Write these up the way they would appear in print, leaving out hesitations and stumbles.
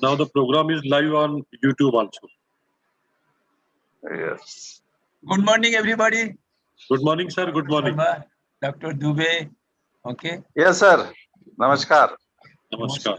Now the program is live on YouTube also. Yes. Good morning, everybody. Good morning, sir. Good morning. Sharma, Dr. Dubey. Okay. Yes, sir. Namaskar. Namaskar.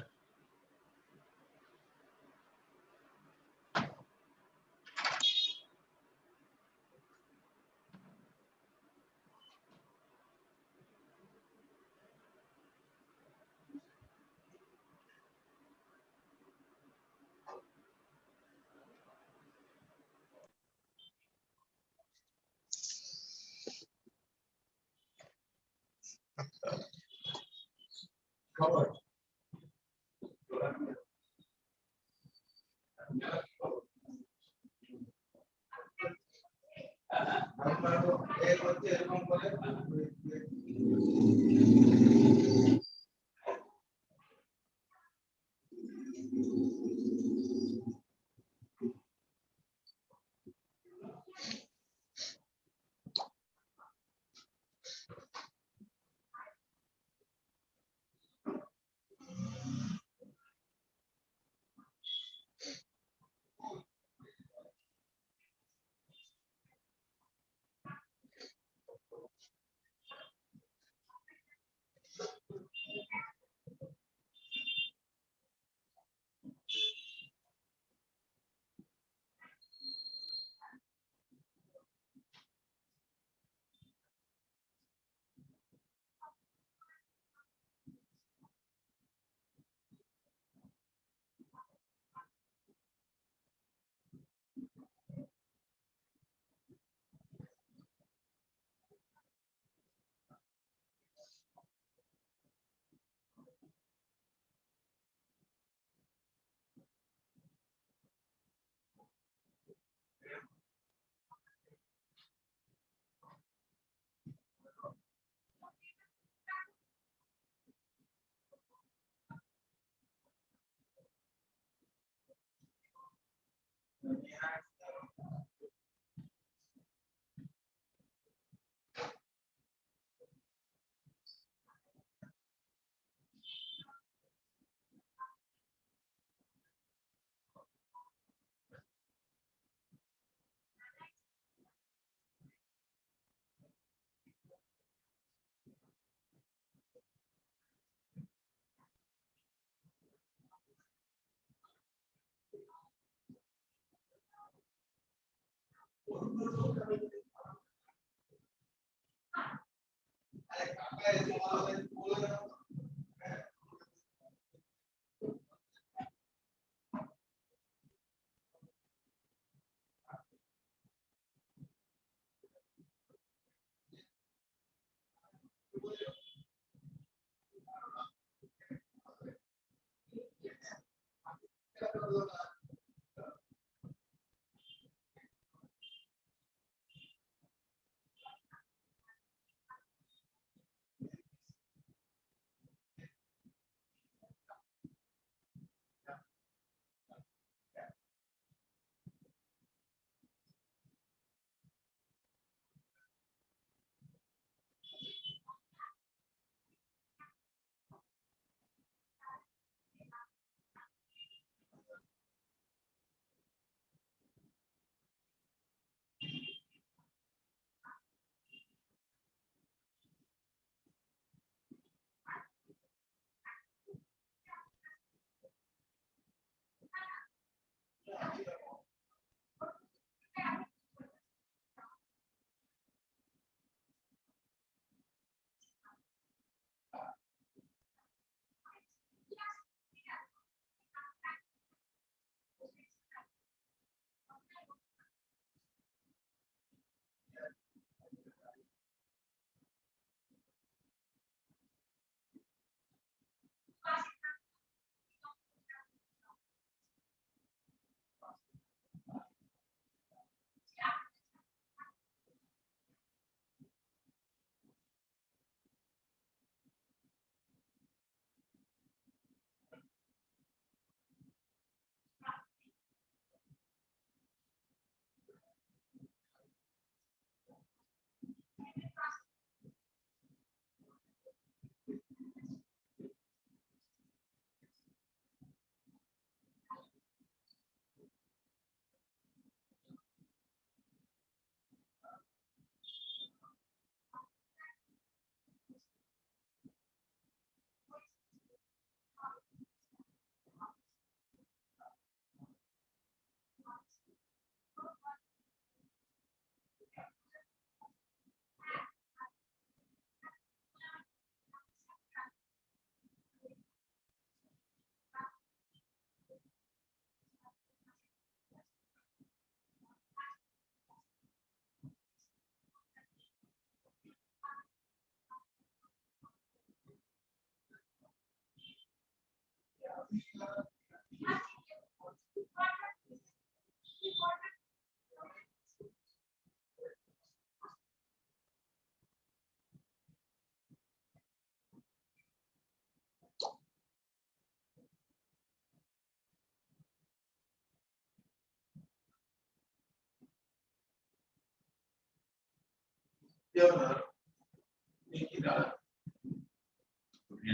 এর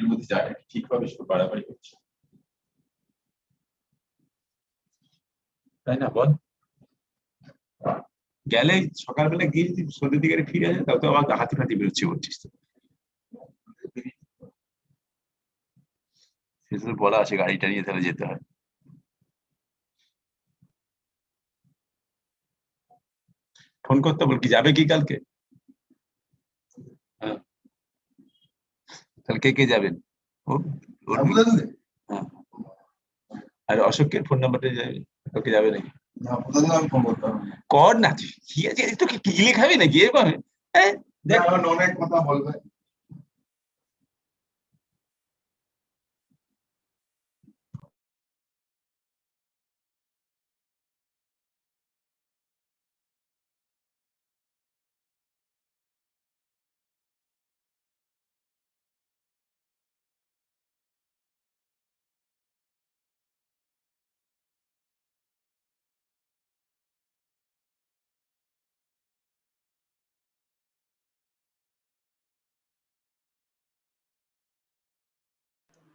মধ্যে জায়গা ঠিকভাবে শুধু বাড়াবাড়ি হচ্ছে, তাই না বল? গেলে সকালবেলা গিয়ে যদি সন্ধ্যের দিকে ফিরে আসে তাও তো আবার হাতি ফাতি বেরোচ্ছে বলছিস তো। সেটা তো বলা আছে গাড়িটা নিয়ে তাহলে যেতে হয়। ফোন করতে বল, কি যাবে কি কালকে? হ্যাঁ, তাহলে কে কে যাবেন? হ্যাঁ, আর অশোকের ফোন নাম্বারটা যাবে, কালকে যাবে নাকি? কর না তুই, কি আছে তো, কি গিলে খাবি নাকি এরকম? হ্যাঁ দেখ, অনেক কথা বলবে।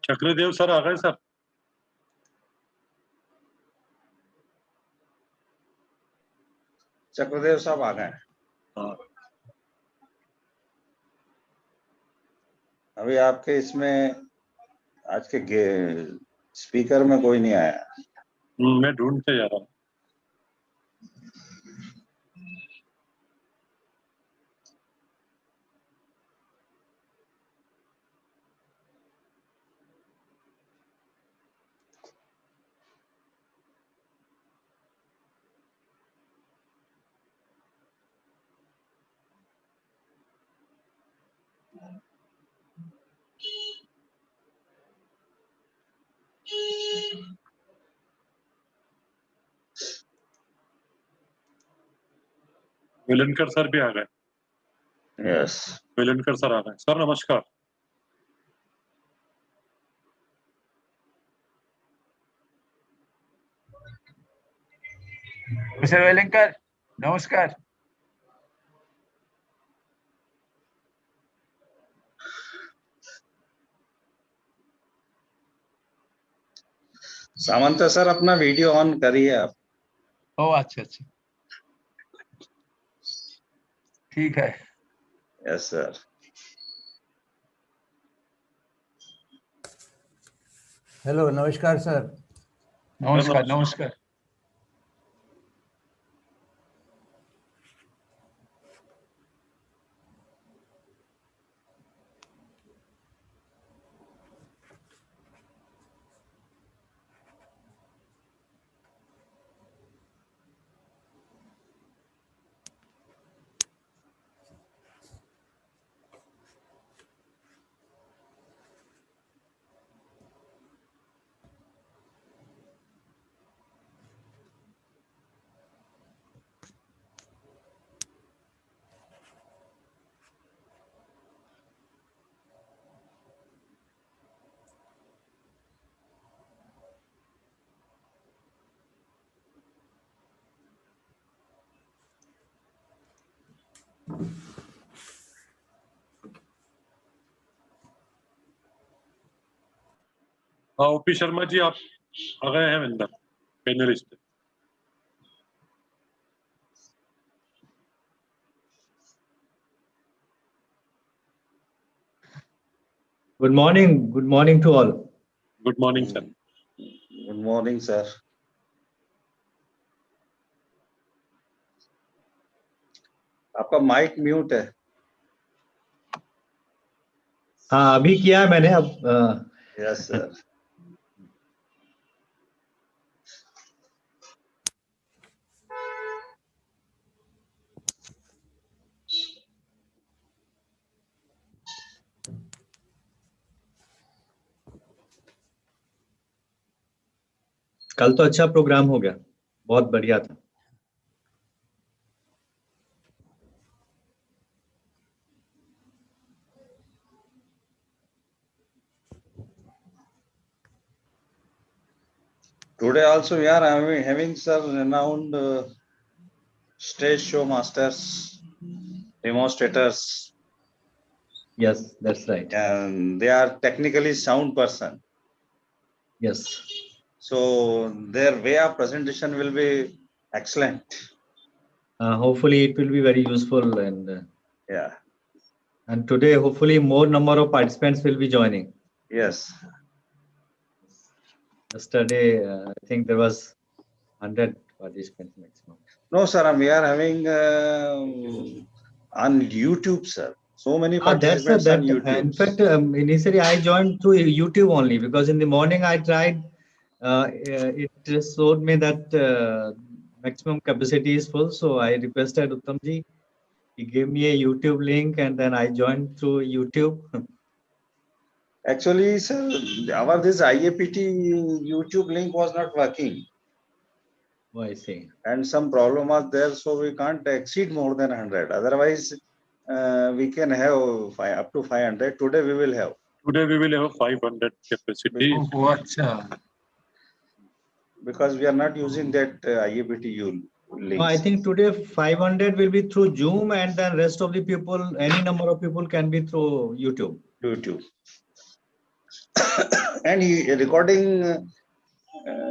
चक्रदेव सर आ गए सर? चक्रदेव साहब आ गए। हाँ, अभी आपके इसमें आज के स्पीकर में कोई नहीं आया। मैं ढूंढते जा रहा हूँ। मिलनकर सर भी आ गए। यस, मिलनकर सर आ गए। सर नमस्कार। मिस्टर वेलिंकर, नमस्कार। सामंत सर अपना वीडियो ऑन करिए आप। ओ अच्छा अच्छा, ठीक है। Yes sir. हेलो, नमस्कार सर। नमस्कार नमस्कार। हाँ, ओपी शर्मा जी आप आ गए हैं अंदर, panelist. Good morning to all. Good morning sir. Good morning sir. आपका माइक म्यूट है। हाँ, अभी किया है मैंने। अब यस सर। कल तो अच्छा प्रोग्राम हो गया, बहुत बढ़िया था. Today also we are having sir renowned stage show masters, demonstrators, Yes, that's right. and they are technically sound person. Yes. So their way of presentation will be excellent. Hopefully it will be very useful, and Yeah. and today hopefully more number of participants will be joining. Yes. Yesterday I think there was 100 participants maximum. No, sir. We are having on YouTube, sir. So many That's participants on that. YouTube. In fact, initially I joined through YouTube only because in the morning I tried. It just showed me that maximum capacity is full, so I requested Uttamji. He gave me a YouTube link, and then I joined through YouTube. Actually, sir, our this IAPT YouTube link was not working. Oh, I see. And some problem was there, so we can't exceed more than 100. Otherwise, we can have up to 500. Today we will have. Today we will have 500 capacity. Oh, अच्छा. Because we are not using that IAPT links. No, I think today 500 will be through Zoom, and then rest of the people, any number of people can be through YouTube. YouTube. And recording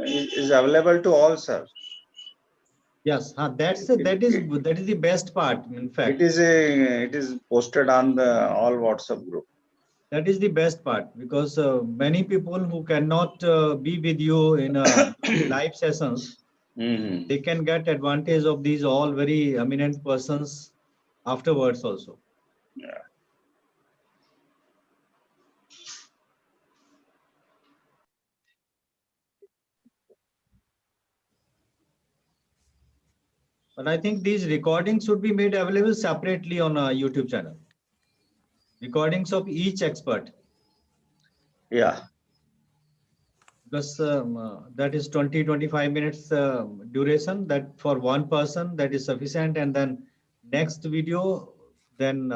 is available to all, sir. Yes, that is the best part. In fact, it is posted on the all WhatsApp group. That is the best part, because many people who cannot be with you in live sessions, they can get advantage of these all very eminent persons afterwards also. Yeah. But I think these recordings should be made available separately on a YouTube channel. Recordings of each expert. Yeah. Because that is 20-25 minutes duration. That for one person, that is sufficient. And then next video, then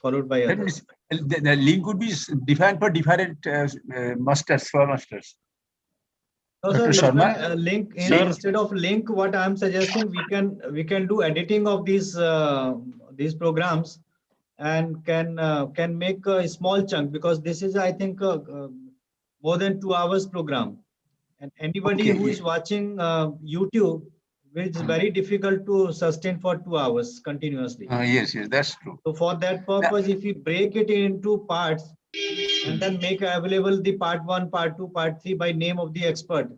followed by others. The link would be different for different masters, for masters. No, Dr. sir, Sharma? link Sir. instead of link, what I'm suggesting, we can do editing of these programs, and can make a small chunk, because this is, I think, more than 2 hours program, and anybody who is watching YouTube, which is very difficult to sustain for 2 hours continuously. Yes, that's true. So for that purpose, if we break it into parts and then make available the part 1, part 2, part 3 by name of the expert,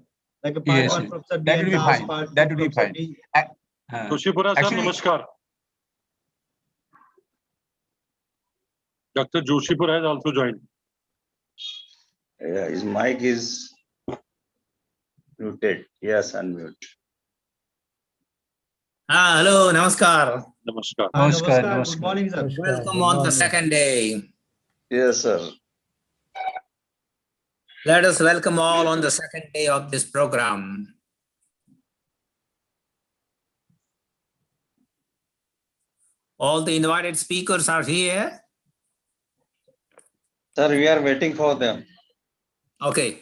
like a part 1 Professor B. That will be Das, fine. part 2 That will be Professor fine. D. Joshipura sir, Actually- namaskar. Dr. Joshipura has also joined. Yeah, his mic is muted. Yes, unmute. Hello, namaskar. Namaskar. Namaskar, Good namaskar. morning, sir. Welcome on the second day. Yes, sir. Let us welcome all on the second day of this program. All the invited speakers are here. Sir, we are waiting for them. Okay.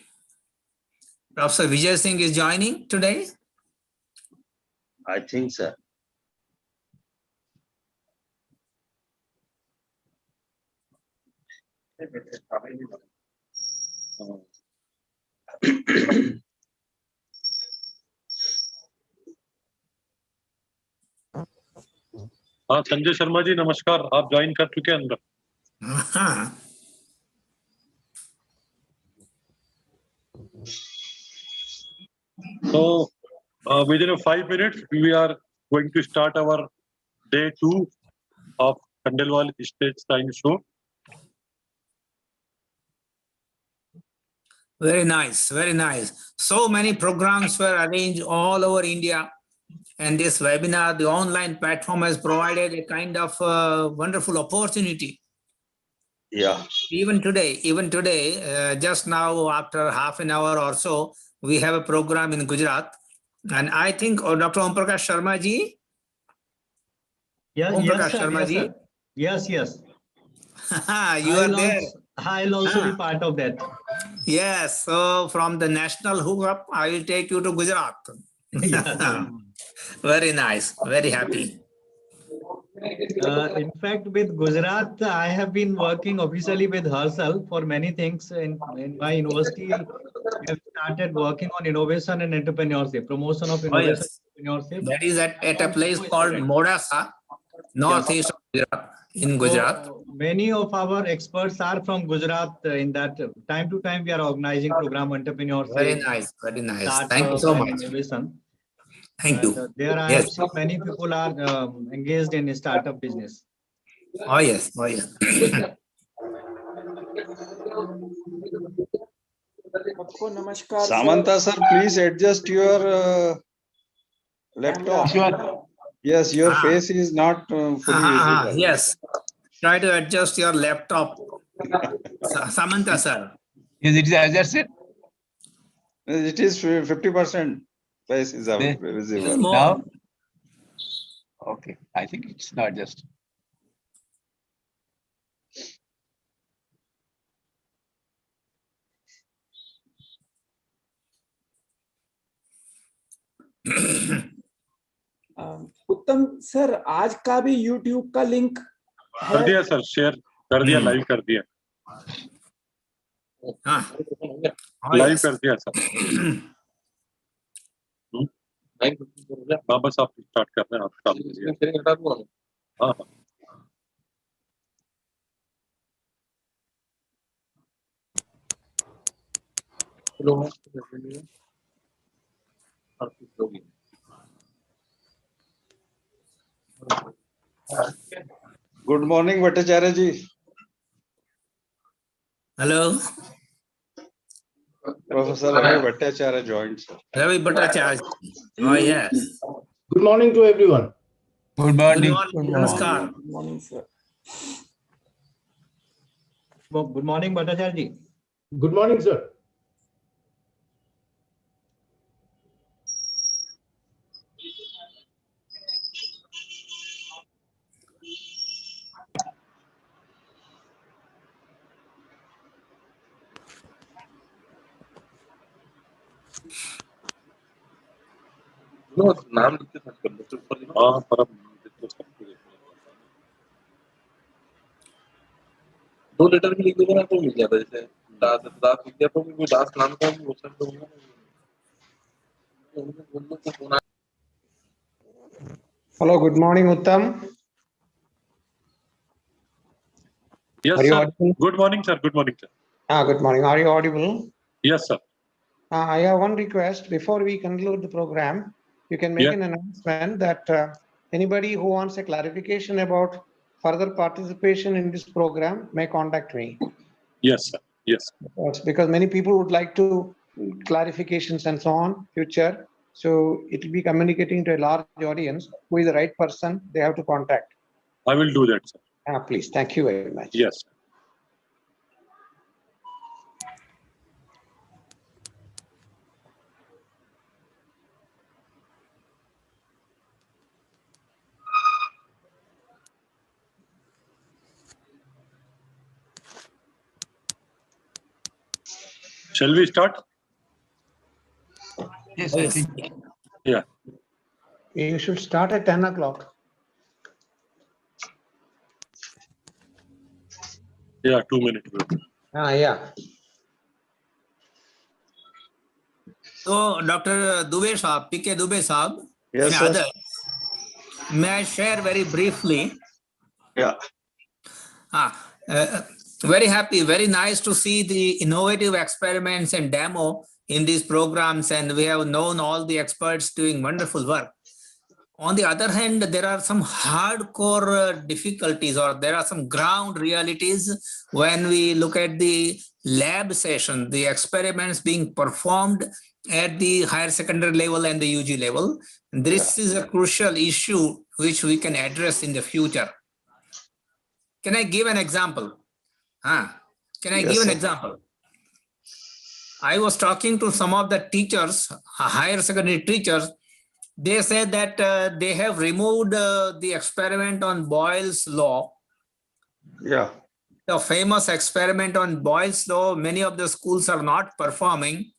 Professor Vijay Singh is joining today. I think, sir. हाँ संजय शर्मा जी नमस्कार, आप join कर चुके हैं अंदर. So within 5 minutes we are going to start our day 2 of Khandelwal Stage Science Show. Very nice, very nice. So many programs were arranged all over India. And this webinar, the online platform, has provided a kind of wonderful opportunity Yeah. Even today, just now after half an hour or so, we have a program in Gujarat. And I think Dr. Om Prakash Sharma ji, Yes, Om yes, Prakash sir. Sharma Yes, ji, sir. Yes, yes. you are there. I'll also be Ah. part of that. Yes, so from the national hookup, I will take you to Gujarat. Yes. Very nice, very happy. In fact, with Gujarat, I have been working officially with herself for many things. In my university, we have started working on innovation and entrepreneurship, promotion of Oh innovation yes, and entrepreneurship. that is at a place So called students. Modasa, northeast of Gujarat, in Gujarat. So many of our experts are from Gujarat. In that time to time, we are organizing program entrepreneurship, Very nice, very nice. Thank you startup, so and much. innovation. Thank And you. there I have Yes. seen many people are engaged in startup business. Oh yes, oh yes. सबको नमस्कार Samanta sir, please adjust your laptop. Sure. Yes, your Ah. face is not fully visible. Yes. Try to adjust your laptop. Samantha sir. Yes, it is adjusted. It is 50% face is There. visible. More. Now, okay. I think it's not just. उत्तम sir आज का भी YouTube का link कर दिया sir, share कर दिया, live कर दिया, हाँ. Oh, live yes. कर दिया सर. हाँ, बस आप स्टार्ट कर रहे हैं, आप काम कीजिए. हाँ हाँ. Good morning, Bhattacharya ji. Hello. Professor Ravi Bhattacharya joined, sir. Ravi Bhattacharya. Oh yes. Good morning to everyone. Good Good morning. morning. Namaskar. Good morning sir Good morning, Bhattacharya ji. Good morning, sir. नाम लिखते थे, हाँ, पर अब दो letter भी लिख दोगे ना तो मिल जाता है, जैसे दास लिख दिया तो कोई दास नाम का भी क्वेश्चन तो होगा ना. Hello, good morning, Uttam. Yes Are you sir. audible? Good morning sir. Good morning sir. Good morning. Are you audible? Yes sir. I have one request. Before we conclude the program, you can make Yeah. an announcement that anybody who wants a clarification about further participation in this program may contact me. Yes sir. Yes. That's because many people would like to clarifications and so on future. So it will be communicating to a large audience. Who is the right person they have to contact. I will do that sir. Please. Thank you very much. Yes. Shall we start? Yes, Oh, I yes. think. Yeah. You should start at 10 o'clock. Yeah, 2 minutes. Yeah. So, Dr. Dubey Saab, PK Dubey Saab, Yes, and sir. others, may I share very briefly? Yeah. Very happy, very nice to see the innovative experiments and demo in these programs, and we have known all the experts doing wonderful work. On the other hand, there are some hardcore difficulties, or there are some ground realities when we look at the lab session, the experiments being performed at the higher secondary level and the UG level. This is a crucial issue which we can address in the future. Can I give an example? Can I Yes, give an sir. example? I was talking to some of the teachers, higher secondary teachers. They said that they have removed the experiment on Boyle's law. Yeah. The famous experiment on Boyle's law, many of the schools are not performing,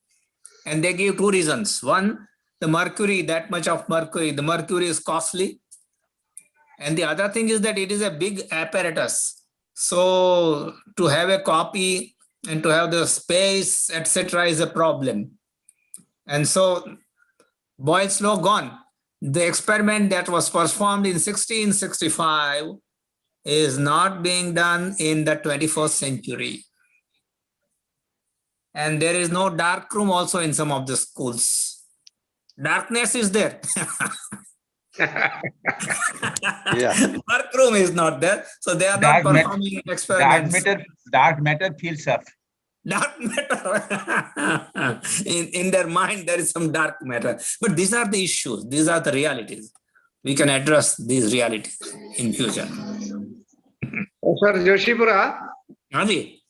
and they give two reasons. One, the mercury, that much of mercury, the mercury is costly. And the other thing is that it is a big apparatus. So to have a copy and to have the space, etc., is a problem. And so Boyle's law gone. The experiment that was performed in 1665 is not being done in the 21st century. And there is no dark room also in some of the schools. Darkness is there. Yeah. Dark room is not there. So they are not Dark matter- performing experiments. Dark matter feels up. Dark matter. in their mind, there is some dark matter. But these are the issues. These are the realities. We can address these realities in future. Sir Joshipura, Haji,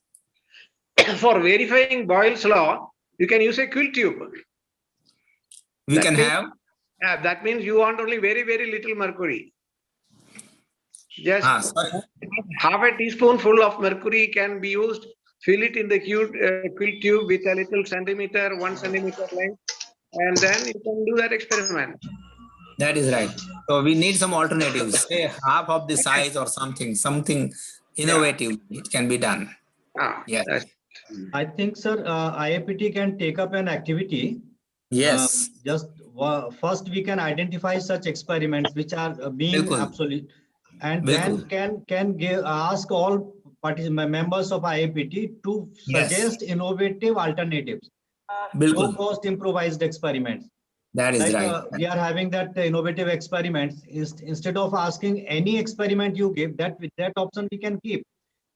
for verifying Boyle's law, you can use a quill tube. we That can means- have. That means you want only very, very little mercury. Just Sorry. half a teaspoonful of mercury can be used. Fill it in the quill tube with a little centimeter, 1 centimeter length, and then you can do that experiment. That is right. So we need some alternatives, say half of the size or something innovative. It can be done. Yes. I think, sir, IAPT can take up an activity. Yes. First we can identify such experiments which are being Bilkul. absolute, and Bilkul. then can ask all members of IAPT to Yes. suggest innovative alternatives, Bilkul. low cost improvised experiments. That is Like right. we are having that innovative experiments. Instead of asking any experiment you give, that option we can keep.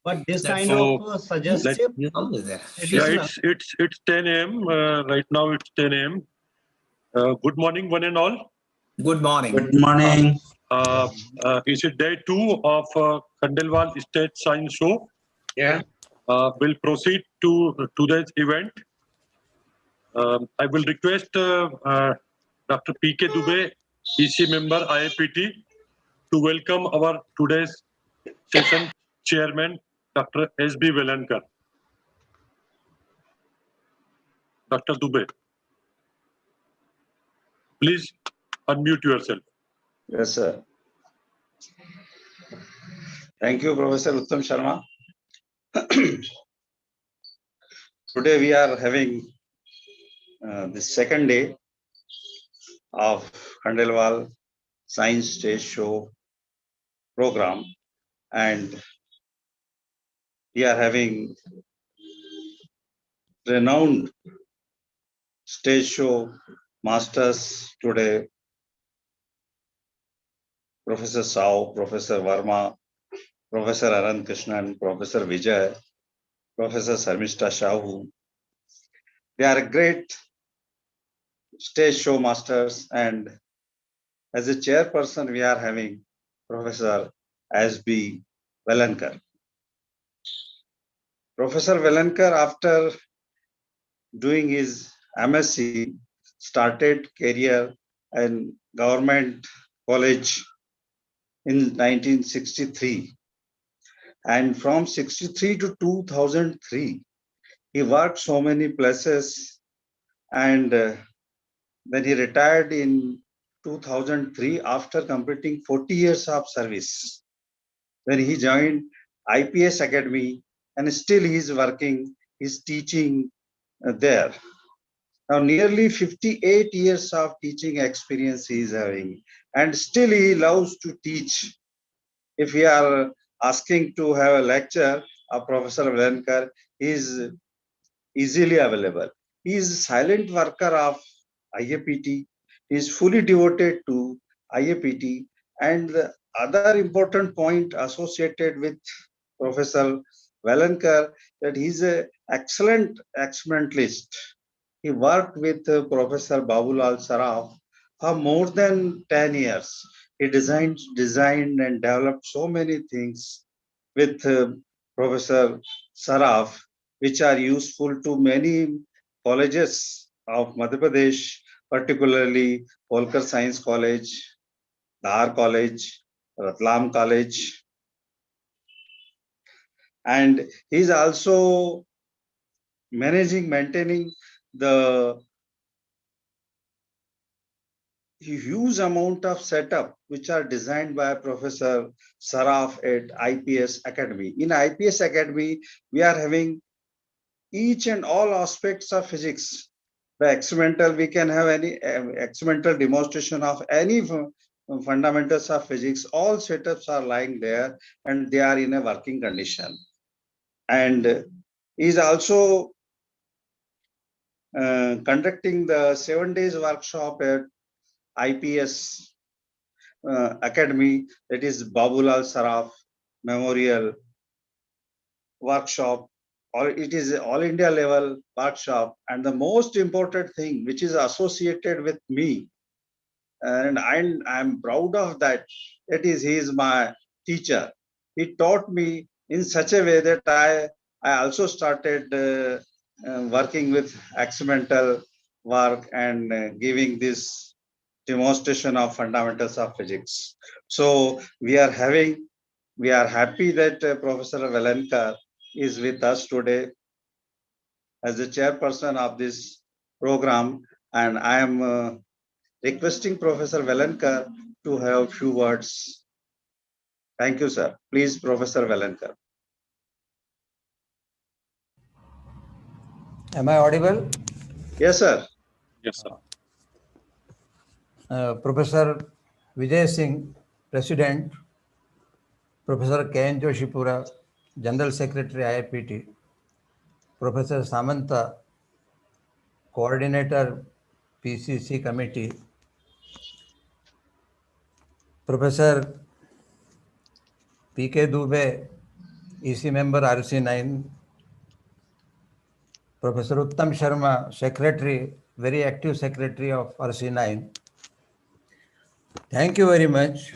But this That's kind so- of suggestive It's always there. Yeah, additional. it's 10 a.m. Right now it's 10 a.m. Good morning, one and all. Good morning. Good morning. It's day 2 of Khandelwal State Science Show. Yeah. We'll proceed to today's event. I will request Dr. P.K. Dubey, EC member IAPT, to welcome our today's session chairman, Dr. S.B. Velankar. Dr. Dubey, please unmute yourself. Yes, sir. Thank you, Professor Uttam Sharma. Today we are having the second day of Khandelwal Science Stage Show program, and we are having renowned stage show masters today. Professor Sao, Professor Verma, Professor Anand Krishnan, Professor Vijay, Professor Sarmishta Shahu. They are great stage show masters, and as a chairperson, we are having Professor S.B. Velankar. Professor Velankar, after doing his MSc, started career in government college in 1963. And from 63 to 2003, he worked so many places, and then he retired in 2003 after completing 40 years of service. Then he joined IPS Academy, and still he is working, he's teaching there. Now nearly 58 years of teaching experience he is having, and still he loves to teach. If we are asking to have a lecture of Professor Velankar, he is easily available. He is a silent worker of IAPT. He is fully devoted to IAPT. And the other important point associated with Professor Velankar, that he is an excellent experimentalist. He worked with Professor Babulal Saraf for more than 10 years. He designed and developed so many things with Professor Saraf, which are useful to many colleges of Madhya Pradesh, particularly Holkar Science College, Dhar College, Ratlam College. And he's also maintaining the huge amount of setup which are designed by Professor Saraf at IPS Academy. In IPS Academy, we are having each and all aspects of physics. The experimental, we can have any experimental demonstration of any fundamentals of physics. All setups are lying there and they are in a working condition. And is also conducting the 7 days workshop at IPS Academy, that is Babulal Saraf Memorial Workshop, or it is all India level workshop. And the most important thing which is associated with me, and I'm proud of that, that is he is my teacher. He taught me in such a way that I also started working with experimental work and giving this demonstration of fundamentals of physics. So we are happy that Professor Valenkar is with us today as the chairperson of this program, and I am requesting Professor Valenkar to have a few words. Thank you, sir. Please, Professor Valenkar. Am I audible? Yes, sir. Yes, sir. Professor Vijay Singh, President, Professor K.N. Joshipura, General Secretary, IIPT, Professor Samanta, Coordinator, PCC Committee, Professor P.K. Dubey, EC Member, RC9, Professor Uttam Sharma, Secretary, very active Secretary of RC9. Thank you very much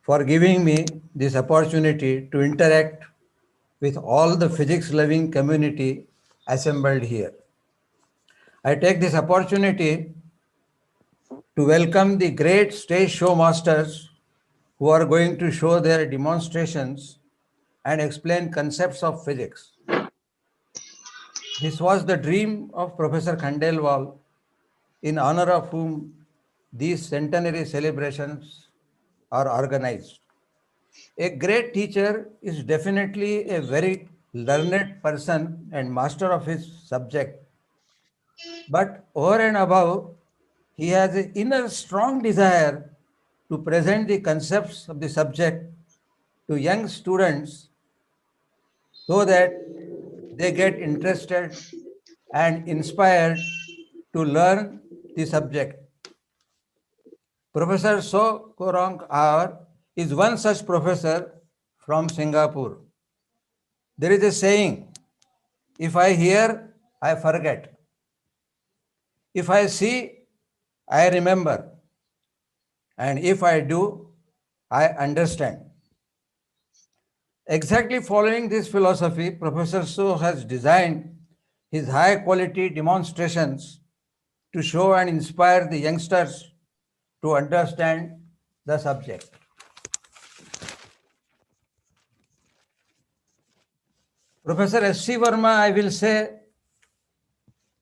for giving me this opportunity to interact with all the physics-loving community assembled here. I take this opportunity to welcome the great stage show masters who are going to show their demonstrations and explain concepts of physics. This was the dream of Professor Khandelwal, in honor of whom these centenary celebrations are organized. A great teacher is definitely a very learned person and master of his subject. But over and above, he has an inner strong desire to present the concepts of the subject to young students so that they get interested and inspired to learn the subject. Professor So Korong R is one such professor from Singapore. There is a saying, if I hear, I forget. If I see, I remember. And if I do, I understand. Exactly following this philosophy, Professor So has designed his high quality demonstrations to show and inspire the youngsters to understand the subject. Professor S.C. Verma, I will say,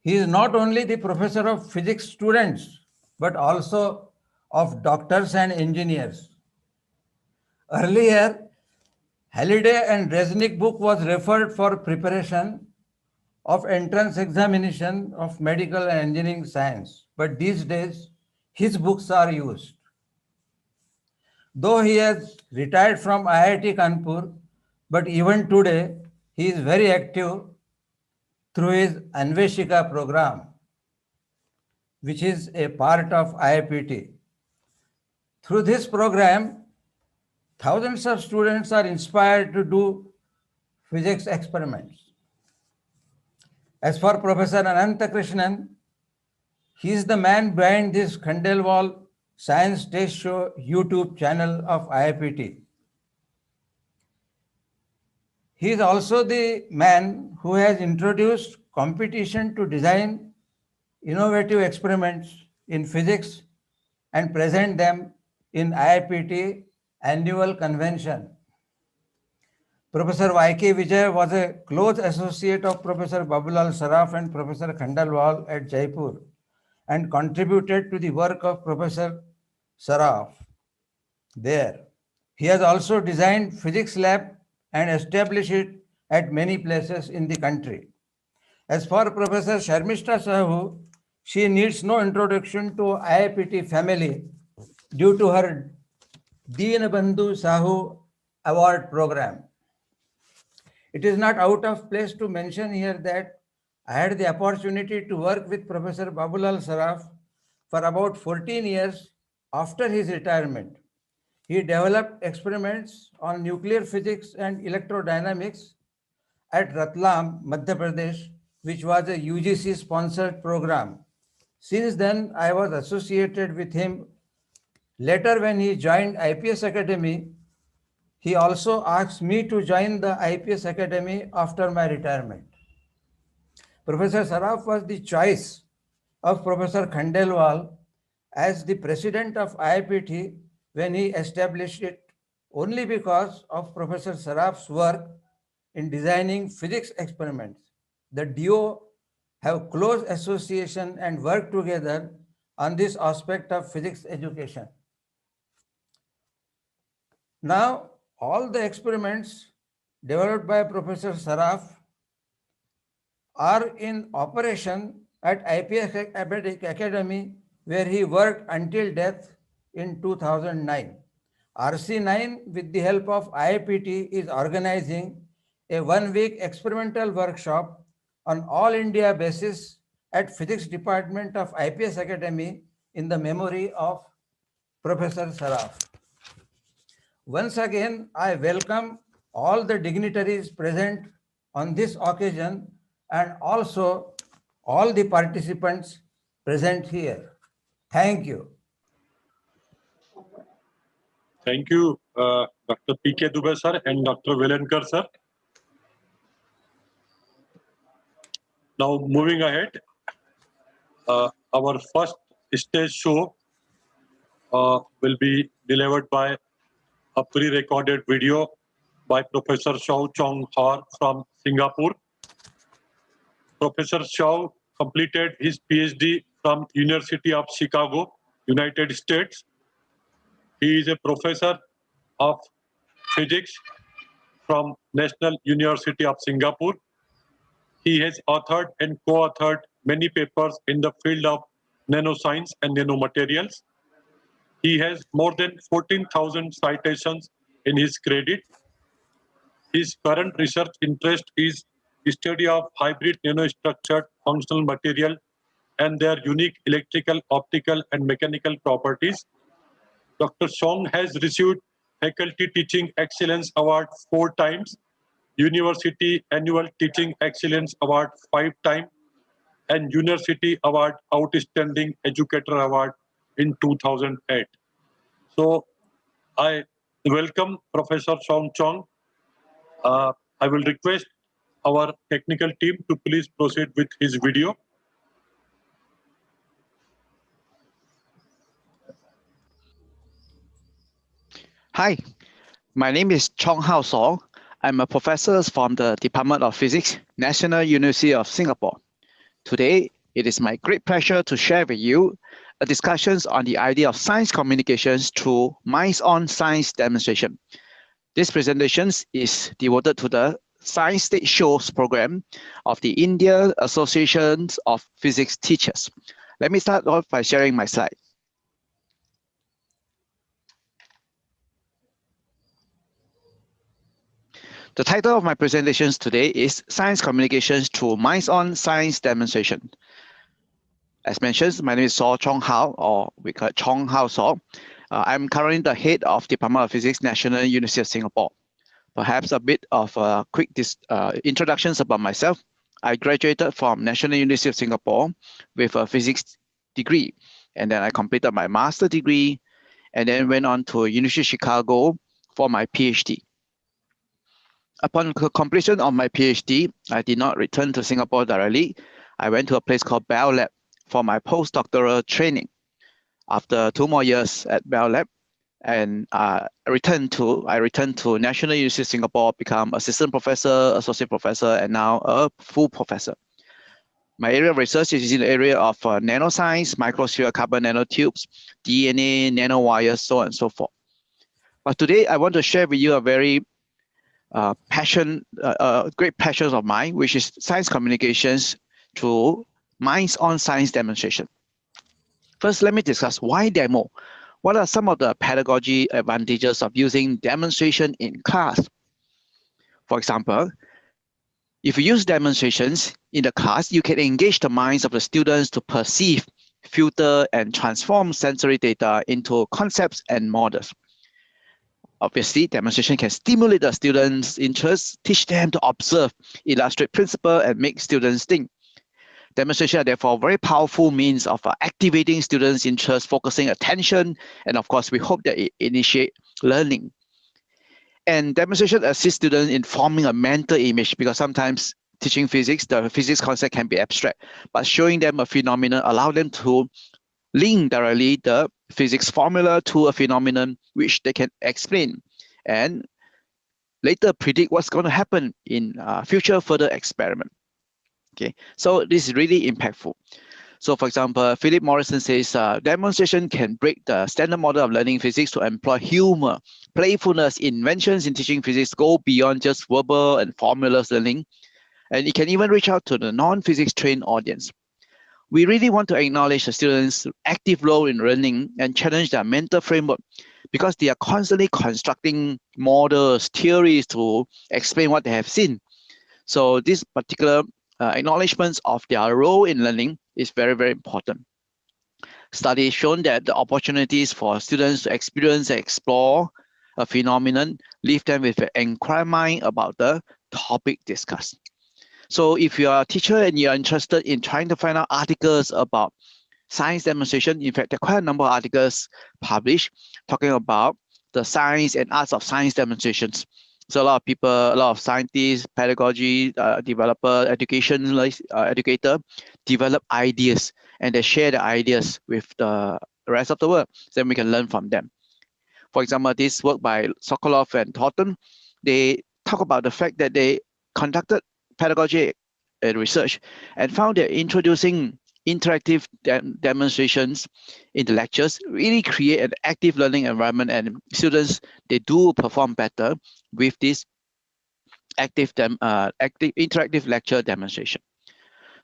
he is not only the professor of physics students, but also of doctors and engineers. Earlier, Halliday and Resnick book was referred for preparation of entrance examination of medical and engineering science. But these days, his books are used. Though he has retired from IIT Kanpur, but even today, he is very active through his Anveshika program, which is a part of IIPT. Through this program, thousands of students are inspired to do physics experiments. As for Professor Ananta Krishnan, he is the man behind this Khandelwal Science Test Show YouTube channel of IIPT. He is also the man who has introduced competition to design innovative experiments in physics and present them in IIPT annual convention. Professor Y.K. Vijay was a close associate of Professor Babulal Saraf and Professor Khandelwal at Jaipur and contributed to the work of Professor Saraf there. He has also designed physics lab and established it at many places in the country. As for Professor Sharmishta Sahu, she needs no introduction to IIPT family due to her Deenabandhu Sahu Award program. It is not out of place to mention here that I had the opportunity to work with Professor Babulal Saraf for about 14 years after his retirement. He developed experiments on nuclear physics and electrodynamics at Ratlam, Madhya Pradesh, which was a UGC-sponsored program. Since then, I was associated with him. Later, when he joined IPS Academy, he also asked me to join the IPS Academy after my retirement. Professor Saraf was the choice of Professor Khandelwal as the president of IIPT when he established it only because of Professor Saraf's work in designing physics experiments. The duo have close association and work together on this aspect of physics education. Now, all the experiments developed by Professor Saraf are in operation at IPS Academy, where he worked until death in 2009. RC9, with the help of IIPT, is organizing a one-week experimental workshop on all India basis at Physics Department of IPS Academy in the memory of Professor Saraf. Once again, I welcome all the dignitaries present on this occasion and also all the participants present here. Thank you. Thank you, Dr. P.K. Dubey sir and Dr. Velenkar sir. Now moving ahead, our first stage show will be delivered by a pre-recorded video by Professor Shao Chong Har from Singapore. Professor Shao completed his PhD from University of Chicago, United States. He is a professor of physics from National University of Singapore. He has authored and co-authored many papers in the field of nanoscience and nanomaterials. He has more than 14,000 citations in his credit. His current research interest is the study of hybrid nanostructured functional material and their unique electrical, optical, and mechanical properties. Dr. Song has received Faculty Teaching Excellence Award 4 times, University Annual Teaching Excellence Award 5 times, and University Award Outstanding Educator Award in 2008. So I welcome Professor Song Chong. I will request our technical team to please proceed with his video. Hi, my name is Chong Hao Song. I'm a professor from the Department of Physics, National University of Singapore. Today, it is my great pleasure to share with you a discussions on the idea of science communications through minds-on science demonstration. This presentation is devoted to the Science Stage Shows program of the Indian Association of Physics Teachers. Let me start off by sharing my slide. The title of my presentations today is Science Communications through Minds-on Science Demonstration. As mentioned, my name is Saw Chong Hao, or we call it Chong Hao Saw. I'm currently the head of Department of Physics, National University of Singapore. Perhaps a bit of quick introductions about myself. I graduated from National University of Singapore with a physics degree, and then I completed my master's degree, and then went on to University of Chicago for my PhD. Upon completion of my PhD, I did not return to Singapore directly. I went to a place called Bell Lab for my postdoctoral training. After 2 more years at Bell Lab, and I returned to National University of Singapore, become assistant professor, associate professor, and now a full professor. My area of research is in the area of nanoscience, microsphere carbon nanotubes, DNA, nanowires, so on and so forth. But today I want to share with you a very great passion of mine, which is science communications through minds-on science demonstration. First, let me discuss why demo. What are some of the pedagogy advantages of using demonstration in class? For example, if you use demonstrations in the class, you can engage the minds of the students to perceive, filter, and transform sensory data into concepts and models. Obviously, demonstration can stimulate the students' interest, teach them to observe, illustrate principle, and make students think. Demonstration are therefore very powerful means of activating students' interest, focusing attention, and of course, we hope that it initiate learning. And demonstration assists students in forming a mental image, because sometimes teaching physics, the physics concept can be abstract, but showing them a phenomenon allow them to link directly the physics formula to a phenomenon which they can explain and later predict what's going to happen in future further experiment. Okay, so this is really impactful. So for example, Philip Morrison says, demonstration can break the standard model of learning physics to employ humor, playfulness, inventions in teaching physics go beyond just verbal and formulas learning, and it can even reach out to the non-physics trained audience. We really want to acknowledge the students' active role in learning and challenge their mental framework, because they are constantly constructing models, theories to explain what they have seen. So this particular acknowledgements of their role in learning is very, very important. Studies shown that the opportunities for students to experience and explore a phenomenon leave them with an inquiry mind about the topic discussed. So if you are a teacher and you're interested in trying to find out articles about science demonstration, in fact, there are quite a number of articles published talking about the science and arts of science demonstrations. So a lot of people, a lot of scientists, pedagogy developer, educator develop ideas, and they share the ideas with the rest of the world. So then we can learn from them. For example, this work by Sokolov and Thornton, they talk about the fact that they conducted pedagogy research and found that introducing interactive demonstrations in the lectures really create an active learning environment, and students, they do perform better with this active interactive lecture demonstration.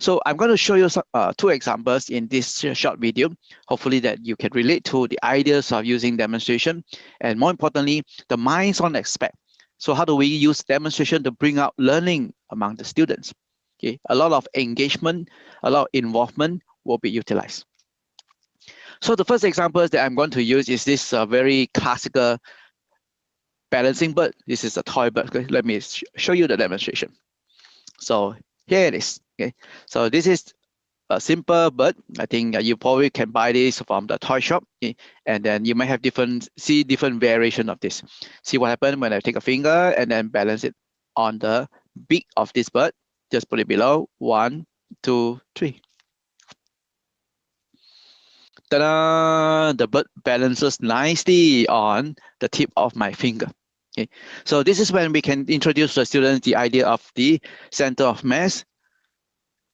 So I'm going to show you some, 2 examples in this short video. Hopefully that you can relate to the ideas of using demonstration, and more importantly, the minds-on aspect. So how do we use demonstration to bring out learning among the students? Okay, a lot of engagement, a lot of involvement will be utilized. So the first example that I'm going to use is this very classical balancing bird. This is a toy bird. Okay, let me show you the demonstration. So here it is. Okay, so this is a simple bird. I think you probably can buy this from the toy shop, okay? And then you might have different variation of this. See what happens when I take a finger and then balance it on the beak of this bird. Just put it below. 1, 2, 3. Ta-da! The bird balances nicely on the tip of my finger. Okay, so this is when we can introduce to the students the idea of the center of mass,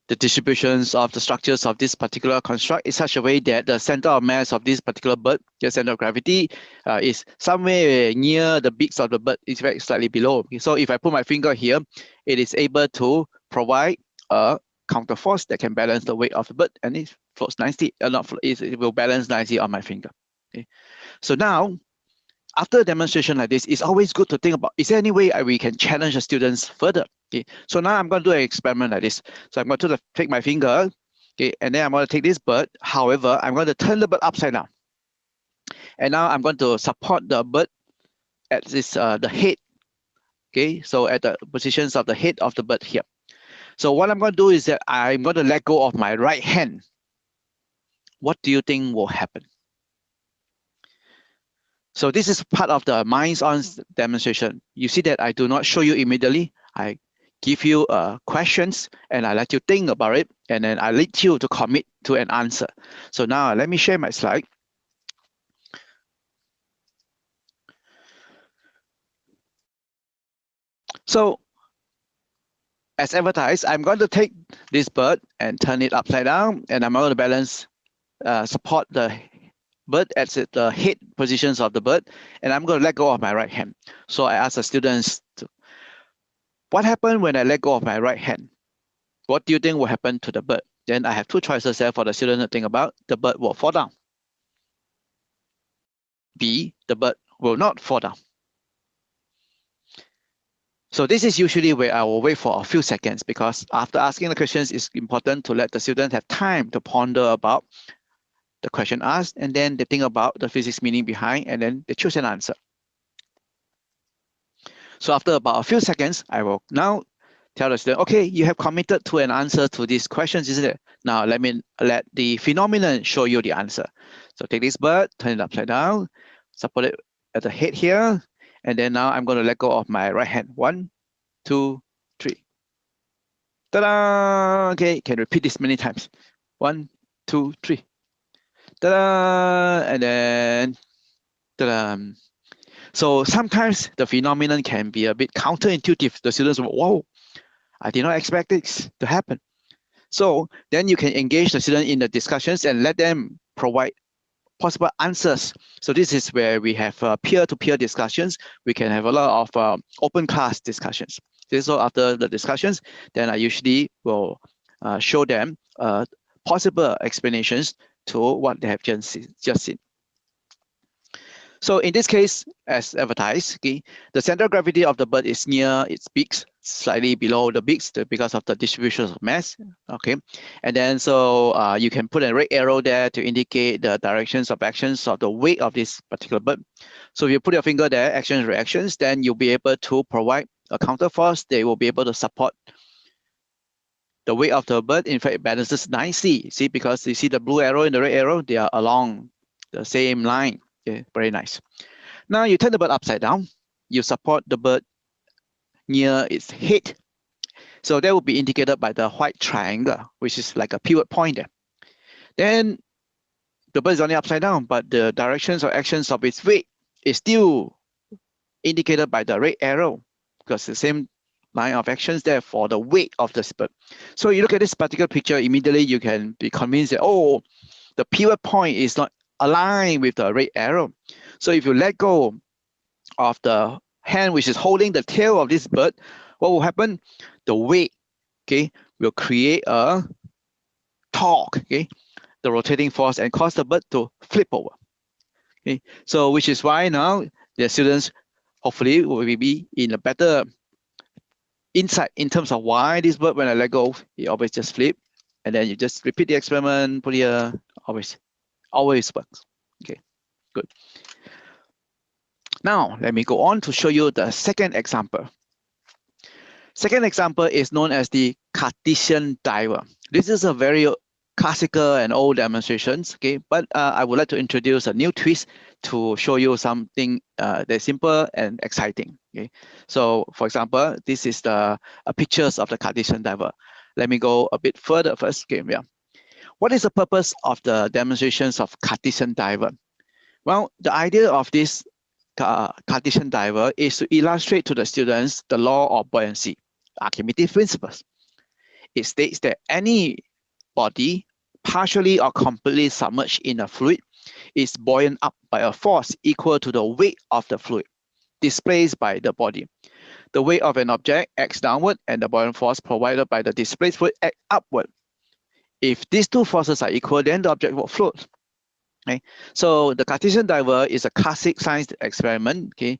the distributions of the structures of this particular construct in such a way that the center of mass of this particular bird, the center of gravity, is somewhere near the beaks of the bird, is very slightly below. Okay, so if I put my finger here, it is able to provide a counterforce that can balance the weight of the bird, and it floats nicely. It will balance nicely on my finger. Okay, so now, after a demonstration like this, it's always good to think about, is there any way we can challenge the students further? Okay, so now I'm going to do an experiment like this. So I'm going to take my finger, okay, and then I'm going to take this bird. However, I'm going to turn the bird upside down. And now I'm going to support the bird at this the head. Okay, so at the positions of the head of the bird here. So what I'm going to do is that I'm going to let go of my right hand. What do you think will happen? So this is part of the minds-on demonstration. You see that I do not show you immediately. I give you questions and I let you think about it, and then I lead you to commit to an answer. So now let me share my slide. So as advertised, I'm going to take this bird and turn it upside down, and I'm going to balance, support the bird at the head positions of the bird, and I'm going to let go of my right hand. So I ask the students, what happened when I let go of my right hand? What do you think will happen to the bird? Then I have two choices there for the student to think about. The bird will fall down. B, the bird will not fall down. So this is usually where I will wait for a few seconds, because after asking the questions, it's important to let the student have time to ponder about the question asked, and then they think about the physics meaning behind, and then they choose an answer. So after about a few seconds, I will now tell the student, okay, you have committed to an answer to these questions, isn't it? Now let me let the phenomenon show you the answer. So take this bird, turn it upside down, support it at the head here, and then now I'm going to let go of my right hand. 1, 2, 3. Ta-da! Okay, can repeat this many times. 1, 2, 3. Ta-da! And then ta-da! So sometimes the phenomenon can be a bit counterintuitive. The students will, whoa, I did not expect this to happen. So then you can engage the student in the discussions and let them provide possible answers. So this is where we have peer-to-peer discussions. We can have a lot of open class discussions. So after the discussions, then I usually will show them possible explanations to what they have just seen. So in this case, as advertised, okay, the center of gravity of the bird is near its beaks, slightly below the beaks because of the distribution of mass. Okay, and then so you can put a red arrow there to indicate the directions of actions of the weight of this particular bird. So if you put your finger there, actions, reactions, then you'll be able to provide a counter force. They will be able to support the weight of the bird. In fact, it balances nicely. See, because you see the blue arrow and the red arrow, they are along the same line. Okay, very nice. Now you turn the bird upside down. You support the bird near its head. So that will be indicated by the white triangle, which is like a pivot point there. Then the bird is only upside down, but the directions or actions of its weight is still indicated by the red arrow, because the same line of actions there for the weight of the bird. So you look at this particular picture, immediately you can be convinced that, oh, the pivot point is not aligned with the red arrow. So if you let go of the hand which is holding the tail of this bird, what will happen? The weight, okay, will create a torque, okay, the rotating force, and cause the bird to flip over. Okay, so which is why now the students hopefully will be in a better insight in terms of why this bird, when I let go, it always just flip, and then you just repeat the experiment, put here, always works. Okay, good. Now, let me go on to show you the second example. Second example is known as the Cartesian diver. This is a very classical and old demonstrations, okay? But I would like to introduce a new twist to show you something that's simple and exciting, okay? So, for example, this is the pictures of the Cartesian diver. Let me go a bit further first, okay? Yeah. What is the purpose of the demonstrations of Cartesian diver? Well, the idea of this Cartesian diver is to illustrate to the students the law of buoyancy, Archimedes principles. It states that any body partially or completely submerged in a fluid is buoyant up by a force equal to the weight of the fluid displaced by the body. The weight of an object acts downward and the buoyant force provided by the displaced fluid acts upward. If these two forces are equal, then the object will float. Okay, so the Cartesian diver is a classic science experiment, okay,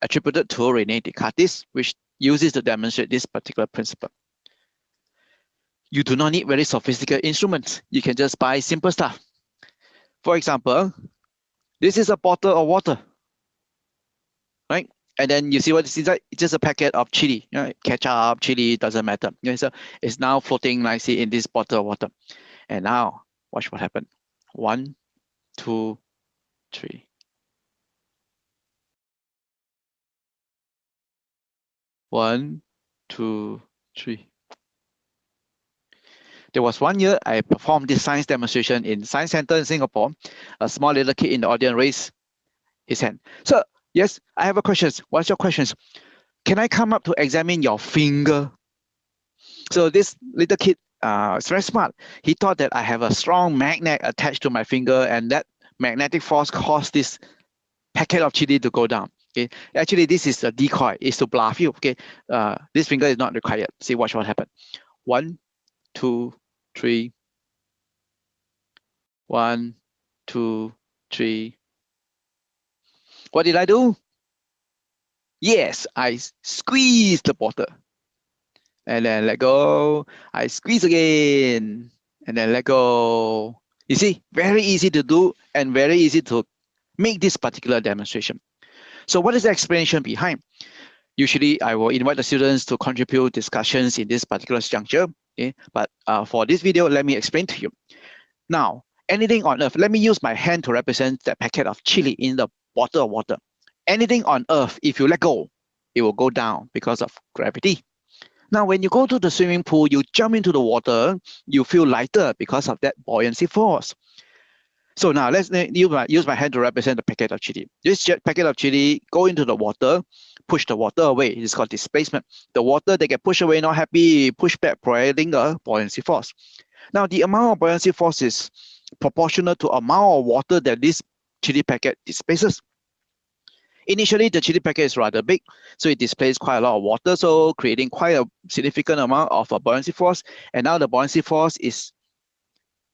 attributed to René Descartes, which uses to demonstrate this particular principle. You do not need very sophisticated instruments. You can just buy simple stuff. For example, this is a bottle of water, right? And then you see what is inside? It's just a packet of chili, right? Ketchup, chili, doesn't matter. Okay, so it's now floating nicely in this bottle of water. And now, watch what happened. 1, 2, 3. 1, 2, 3. There was one year I performed this science demonstration in Science Center in Singapore. A small little kid in the audience raised his hand. So, yes, I have a question. What's your questions? Can I come up to examine your finger? So this little kid is very smart. He thought that I have a strong magnet attached to my finger, and that magnetic force caused this packet of chili to go down. Okay, actually this is a decoy. It's to bluff you. Okay, this finger is not required. See, watch what happened. 1, 2, 3. 1, 2, 3. What did I do? Yes, I squeezed the bottle. And then let go. I squeeze again. And then let go. You see, very easy to do and very easy to make this particular demonstration. So what is the explanation behind? Usually, I will invite the students to contribute discussions in this particular juncture. Okay? But for this video, let me explain to you. Now, anything on earth, let me use my hand to represent the packet of chili in the bottle of water. Anything on earth, if you let go, it will go down because of gravity. Now, when you go to the swimming pool, you jump into the water, you feel lighter because of that buoyancy force. So now let's use my hand to represent the packet of chili. This packet of chili go into the water, push the water away. It's called displacement. The water, they get pushed away, not happy, push back, providing a buoyancy force. Now, the amount of buoyancy force is proportional to amount of water that this chili packet displaces. Initially, the chili packet is rather big, so it displays quite a lot of water, so creating quite a significant amount of buoyancy force. And now the buoyancy force is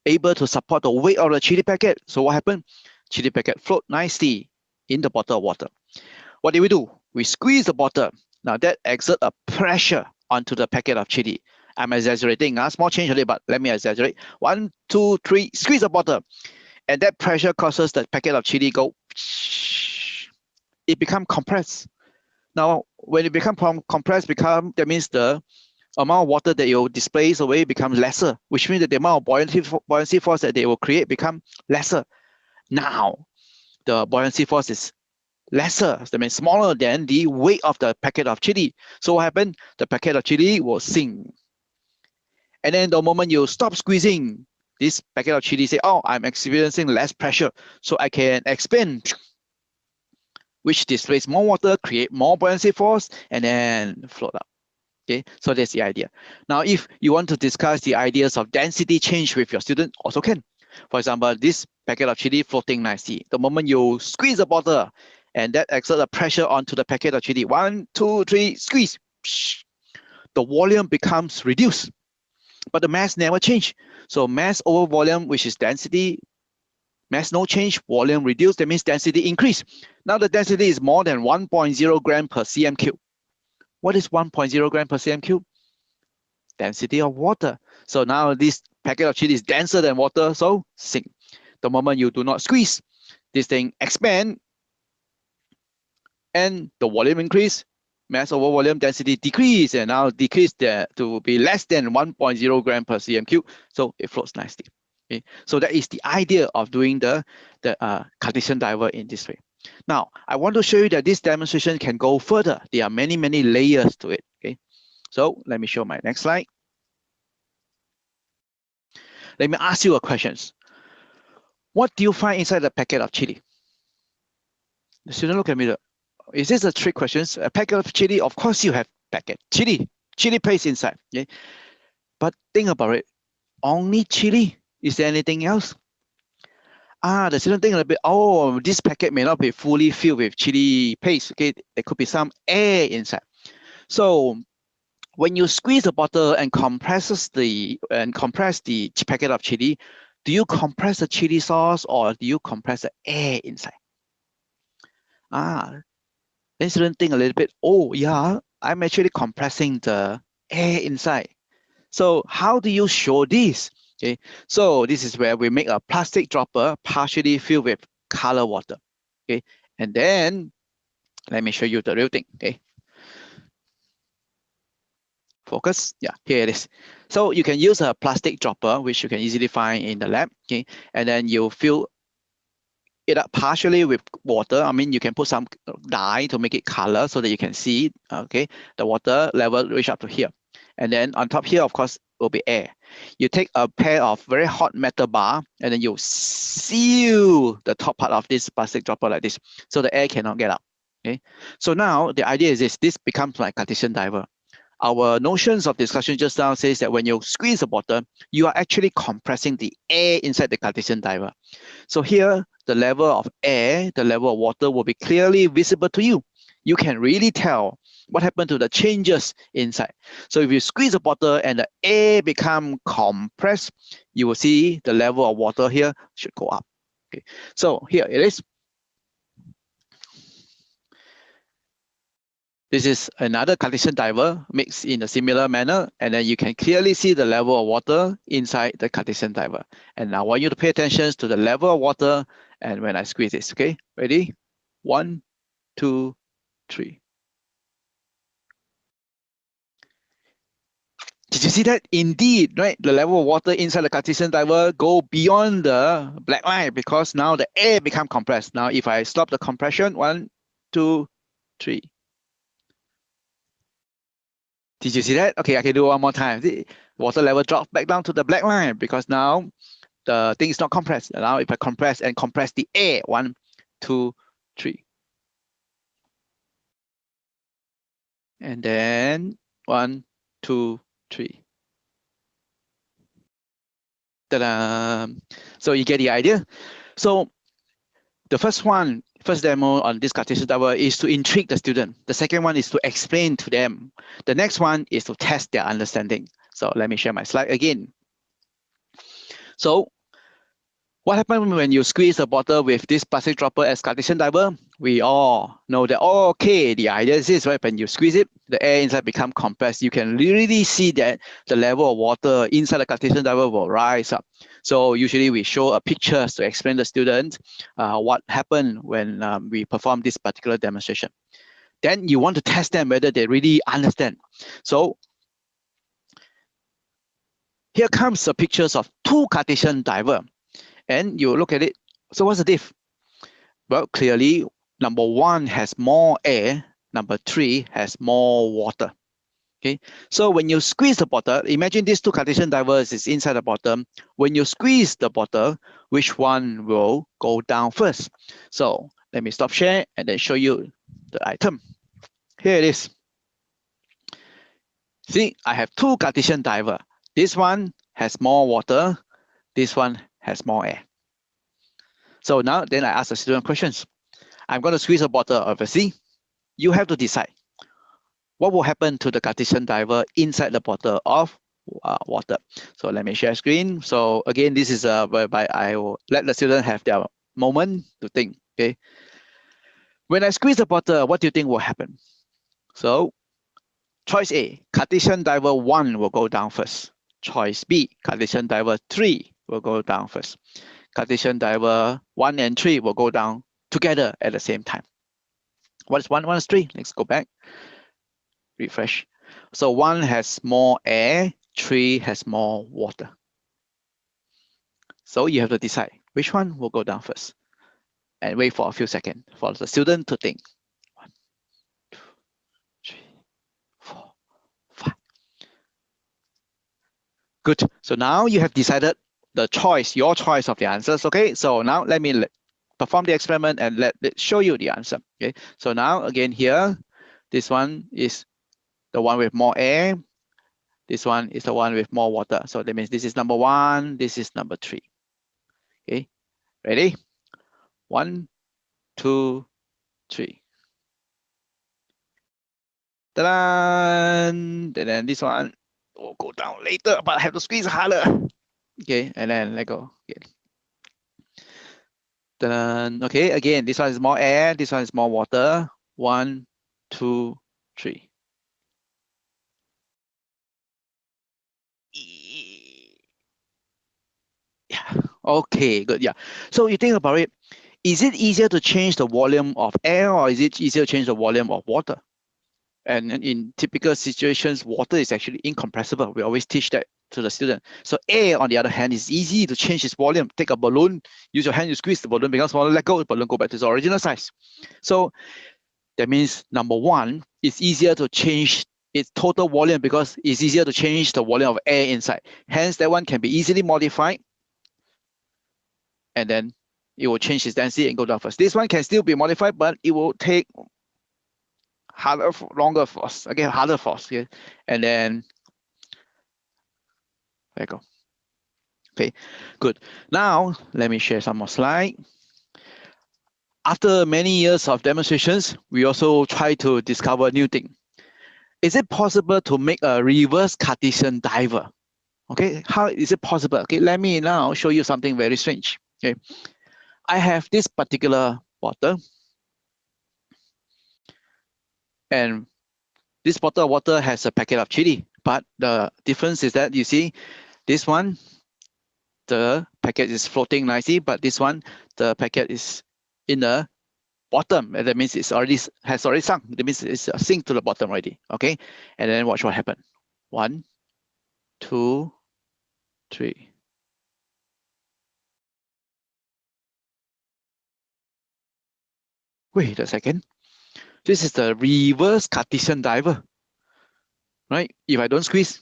able to support the weight of the chili packet. So what happened? Chili packet float nicely in the bottle of water. What did we do? We squeeze the bottle. Now that exerts a pressure onto the packet of chili. I'm exaggerating, small change only, but let me exaggerate. 1, 2, 3, squeeze the bottle. And that pressure causes the packet of chili go, it becomes compressed. Now, when it becomes compressed, that means the amount of water that it will displace away becomes lesser, which means that the amount of buoyancy force that they will create become lesser. Now, the buoyancy force is lesser, that means smaller than the weight of the packet of chili. So what happened? The packet of chili will sink. And then the moment you stop squeezing, this packet of chili say, oh, I'm experiencing less pressure, so I can expand, which displays more water, create more buoyancy force, and then float up. Okay, so that's the idea. Now, if you want to discuss the ideas of density change with your student, also can. For example, this packet of chili floating nicely. The moment you squeeze the bottle, and that exerts a pressure onto the packet of chili. 1, 2, 3, squeeze. The volume becomes reduced, but the mass never change. So mass over volume, which is density, mass no change, volume reduced, that means density increase. Now the density is more than 1.0 gram per cm cube. What is 1.0 gram per cm cube? Density of water. So now this packet of chili is denser than water, so sink. The moment you do not squeeze, this thing expand, and the volume increase, mass over volume, density decrease, and now decrease to be less than 1.0 gram per cm cube, so it floats nicely. Okay, so that is the idea of doing the Cartesian diver in this way. Now, I want to show you that this demonstration can go further. There are many, many layers to it. Okay, so let me show my next slide. Let me ask you a question. What do you find inside the packet of chili? The student look at me. Is this a trick question? A packet of chili, of course you have packet. Chili paste inside. Okay? But think about it. Only chili? Is there anything else? The student think a little bit, oh, this packet may not be fully filled with chili paste. Okay, there could be some air inside. So when you squeeze the bottle and compress the packet of chili, do you compress the chili sauce or do you compress the air inside? Then student think a little bit, oh yeah, I'm actually compressing the air inside. So how do you show this? Okay, so this is where we make a plastic dropper partially filled with color water. Okay, and then let me show you the real thing. Okay, focus. Yeah, here it is. So you can use a plastic dropper, which you can easily find in the lab. Okay, and then you fill it up partially with water. I mean, you can put some dye to make it color so that you can see, okay, the water level reach up to here. And then on top here, of course, will be air. You take a pair of very hot metal bar and then you seal the top part of this plastic dropper like this, so the air cannot get out. Okay. So now the idea is this becomes like Cartesian diver. Our notions of discussion just now says that when you squeeze the bottle, you are actually compressing the air inside the Cartesian diver. So here, the level of air, the level of water will be clearly visible to you. You can really tell what happened to the changes inside. So if you squeeze the bottle and the air become compressed, you will see the level of water here should go up. Okay. So here it is. This is another Cartesian diver mixed in a similar manner, and then you can clearly see the level of water inside the Cartesian diver. And I want you to pay attention to the level of water and when I squeeze this, okay? Ready? 1, 2, 3. Did you see that? Indeed, right? The level of water inside the Cartesian diver go beyond the black line because now the air become compressed. Now, if I stop the compression, 1, 2, 3. Did you see that? Okay, I can do it one more time. The water level drops back down to the black line because now the thing is not compressed. Now if I compress the air, 1, 2, 3. And then 1, 2, 3. Ta-da! So you get the idea. So the first demo on this Cartesian diver is to intrigue the student. The second one is to explain to them. The next one is to test their understanding. So let me share my slide again. So what happens when you squeeze a bottle with this plastic dropper as Cartesian diver? We all know that, oh, okay, the idea is this, right? When you squeeze it, the air inside become compressed. You can really see that the level of water inside the Cartesian diver will rise up. So usually we show a picture to explain to the student what happened when we perform this particular demonstration. Then you want to test them whether they really understand. So here comes the pictures of two Cartesian divers. And you look at it. So what's the diff? Well, clearly, number 1 has more air. Number 3 has more water. Okay. So when you squeeze the bottle, imagine these two Cartesian divers is inside the bottle. When you squeeze the bottle, which one will go down first? So let me stop share and then show you the item. Here it is. See, I have two Cartesian divers. This one has more water. This one has more air. So now then I ask the student questions. I'm going to squeeze a bottle, obviously. You have to decide what will happen to the Cartesian diver inside the bottle of water. So let me share screen. So again, this is whereby I will let the student have their moment to think. Okay. When I squeeze the bottle, what do you think will happen? So choice A, Cartesian diver 1 will go down first. Choice B, Cartesian diver 3 will go down first. Cartesian diver 1 and 3 will go down together at the same time. What is 1? 1 is 3. Let's go back. Refresh. So 1 has more air, 3 has more water. So you have to decide which one will go down first. And wait for a few seconds for the student to think. 1, 2, 3, 4, 5. Good. So now you have decided the choice, your choice of the answers. Okay. So now let me perform the experiment and let it show you the answer. Okay. So now again here, this one is the one with more air. This one is the one with more water. So that means this is number 1. This is number 3. Okay. Ready? 1, 2, 3. Ta-da! And then this one will go down later, but I have to squeeze harder. Okay, and then let go. Okay. Then, okay, again, this one is more air, this one is more water. 1, 2, 3. Yeah, okay, good. Yeah. So you think about it, is it easier to change the volume of air or is it easier to change the volume of water? And in typical situations, water is actually incompressible. We always teach that to the student. So air, on the other hand, is easy to change its volume. Take a balloon, use your hand, you squeeze, the balloon becomes smaller, let go, the balloon go back to its original size. So that means number one, it's easier to change its total volume because it's easier to change the volume of air inside. Hence, that one can be easily modified, and then it will change its density and go down first. This one can still be modified, but it will take longer force, again, harder force. Yeah? And then, there you go. Okay, good. Now, let me share some more slide. After many years of demonstrations, we also try to discover a new thing. Is it possible to make a reverse Cartesian diver? Okay, how is it possible? Okay, let me now show you something very strange. Okay, I have this particular bottle, and this bottle of water has a packet of chili, but the difference is that you see this one, the packet is floating nicely, but this one, the packet is in the bottom, and that means has already sunk. That means it's sink to the bottom already. Okay, and then watch what happened. 1, 2, 3. Wait a second. This is the reverse Cartesian diver, right? If I don't squeeze,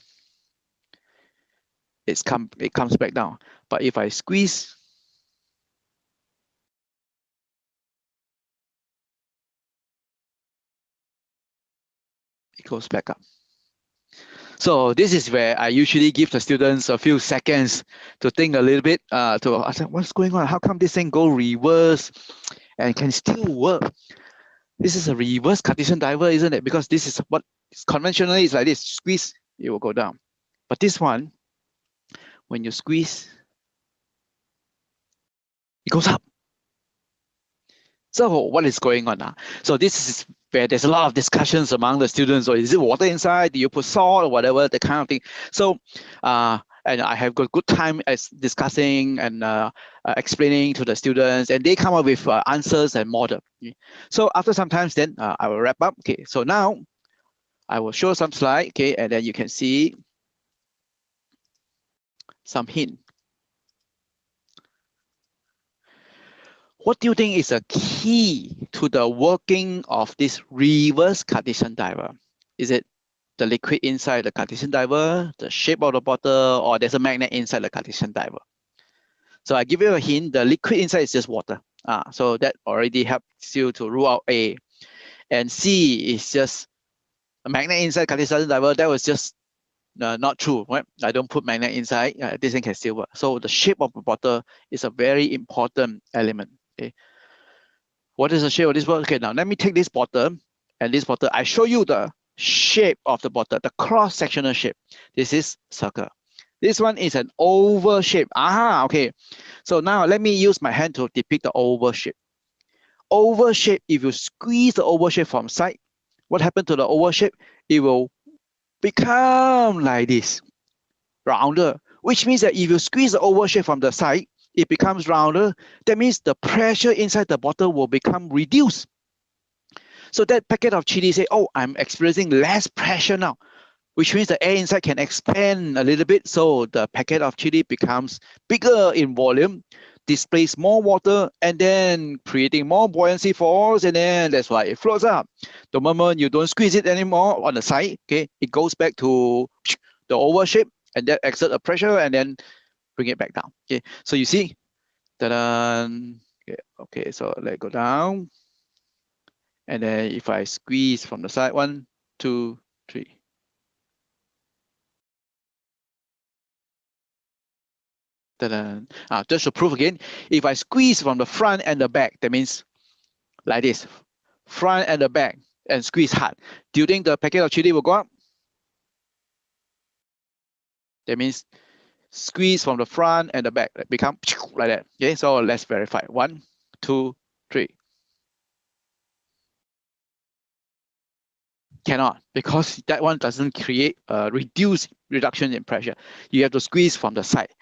it comes back down. But if I squeeze, it goes back up. So this is where I usually give the students a few seconds to think a little bit, to ask them, what's going on? How come this thing go reverse and can still work? This is a reverse Cartesian diver, isn't it? Because this is what conventionally is like this: squeeze, it will go down. But this one, when you squeeze, it goes up. So what is going on now? So this is where there's a lot of discussions among the students. Or is it water inside? Do you put salt or whatever, the kind of thing? So, and I have got good time as discussing and explaining to the students, and they come up with answers and model. So after some time, then I will wrap up. Okay, so now I will show some slide. Okay, and then you can see some hint. What do you think is a key to the working of this reverse Cartesian diver? Is it the liquid inside the Cartesian diver, the shape of the bottle, or there's a magnet inside the Cartesian diver? So I give you a hint, the liquid inside is just water. So that already helps you to rule out A. And C is just a magnet inside Cartesian diver. That was just not true, right? I don't put magnet inside, this thing can still work. So the shape of the bottle is a very important element. Okay. What is the shape of this bottle? Okay, now let me take this bottle and this bottle. I show you the shape of the bottle, the cross-sectional shape. This is circle. This one is an oval shape. Okay. So now let me use my hand to depict the oval shape. Oval shape, if you squeeze the oval shape from side, what happened to the oval shape? It will become like this, rounder, which means that if you squeeze the oval shape from the side, it becomes rounder. That means the pressure inside the bottle will become reduced. So that packet of chili say, oh, I'm experiencing less pressure now, which means the air inside can expand a little bit. So the packet of chili becomes bigger in volume, displays more water, and then creating more buoyancy force, and then that's why it floats up. The moment you don't squeeze it anymore on the side, okay, it goes back to the oval shape, and that exerts a pressure, and then bring it back down. Okay, so you see, okay, so let it go down. And then if I squeeze from the side, 1, 2, 3. Just to prove again, if I squeeze from the front and the back, that means like this, front and the back, and squeeze hard. Do you think the packet of chili will go up? That means squeeze from the front and the back, become like that. Okay, so let's verify. 1, 2, 3. Cannot, because that one doesn't create a reduction in pressure. You have to squeeze from the side.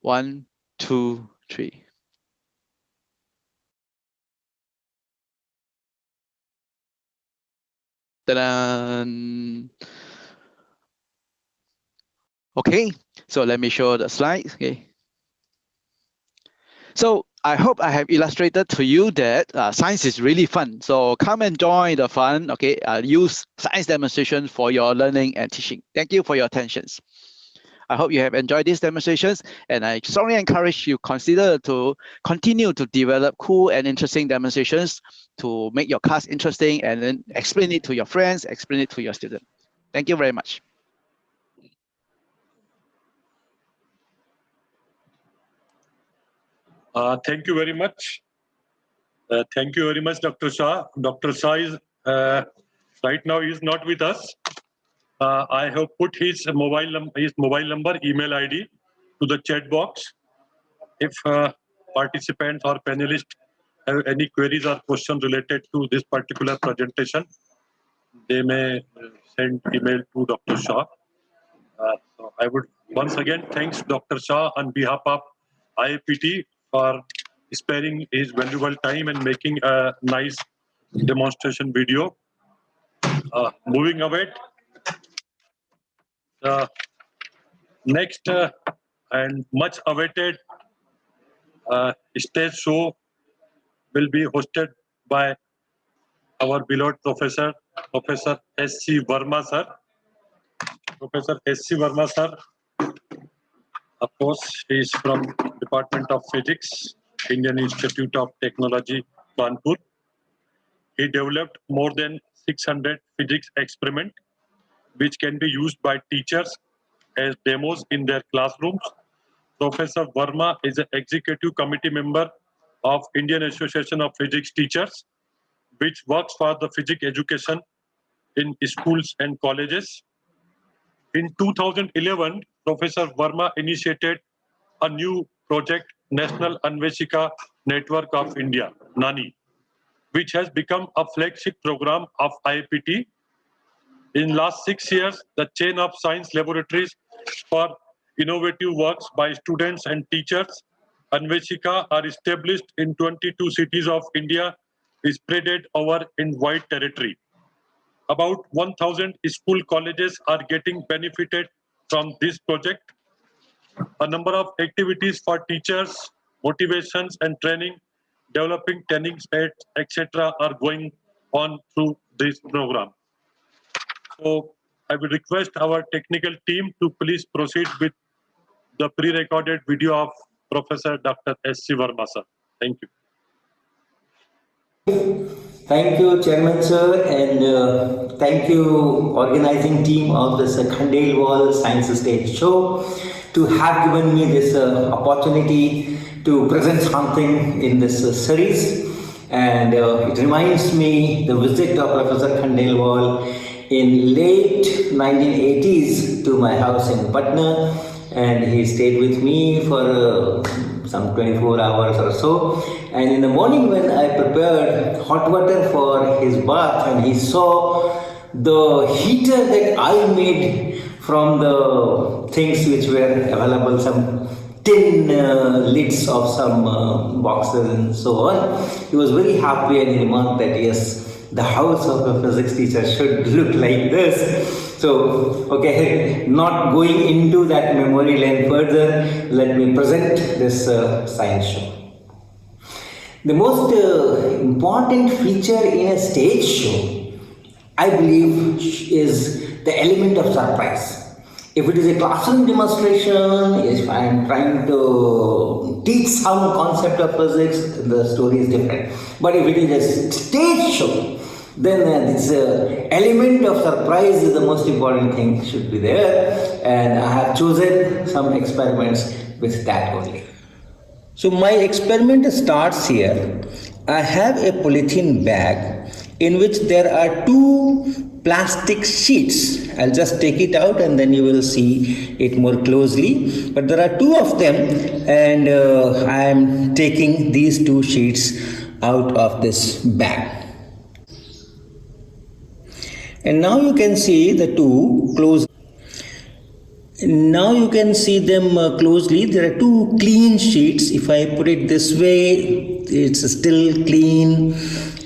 1, 2, 3. Ta-da! Okay, so let me show the slides. Okay. So I hope I have illustrated to you that science is really fun. So come and join the fun. Okay, use science demonstration for your learning and teaching. Thank you for your attentions. I hope you have enjoyed these demonstrations, and I strongly encourage you consider to continue to develop cool and interesting demonstrations to make your class interesting, and then explain it to your friends, explain it to your students. Thank you very much. Thank you very much. Thank you very much, Dr. Shah. Dr. Shah is right now he is not with us. I have put his mobile number, email ID to the chat box. If participants or panelists have any queries or questions related to this particular presentation, they may send email to Dr. Shah. So I would once again thanks Dr. Shah on behalf of IAPT for sparing his valuable time and making a nice demonstration video. Moving ahead, the next and much awaited stage show will be hosted by our beloved Professor S.C. Verma sir. Professor S.C. Verma sir, of course, he is from Department of Physics, Indian Institute of Technology, Kanpur. He developed more than 600 physics experiments, which can be used by teachers as demos in their classrooms. Professor Verma is an executive committee member of Indian Association of Physics Teachers, which works for the physics education in schools and colleges. In 2011, Professor Verma initiated a new project, National Anveshika Network of India, NANI, which has become a flagship program of IAPT. In last 6 years, the chain of science laboratories for innovative works by students and teachers, Anveshika, are established in 22 cities of India, spread over in wide territory. About 1,000 school colleges are getting benefited from this project. A number of activities for teachers, motivations and training, developing training sets, etc. are going on through this program. So I will request our technical team to please proceed with the pre-recorded video of Professor Dr. S.C. Verma sir. Thank you. Thank you, Chairman sir, and thank you, organizing team of this Khandelwal Science Stage Show, to have given me this opportunity to present something in this series. And it reminds me the visit of Professor Khandelwal in late 1980s to my house in Patna, and he stayed with me for some 24 hours or so. And in the morning when I prepared hot water for his bath, and he saw the heater that I made from the things which were available, some tin lids of some boxes and so on, he was very happy, and he remarked that yes, the house of a physics teacher should look like this. So, okay, not going into that memory lane further, let me present this science show. The most important feature in a stage show, I believe, is the element of surprise. If it is a classroom demonstration, if I am trying to teach some concept of physics, the story is different. But if it is a stage show, then this element of surprise is the most important thing should be there, and I have chosen some experiments with that only. So my experiment starts here. I have a polythene bag in which there are two plastic sheets. I'll just take it out and then you will see it more closely. But there are two of them, and I am taking these two sheets out of this bag. And now you can see the two close. Now you can see them closely. There are two clean sheets. If I put it this way, it's still clean.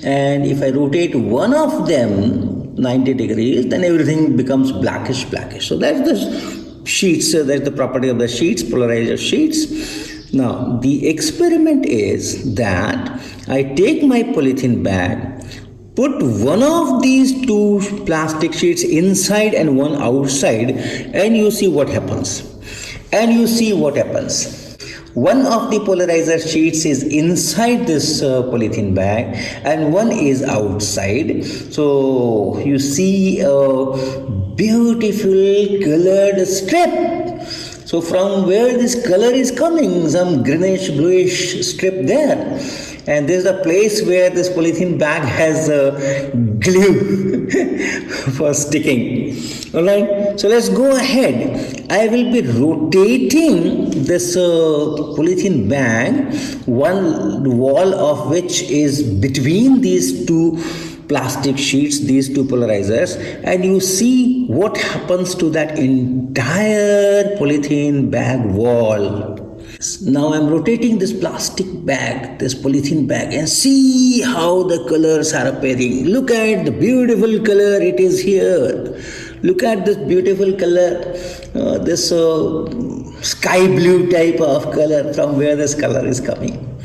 And if I rotate one of them 90 degrees, then everything becomes blackish. So that's the sheets. So that's the property of the sheets, polarizer sheets. Now, the experiment is that I take my polythene bag, put one of these two plastic sheets inside and one outside, and you see what happens. One of the polarizer sheets is inside this polythene bag and one is outside. So you see a beautiful colored strip. So from where this color is coming, some greenish bluish strip there. And this is the place where this polythene bag has glue for sticking. All right, so let's go ahead. I will be rotating this polythene bag, one wall of which is between these two plastic sheets, these two polarizers, and you see what happens to that entire polythene bag wall. Now I'm rotating this plastic bag, this polythene bag, and see how the colors are appearing. Look at the beautiful color it is here. Look at this beautiful color, this sky blue type of color, from where this color is coming.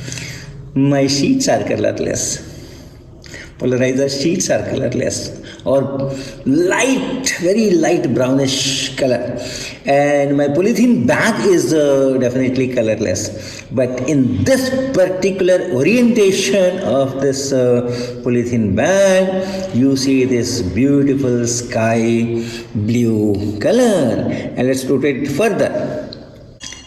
My sheets are colorless. Polarizer sheets are colorless or light, very light brownish color, and my polythene bag is definitely colorless. But in this particular orientation of this polythene bag, you see this beautiful sky blue color. And let's rotate it further.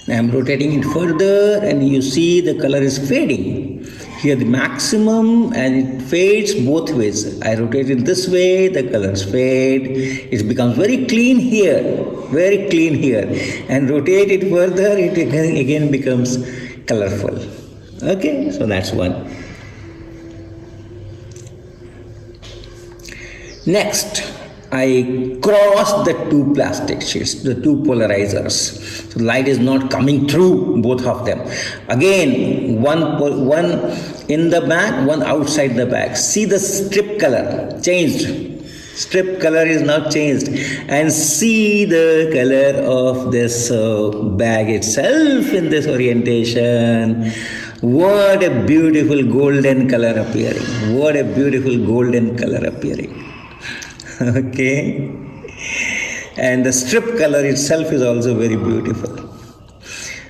I am rotating it further, and you see the color is fading. Here the maximum, and it fades both ways. I rotate it this way, the colors fade. It becomes very clean here, and rotate it further, it again becomes colorful. Okay, so that's one. Next, I cross the two plastic sheets, the two polarizers. So light is not coming through both of them. Again, one in the bag, one outside the bag. See the strip color changed. Strip color is now changed, and see the color of this bag itself in this orientation. What a beautiful golden color appearing. What a beautiful golden color appearing. Okay, and the strip color itself is also very beautiful.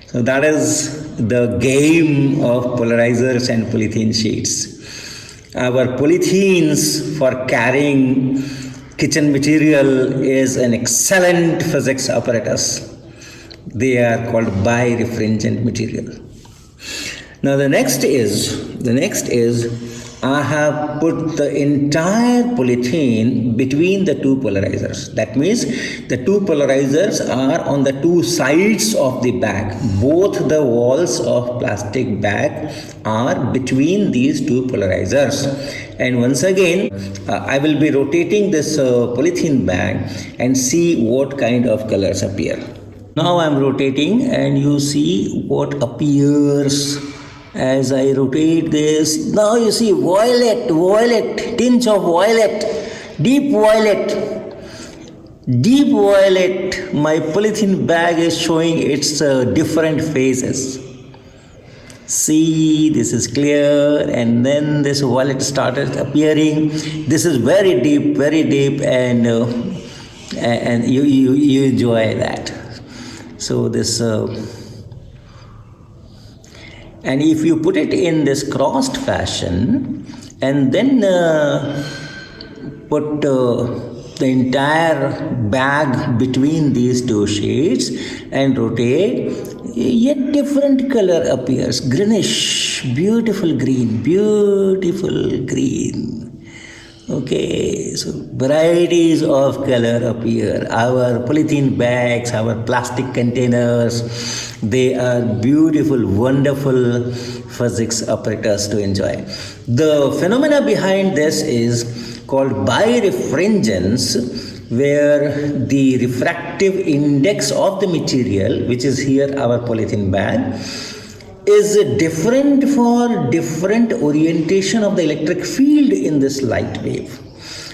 So that is the game of polarizers and polythene sheets. Our polythenes for carrying kitchen material is an excellent physics apparatus. They are called birefringent material. Now the next is I have put the entire polythene between the two polarizers. That means the two polarizers are on the two sides of the bag. Both the walls of plastic bag are between these two polarizers. And once again, I will be rotating this polythene bag and see what kind of colors appear. Now I am rotating, and you see what appears. As I rotate this, now you see violet, tinge of violet, deep violet. My polythene bag is showing its different phases. See, this is clear, and then this violet started appearing. This is very deep, and you enjoy that. So this. And if you put it in this crossed fashion and then put the entire bag between these two sheets and rotate, yet different color appears. Greenish, beautiful green. Okay, so varieties of color appear. Our polythene bags, our plastic containers, they are beautiful, wonderful physics apparatus to enjoy. The phenomena behind this is called birefringence, where the refractive index of the material, which is here our polythene bag, is different for different orientation of the electric field in this light wave.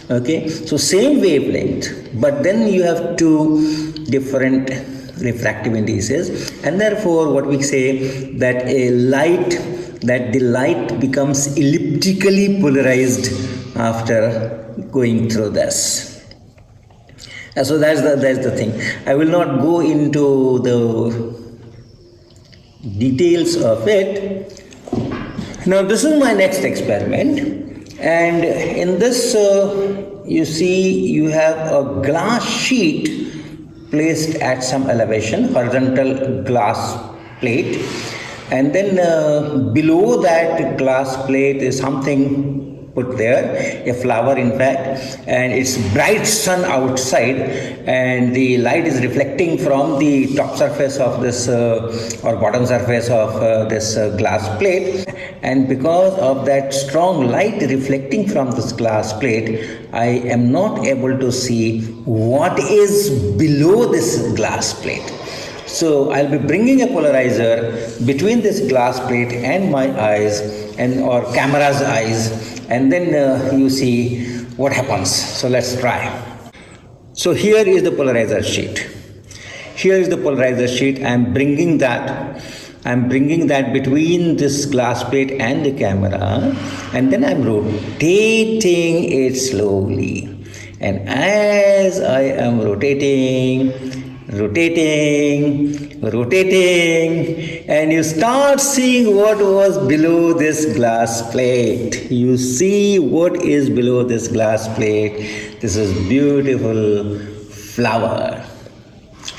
Okay, so same wavelength, but then you have two different refractive indices, and therefore what we say that the light becomes elliptically polarized after going through this. So that's the thing. I will not go into the details of it. Now this is my next experiment, and in this you see you have a glass sheet placed at some elevation, horizontal glass plate, and then below that glass plate is something put there, a flower in fact, and it's bright sun outside, and the light is reflecting from the top surface of this or bottom surface of this glass plate, and because of that strong light reflecting from this glass plate, I am not able to see what is below this glass plate. So I'll be bringing a polarizer between this glass plate and my eyes, and or camera's eyes, and then you see what happens. So let's try. So here is the polarizer sheet. Here is the polarizer sheet. I'm bringing that between this glass plate and the camera, and then I'm rotating it slowly. And as I am rotating, and you start seeing what was below this glass plate. You see what is below this glass plate. This is beautiful flower.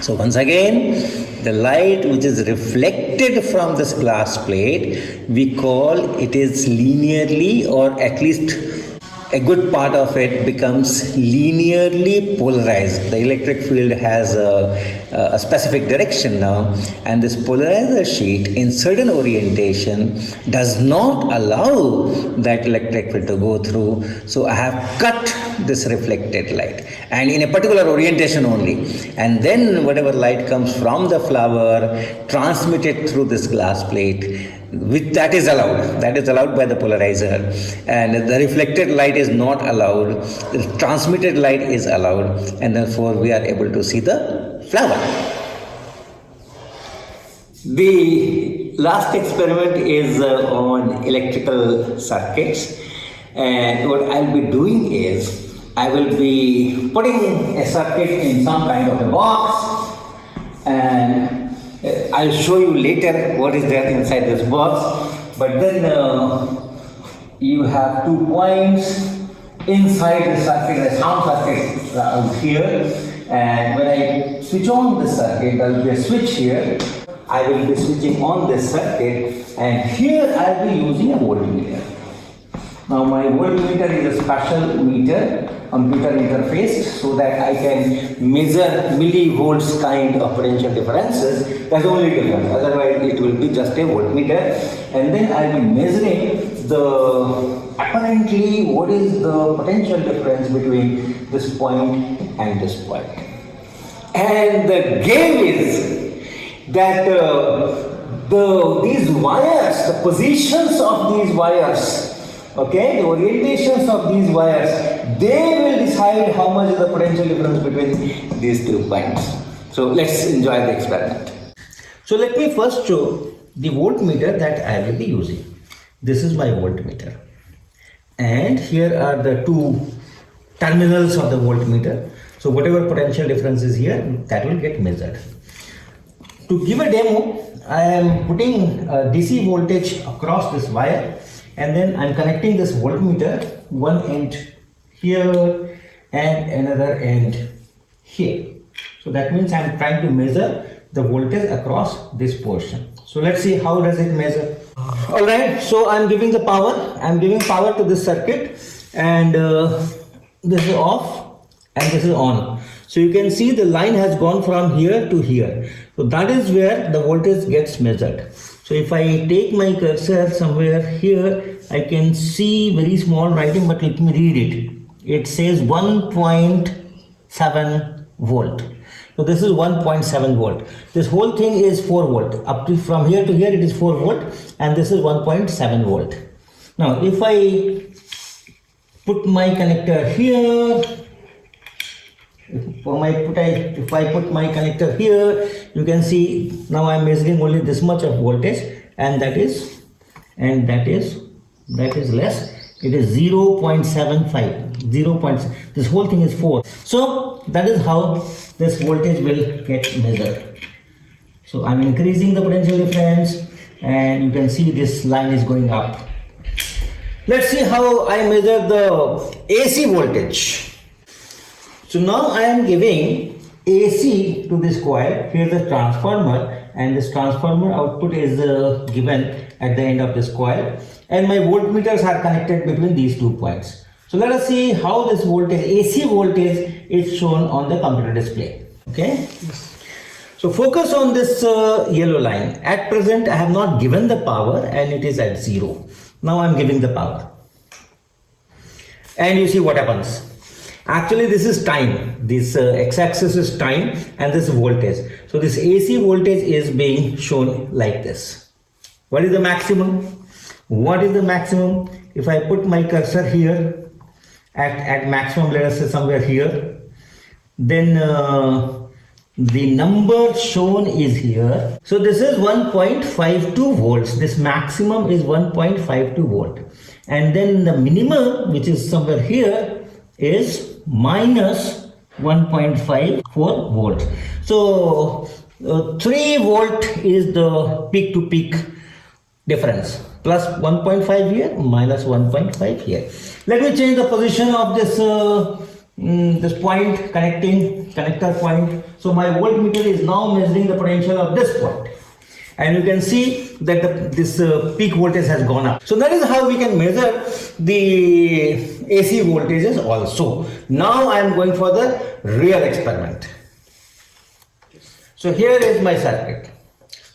So once again, the light which is reflected from this glass plate, we call it is linearly, or at least a good part of it becomes linearly polarized. The electric field has a specific direction now, and this polarizer sheet in certain orientation does not allow that electric field to go through. So I have cut this reflected light, and in a particular orientation only, and then whatever light comes from the flower transmitted through this glass plate, which that is allowed by the polarizer, and the reflected light is not allowed, the transmitted light is allowed, and therefore we are able to see the flower. The last experiment is on electrical circuits, and what I'll be doing is I will be putting a circuit in some kind of a box, and I'll show you later what is there inside this box. But then you have 2 points inside the circuit, a sound circuit out here, and when I switch on the circuit, there will be a switch here. I will be switching on this circuit, and here I will be using a voltmeter. Now my voltmeter is a special meter, computer interface, so that I can measure millivolts kind of potential differences. That's the only difference, otherwise it will be just a voltmeter. And then I will be measuring apparently what is the potential difference between this point and this point. And the game is that these wires, the positions of these wires, okay, the orientations of these wires, they will decide how much is the potential difference between these 2 points. So let's enjoy the experiment. So let me first show the voltmeter that I will be using. This is my voltmeter, and here are the 2 terminals of the voltmeter. So whatever potential difference is here, that will get measured. To give a demo, I am putting DC voltage across this wire, and then I'm connecting this voltmeter, one end here and another end here. So that means I'm trying to measure the voltage across this portion. So let's see how does it measure. All right, so I'm giving the power. I'm giving power to this circuit, and this is off and this is on. So you can see the line has gone from here to here. So that is where the voltage gets measured. So if I take my cursor somewhere here, I can see very small writing, but let me read it. It says 1.7 volt. So this is 1.7 volt. This whole thing is 4 volt. Up to from here to here it is 4 volt, and this is 1.7 volt. Now if I put my connector here, if I put my connector here, you can see now I'm measuring only this much of voltage, and that is less. It is 0.75. This whole thing is 4. So that is how this voltage will get measured. So I'm increasing the potential difference, and you can see this line is going up. Let's see how I measure the AC voltage. So now I am giving AC to this coil. Here's the transformer, and this transformer output is given at the end of this coil, and my voltmeters are connected between these 2 points. So let us see how this voltage, AC voltage, is shown on the computer display. Okay. So focus on this yellow line. At present I have not given the power, and it is at 0. Now I am giving the power, and you see what happens. Actually, this is time. This x-axis is time, and this is voltage. So this AC voltage is being shown like this. What is the maximum? What is the maximum? If I put my cursor here at maximum, let us say somewhere here, then the number shown is here. So this is 1.52 volts. This maximum is 1.52 volt. And then the minimum, which is somewhere here, is minus 1.54 volts. So 3 volt is the peak to peak difference. Plus 1.5 here, minus 1.5 here. Let me change the position of this this point, connector point. So my voltmeter is now measuring the potential of this point, and you can see that this peak voltage has gone up. So that is how we can measure the AC voltages also. Now I am going for the real experiment. So here is my circuit.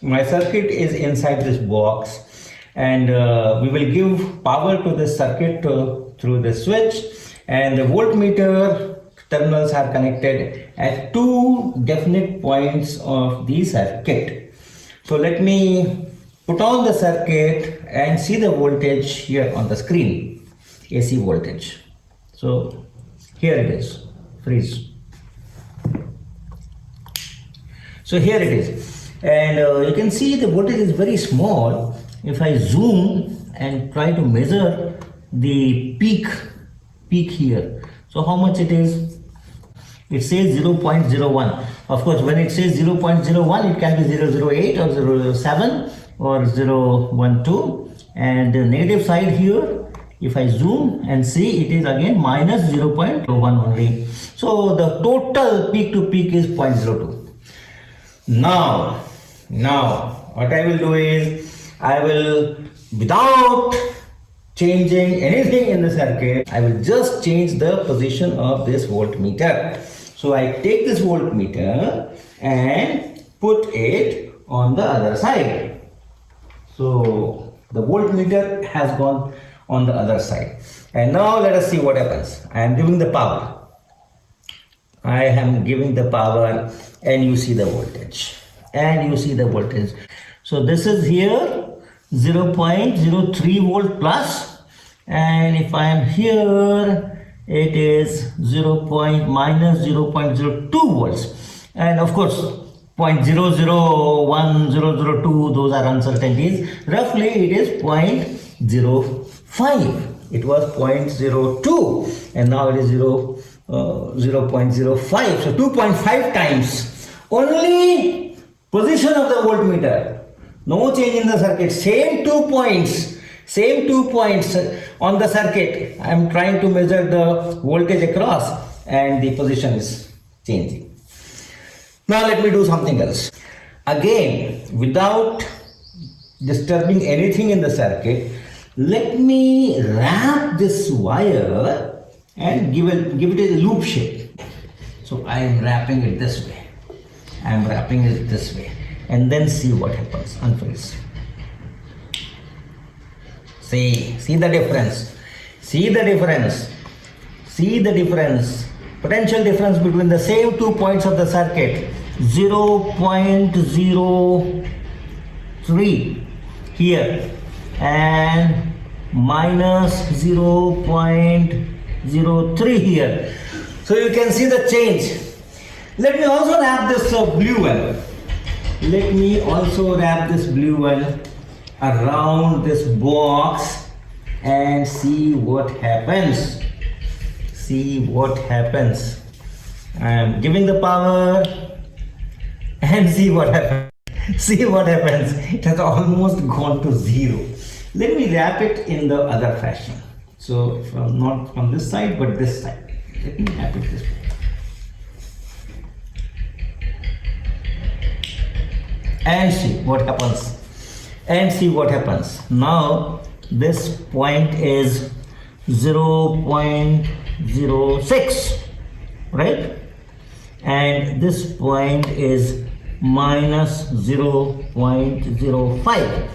My circuit is inside this box, and we will give power to this circuit through the switch, and the voltmeter terminals are connected at 2 definite points of the circuit. So let me put on the circuit and see the voltage here on the screen, AC voltage. So here it is, freeze. So here it is, and you can see the voltage is very small. If I zoom and try to measure the peak here, so how much it is? It says 0.01. Of course, when it says 0.01, it can be 0.08 or 0.07 or 0.12. And the negative side here, if I zoom and see, it is again minus 0.01 only. So the total peak to peak is 0.02. Now, what I will do is, I will, without changing anything in the circuit, I will just change the position of this voltmeter. So I take this voltmeter and put it on the other side. So the voltmeter has gone on the other side. And now let us see what happens. I am giving the power. I am giving the power, and you see the voltage. So this is here 0.03 volt plus, and if I am here, it is minus 0.02 volts, and of course 0.001, 002, those are uncertainties. Roughly it is 0.05. It was 0.02, and now it is 0.05. So 2.5 times. Only position of the voltmeter. No change in the circuit. Same 2 points on the circuit. I am trying to measure the voltage across, and the position is changing. Now let me do something else. Again, without disturbing anything in the circuit, let me wrap this wire and give it a loop shape. So I am wrapping it this way. And then see what happens. Unfreeze. See the difference. See the difference. Potential difference between the same 2 points of the circuit. 0.03 here and minus 0.03 here. So you can see the change. Let me also wrap this blue one. Let me also wrap this blue one around this box and see what happens. See what happens. I am giving the power and see what happens. See what happens. It has almost gone to 0. Let me wrap it in the other fashion. So not from this side but this side. Let me wrap it this way. And see what happens. And see what happens. Now this point is 0.06, right? And this point is minus 0.05.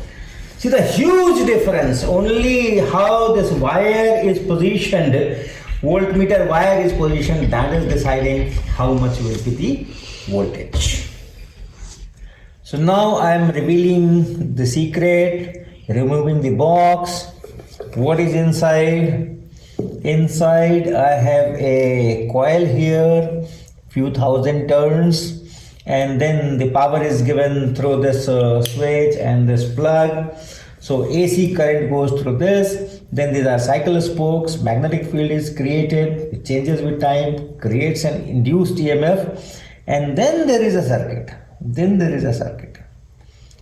See the huge difference. Only how this wire is positioned, voltmeter wire is positioned, that is deciding how much will be the voltage. So now I am revealing the secret, removing the box. What is inside? Inside I have a coil here, few thousand turns, and then the power is given through this switch and this plug. So AC current goes through this. Then these are cycle spokes. Magnetic field is created. It changes with time, creates an induced EMF, and then there is a circuit. Then there is a circuit.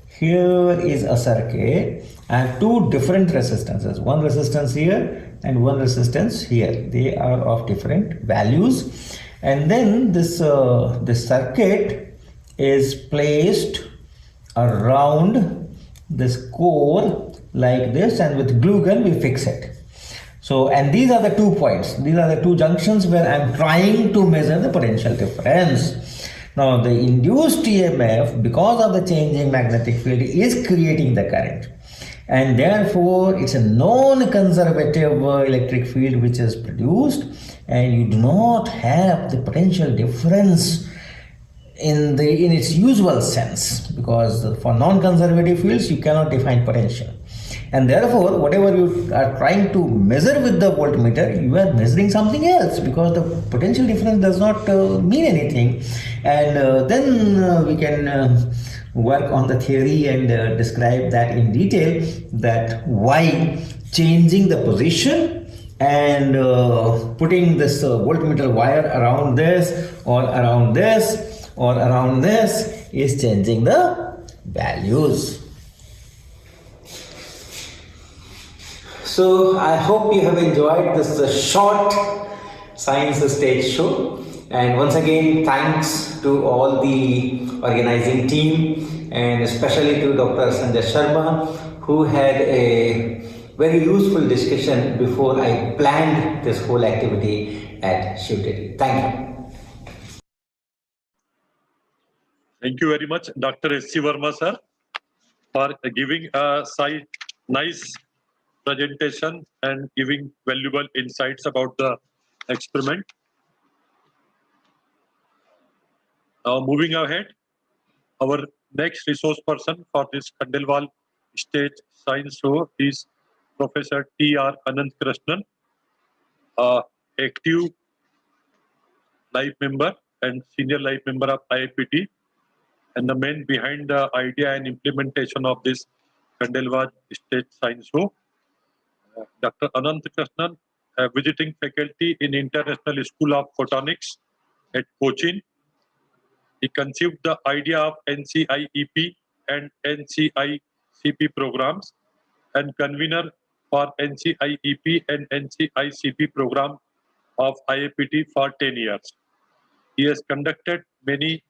Here is a circuit. I have two different resistances. One resistance here and one resistance here. They are of different values. And then this circuit is placed around this core like this, and with glue gun we fix it. So, and these are the 2 points. These are the 2 junctions where I am trying to measure the potential difference. Now the induced EMF, because of the changing magnetic field, is creating the current, and therefore it's a non-conservative electric field which is produced, and you do not have the potential difference in its usual sense, because for non-conservative fields you cannot define potential, and therefore whatever you are trying to measure with the voltmeter, you are measuring something else, because the potential difference does not mean anything. And then we can work on the theory and describe that in detail, that why changing the position and putting this voltmeter wire around this or around this or around this is changing the values. So I hope you have enjoyed this short science stage show, and once again thanks to all the organizing team, and especially to Dr. Sanjay Sharma, who had a very useful discussion before I planned this whole activity at Shivteri. Thank you. Thank you very much, Dr. S.C. Verma sir, for giving a nice presentation and giving valuable insights about the experiment. Now moving ahead, our next resource person for this Khandelwal stage science show is Professor T.R. Anant Krishnan, active life member and senior life member of IIPT, and the man behind the idea and implementation of this Khandelwal stage science show. Dr. Anant Krishnan, a visiting faculty in International School of Photonics at Cochin. He conceived the idea of NCIEP and NCICP programs, and convener for NCIEP and NCICP program of IIPT for 10 years. He has conducted many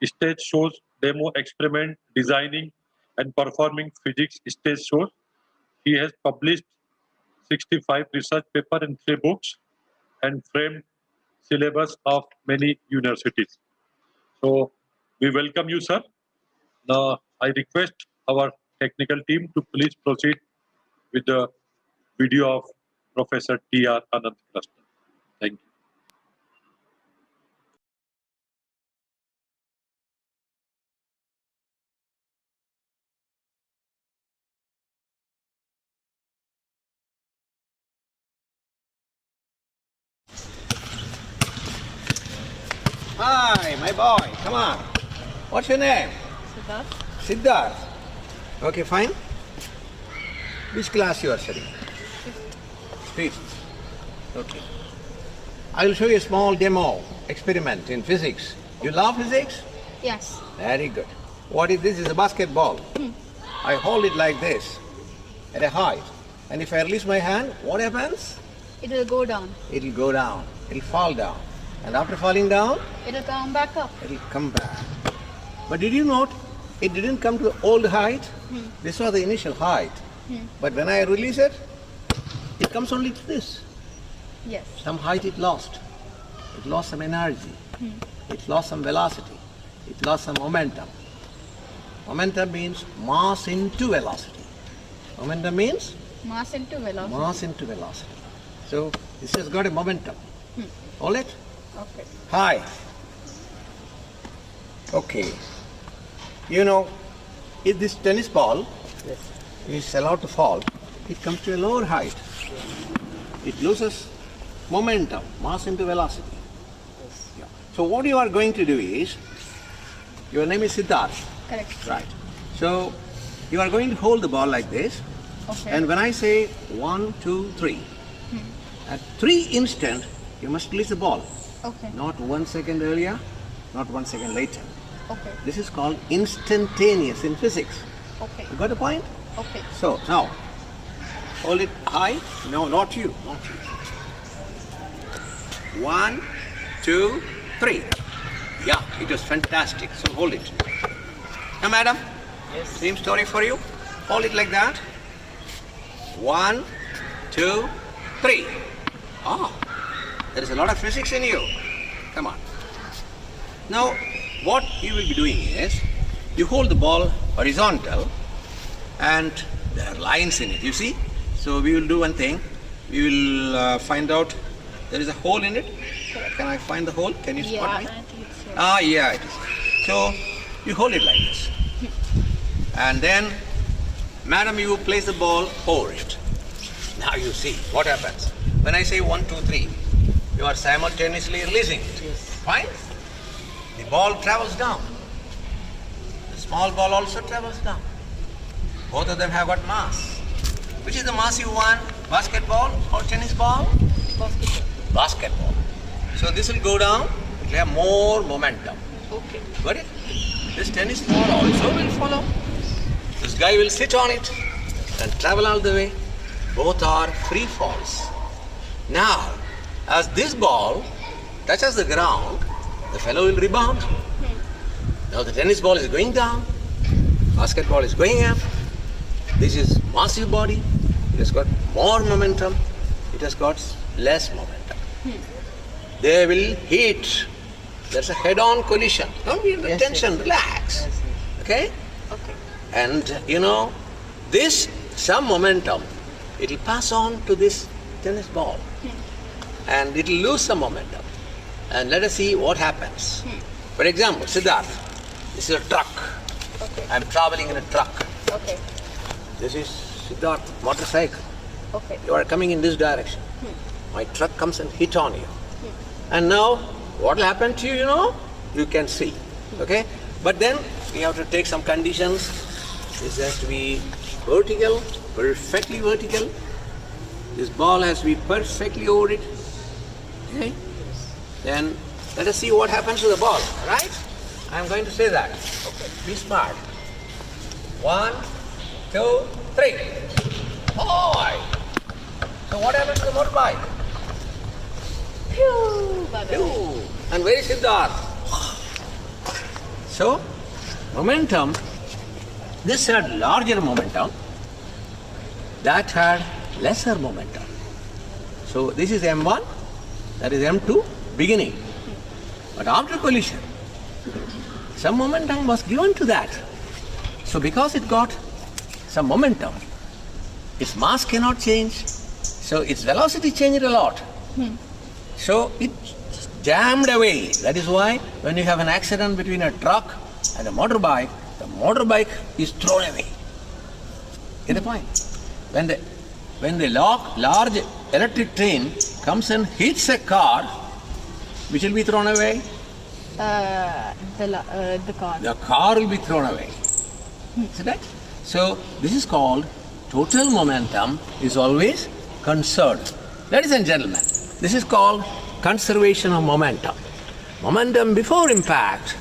stage shows, demo experiment, designing and performing physics stage shows. He has published 65 research papers and 3 books, and framed syllabus of many universities. So we welcome you, sir. Now I request our technical team to please proceed with the video of Professor T.R. Anant Krishnan. Thank you. Hi, my boy. Come on. What's your name? Siddharth. Siddharth. Okay, fine. Which class you are studying? Fifth. Okay. I will show you a small demo experiment in physics. You love physics? Yes. Very good. What is this? Is a basketball. I hold it like this at a height. And if I release my hand, what happens? It will go down. It will go down. It will fall down. And after falling down, It will come back up. it will come back. But did you note, it didn't come to the old height? This was the initial height. But when I release it, it comes only to this. Yes. Some height it lost. It lost some energy. It lost some velocity. It lost some momentum. Momentum means mass into velocity. Momentum means Mass into velocity. mass into velocity. So this has got a momentum. Hold it. Okay. Hi. Okay. You know, if this tennis ball is allowed to fall, it comes to a lower height. It loses momentum, mass into velocity. Yeah. So what you are going to do is, your name is Siddharth. Correct. Right. So you are going to hold the ball like this. Okay. And when I say 1, 2, 3, at 3 instant, you must release the ball. Okay. Not 1 second earlier, not 1 second later. Okay. This is called instantaneous in physics. Okay. You got the point? Okay. So now, hold it high. No, not you. Not you. 1, 2, 3. Yeah, it was fantastic. So hold it. Now, madam. Yes. Same story for you. Hold it like that. 1, 2, 3. Ah, there is a lot of physics in you. Come on. Now, what you will be doing is, you hold the ball horizontal and there are lines in it, you see? So we will do one thing. We will find out, there is a hole in it. Can I find the hole? Can you spot me? I think so. Ah, yeah, it is. So you hold it like this. And then, madam, you place the ball over it. Now you see what happens. When I say 1, 2, 3, you are simultaneously releasing it. Yes. Fine? The ball travels down. The small ball also travels down. Both of them have got mass. Which is the mass you want? Basketball or tennis ball? Basketball. Basketball. So this will go down, it will have more momentum. Okay. Got it? This tennis ball also will follow. This guy will sit on it and travel all the way. Both are free falls. Now, as this ball touches the ground, the fellow will rebound. Now the tennis ball is going down, basketball is going up. This is massive body. It has got more momentum. It has got less momentum. They will hit. There's a head-on collision. Don't be in the tension. Relax. Okay? Okay. And you know, this, some momentum, it will pass on to this tennis ball. And it will lose some momentum. And let us see what happens. For example, Siddharth, this is a truck. Okay. I'm traveling in a truck. Okay. This is Siddharth, motorcycle. Okay. You are coming in this direction. My truck comes and hit on you. And now, what will happen to you, you know? You can see. Okay? But then, we have to take some conditions. This has to be vertical, perfectly vertical. This ball has to be perfectly over it. Okay? Then, let us see what happens to the ball. Right? I'm going to say that. Okay. Be smart. 1, 2, 3. Oh! So what happens to the motorbike? Phew, bye-bye. Phew. And where is Siddharth? So, momentum, this had larger momentum, that had lesser momentum. So this is M1, that is M2, beginning. But after collision, some momentum was given to that. So because it got some momentum, its mass cannot change, so its velocity changed a lot. So it jammed away. That is why when you have an accident between a truck and a motorbike, the motorbike is thrown away. Get the point? When the large electric train comes and hits a car, which will be thrown away? The car. The car will be thrown away. Is that? So this is called total momentum is always conserved. Ladies and gentlemen, this is called conservation of momentum. Momentum before impact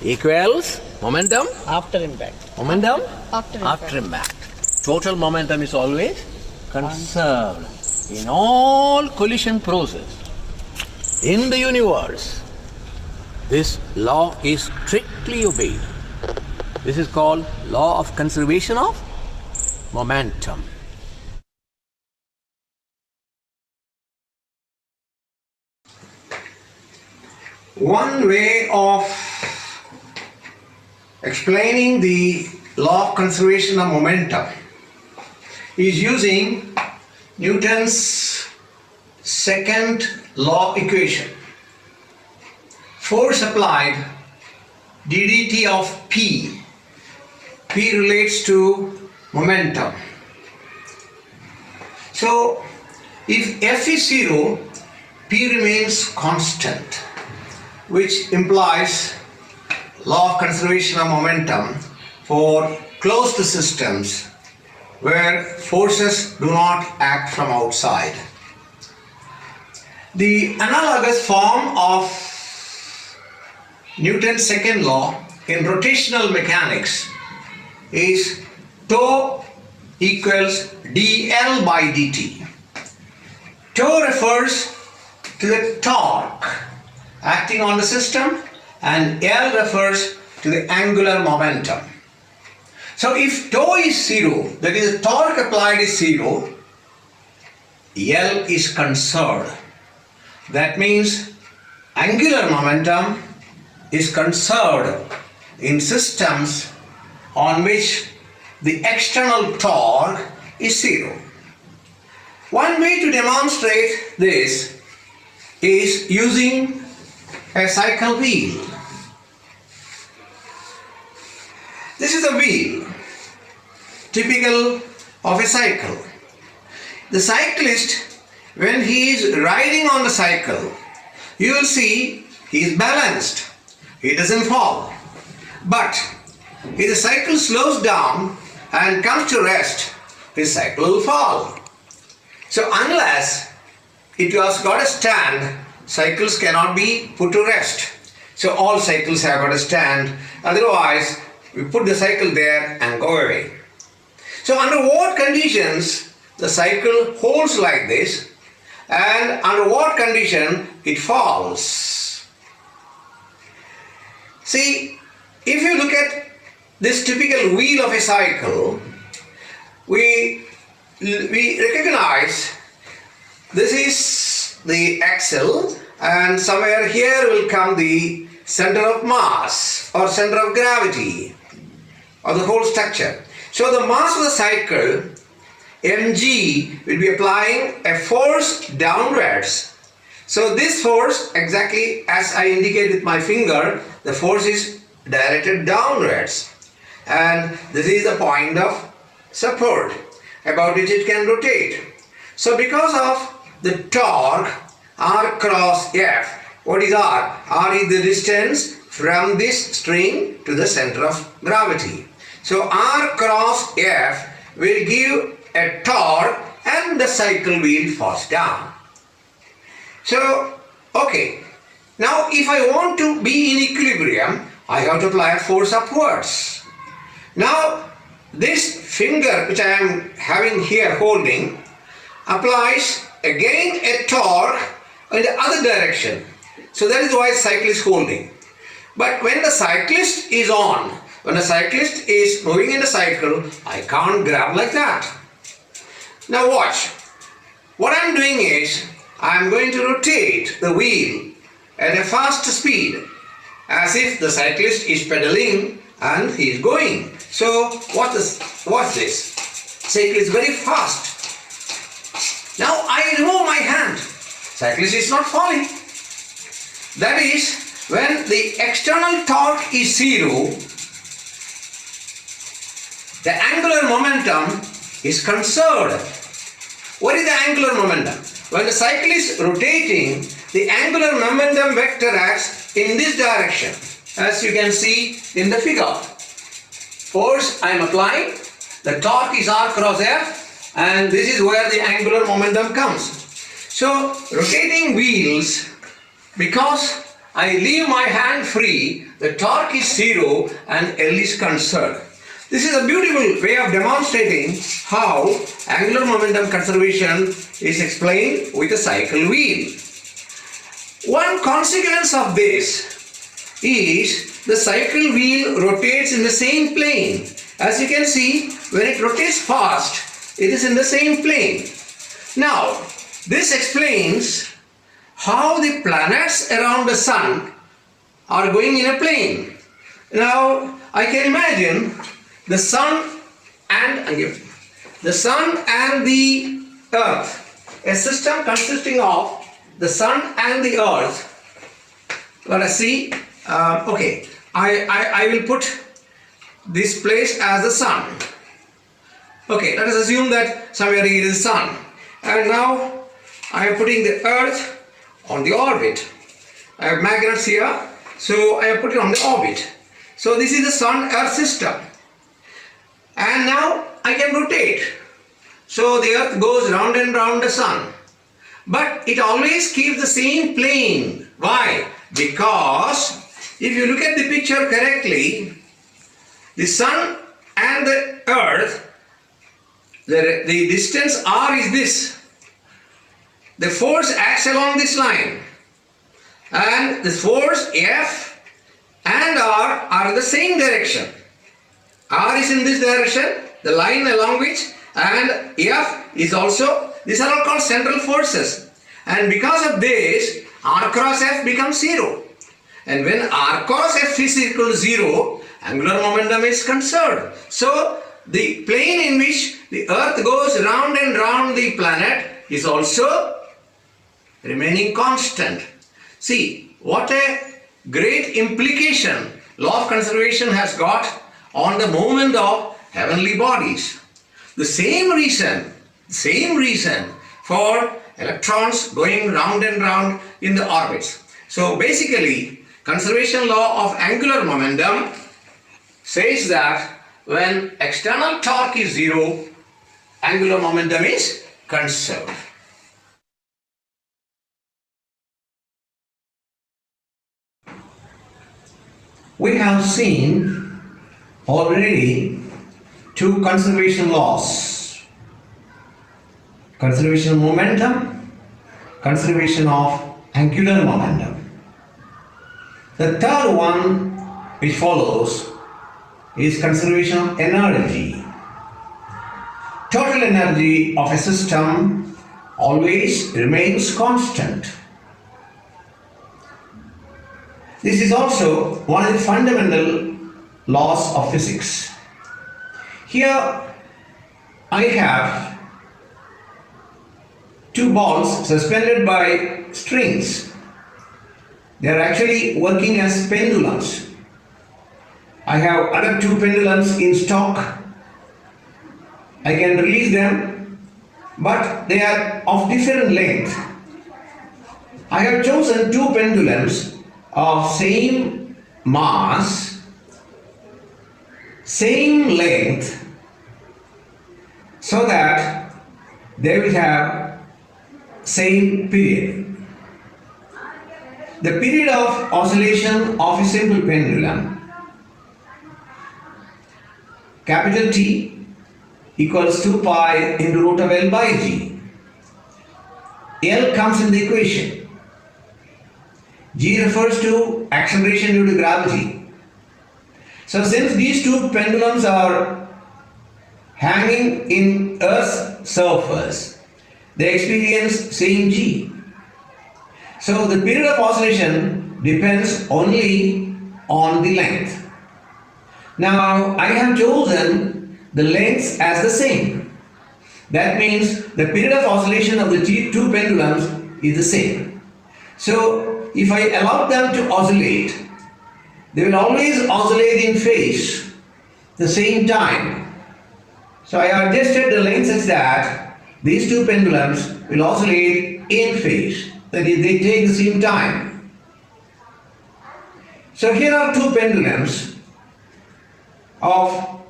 equals momentum After impact. momentum After impact. Total momentum is always conserved in all collision process in the universe. This law is strictly obeyed. This is called law of conservation of momentum. One way of explaining the law of conservation of momentum is using Newton's second law equation. Force applied ddt of P. P relates to momentum. So if F is 0, P remains constant, which implies law of conservation of momentum for closed systems where forces do not act from outside. The analogous form of Newton's second law in rotational mechanics is τ equals dL by dt. Τ refers to the torque acting on the system and L refers to the angular momentum. So if τ is 0, that is torque applied is 0, L is conserved. That means angular momentum is conserved in systems on which the external torque is 0. One way to demonstrate this is using a cycle wheel. This is a wheel, typical of a cycle. The cyclist, when he is riding on the cycle, you will see he is balanced. He doesn't fall. But if the cycle slows down and comes to rest, his cycle will fall. So unless it has got a stand, cycles cannot be put to rest. So all cycles have got a stand. Otherwise, we put the cycle there and go away. So under what conditions the cycle holds like this, and under what condition it falls? See, if you look at this typical wheel of a cycle, we recognize this is the axle, and somewhere here will come the center of mass or center of gravity of the whole structure. So the mass of the cycle, mg, will be applying a force downwards. So this force, exactly as I indicate with my finger, the force is directed downwards, and this is the point of support about which it can rotate. So because of the torque R cross F, what is R? R is the distance from this string to the center of gravity. So R cross F will give a torque and the cycle wheel falls down. So, okay. Now if I want to be in equilibrium, I have to apply a force upwards. Now this finger which I am having here holding applies again a torque in the other direction. So that is why the cycle is holding. But when the cyclist is on, when the cyclist is moving in a cycle, I can't grab like that. Now watch. What I am doing is, I am going to rotate the wheel at a fast speed, as if the cyclist is pedaling and he is going. So watch this. Cycle is very fast. Now I remove my hand. Cyclist is not falling. That is, when the external torque is 0, the angular momentum is conserved. What is the angular momentum? When the cycle is rotating, the angular momentum vector acts in this direction, as you can see in the figure. Force I am applying, the torque is R cross F, and this is where the angular momentum comes. So rotating wheels, because I leave my hand free, the torque is 0 and L is conserved. This is a beautiful way of demonstrating how angular momentum conservation is explained with a cycle wheel. One consequence of this is the cycle wheel rotates in the same plane. As you can see, when it rotates fast, it is in the same plane. Now, this explains how the planets around the sun are going in a plane. Now, I can imagine the sun and the earth, a system consisting of the sun and the earth. Let us see. Okay, I will put this place as the sun. Okay, let us assume that somewhere here is the sun. And now I am putting the earth on the orbit. I have magnets here, so I have put it on the orbit. So this is the sun-earth system. And now I can rotate. So the earth goes round and round the sun. But it always keeps the same plane. Why? Because if you look at the picture correctly, the sun and the earth, the distance r is this. The force acts along this line. And the force F and R are in the same direction. R is in this direction, the line along which, and F is also, these are all called central forces. And because of this, R cross F becomes 0. And when R cross F is equal to 0, angular momentum is conserved. So the plane in which the earth goes round and round the planet is also remaining constant. See, what a great implication law of conservation has got on the movement of heavenly bodies. The same reason for electrons going round and round in the orbits. So basically, conservation law of angular momentum says that when external torque is 0, angular momentum is conserved. We have seen already two conservation laws: conservation of momentum, conservation of angular momentum. The third one which follows is conservation of energy. Total energy of a system always remains constant. This is also one of the fundamental laws of physics. Here I have two balls suspended by strings. They are actually working as pendulums. I have other two pendulums in stock. I can release them, but they are of different length. I have chosen two pendulums of same mass, same length, so that they will have same period. The period of oscillation of a simple pendulum, capital T equals 2 pi into root of L by G. L comes in the equation. G refers to acceleration due to gravity. So since these two pendulums are hanging in Earth's surface, they experience same G. So the period of oscillation depends only on the length. Now I have chosen the lengths as the same. That means the period of oscillation of the two pendulums is the same. So if I allow them to oscillate, they will always oscillate in phase the same time. So I adjusted the length such that these two pendulums will oscillate in phase, that is, they take the same time. So here are two pendulums of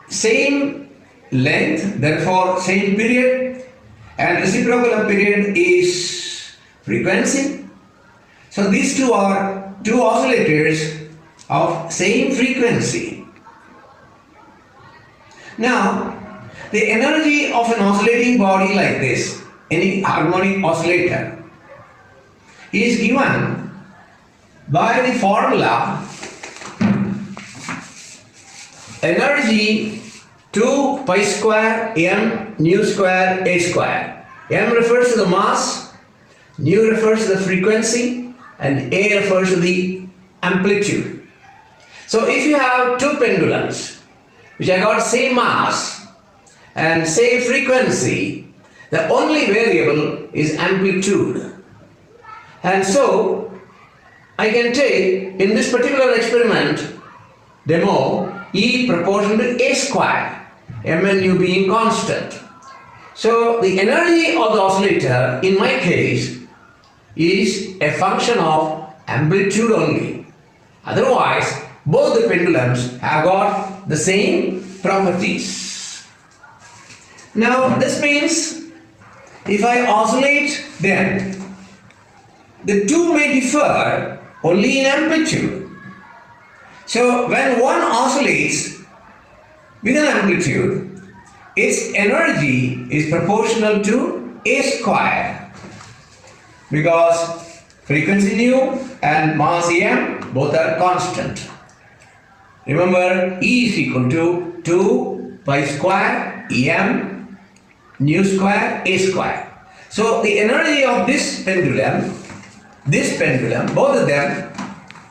same length, therefore same period, and reciprocal of period is frequency. So these two are two oscillators of same frequency. Now, the energy of an oscillating body like this, any harmonic oscillator, is given by the formula energy 2 pi square m nu square a square. M refers to the mass, nu refers to the frequency, and a refers to the amplitude. So if you have two pendulums which have got same mass and same frequency, the only variable is amplitude. And so I can take in this particular experiment demo E proportional to a square, m and u being constant. So the energy of the oscillator in my case is a function of amplitude only. Otherwise, both the pendulums have got the same properties. Now this means if I oscillate them, the two may differ only in amplitude. So when one oscillates with an amplitude, its energy is proportional to a square, because frequency nu and mass m both are constant. Remember, E is equal to 2 pi square em nu square a square. So the energy of this pendulum, both of them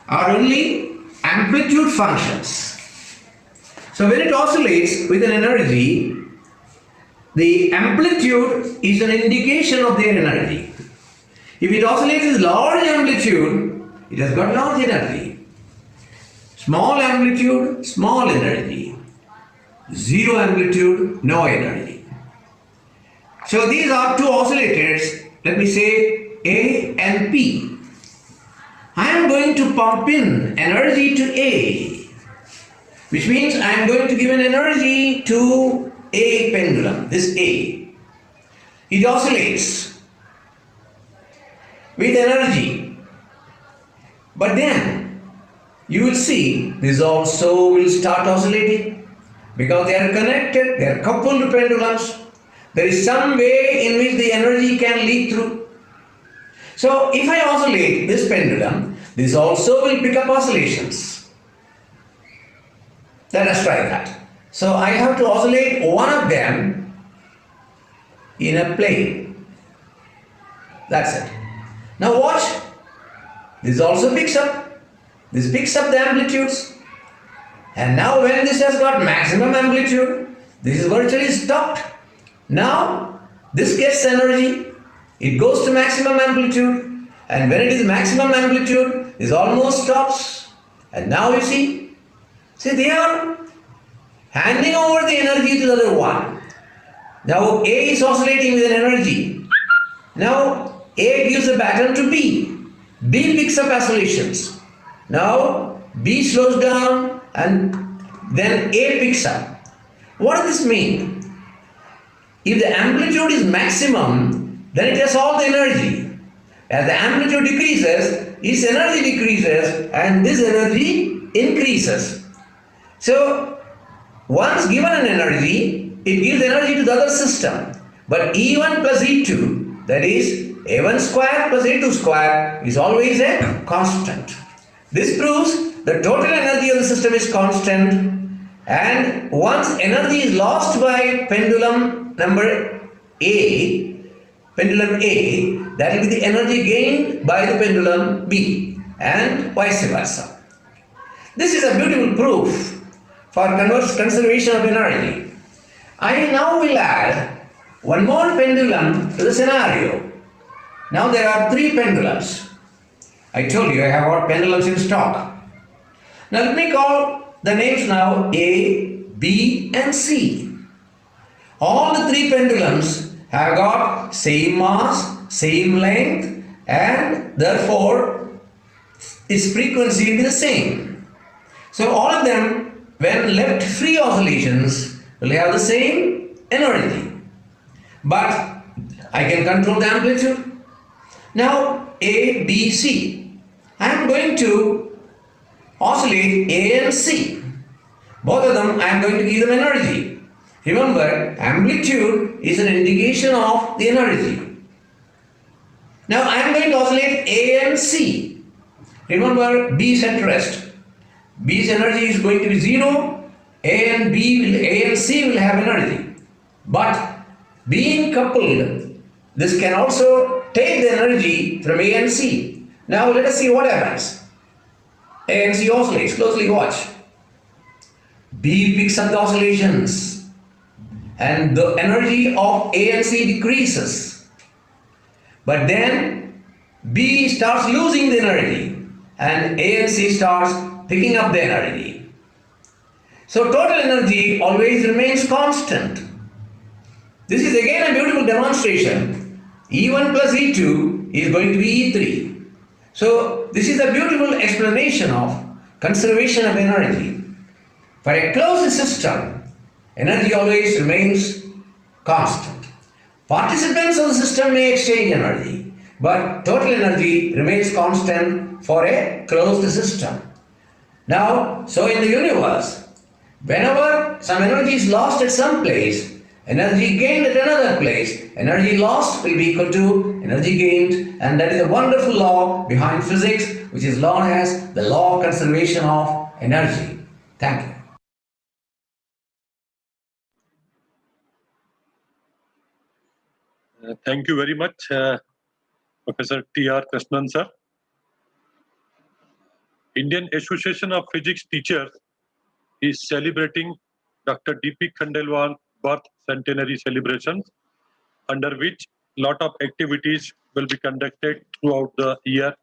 are only amplitude functions. So when it oscillates with an energy, the amplitude is an indication of their energy. If it oscillates with large amplitude, it has got large energy. Small amplitude, small energy. Zero amplitude, no energy. So these are two oscillators, let me say A and P. I am going to pump in energy to A, which means I am going to give an energy to A pendulum, this A. It oscillates with energy, but then you will see this also will start oscillating because they are connected, they are coupled pendulums. There is some way in which the energy can leak through. So if I oscillate this pendulum, this also will pick up oscillations. Let us try that. So I have to oscillate one of them in a plane. That's it. Now watch. This also picks up. This picks up the amplitudes. And now when this has got maximum amplitude, this is virtually stopped. Now this gets energy. It goes to maximum amplitude, and when it is maximum amplitude, this almost stops. And now you see they are handing over the energy to the other one. Now A is oscillating with an energy. Now A gives the baton to B. B picks up oscillations. Now B slows down and then A picks up. What does this mean? If the amplitude is maximum, then it has all the energy. As the amplitude decreases, its energy decreases and this energy increases. So once given an energy, it gives energy to the other system. But E1 plus E2, that is A1 square plus A2 square, is always a constant. This proves the total energy of the system is constant, and once energy is lost by pendulum number A, that will be the energy gained by the pendulum B, and vice versa. This is a beautiful proof for conservation of energy. I now will add one more pendulum to the scenario. Now there are three pendulums. I told you I have got pendulums in stock. Now let me call the names now A, B and C. All the three pendulums have got same mass, same length, and therefore its frequency will be the same. So all of them, when left free oscillations, will have the same energy. But I can control the amplitude. Now A, B, C. I am going to oscillate A and C. Both of them I am going to give them energy. Remember, amplitude is an indication of the energy. Now I am going to oscillate A and C. Remember, B is at rest. B's energy is going to be 0. A and C will have energy. But being coupled, this can also take the energy from A and C. Now let us see what happens. A and C oscillates. Closely watch. B picks up the oscillations and the energy of A and C decreases. But then B starts losing the energy and A and C starts picking up the energy. So total energy always remains constant. This is again a beautiful demonstration. E1 plus E2 is going to be E3. So this is a beautiful explanation of conservation of energy. For a closed system, energy always remains constant. Participants of the system may exchange energy, but total energy remains constant for a closed system. Now, so in the universe, whenever some energy is lost at some place, energy gained at another place, energy lost will be equal to energy gained, and that is a wonderful law behind physics, which is known as the law of conservation of energy. Thank you. Thank you very much, Professor T.R. Krishnan, sir. Indian Association of Physics Teachers is celebrating Dr. D.P. Khandelwal birth centenary celebrations, under which lot of activities will be conducted throughout the year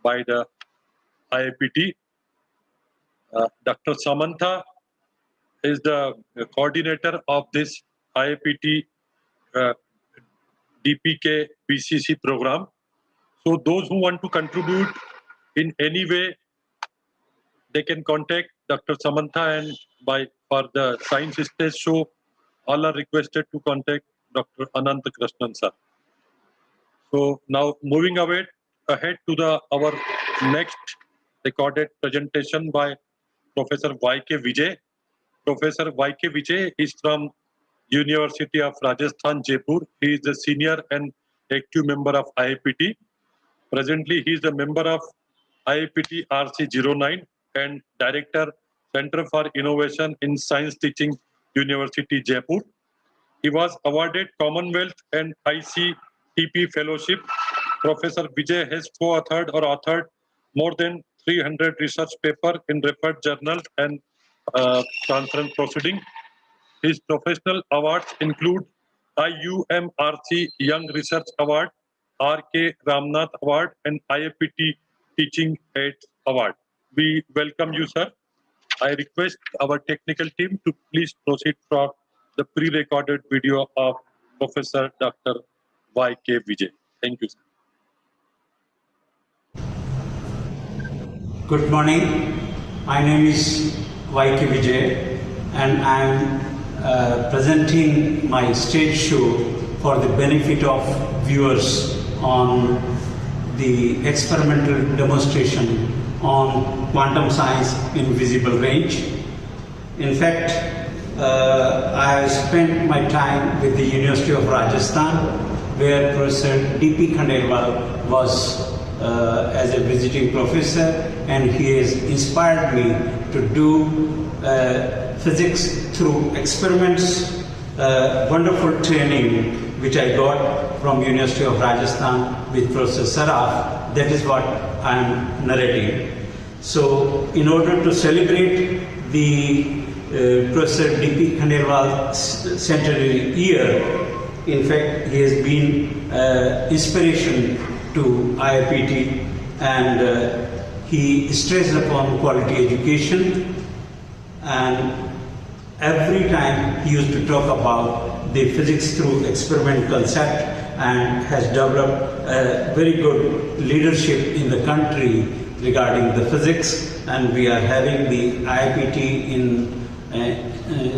by the IAPT. Dr. Samantha is the coordinator of this IAPT DPK BCC program. So those who want to contribute in any way, they can contact Dr. Samantha, and for the science stage show, all are requested to contact Dr. Anant Krishnan sir. So now moving ahead to our next recorded presentation by Professor Y.K. Vijay. Professor Y.K. Vijay is from University of Rajasthan, Jaipur. He is the senior and active member of IAPT. Presently, he is the member of IAPT RC09 and Director, Center for Innovation in Science Teaching, University, Jaipur. He was awarded Commonwealth and ICTP Fellowship. Professor Vijay has co-authored or authored more than 300 research papers in referred journals and conference proceedings. His professional awards include IUMRC Young Research Award, R.K. Ramnath Award, and IAPT Teaching Aids Award. We welcome you, sir. I request our technical team to please proceed for the pre-recorded video of Professor Dr. Y.K. Vijay. Thank you, sir. Good morning. My name is Y.K. Vijay, and I am presenting my stage show for the benefit of viewers on the experimental demonstration on quantum science in visible range. In fact, I have spent my time with the University of Rajasthan, where Professor D.P. Khandelwal was as a visiting professor, and he has inspired me to do physics through experiments, wonderful training which I got from University of Rajasthan with Professor Saraf. That is what I am narrating. So in order to celebrate the Professor D.P. Khandelwal centenary year, in fact, he has been inspiration to IAPT, and he stressed upon quality education, and every time he used to talk about the physics through experiment concept, and has developed a very good leadership in the country regarding the physics, and we are having the IPT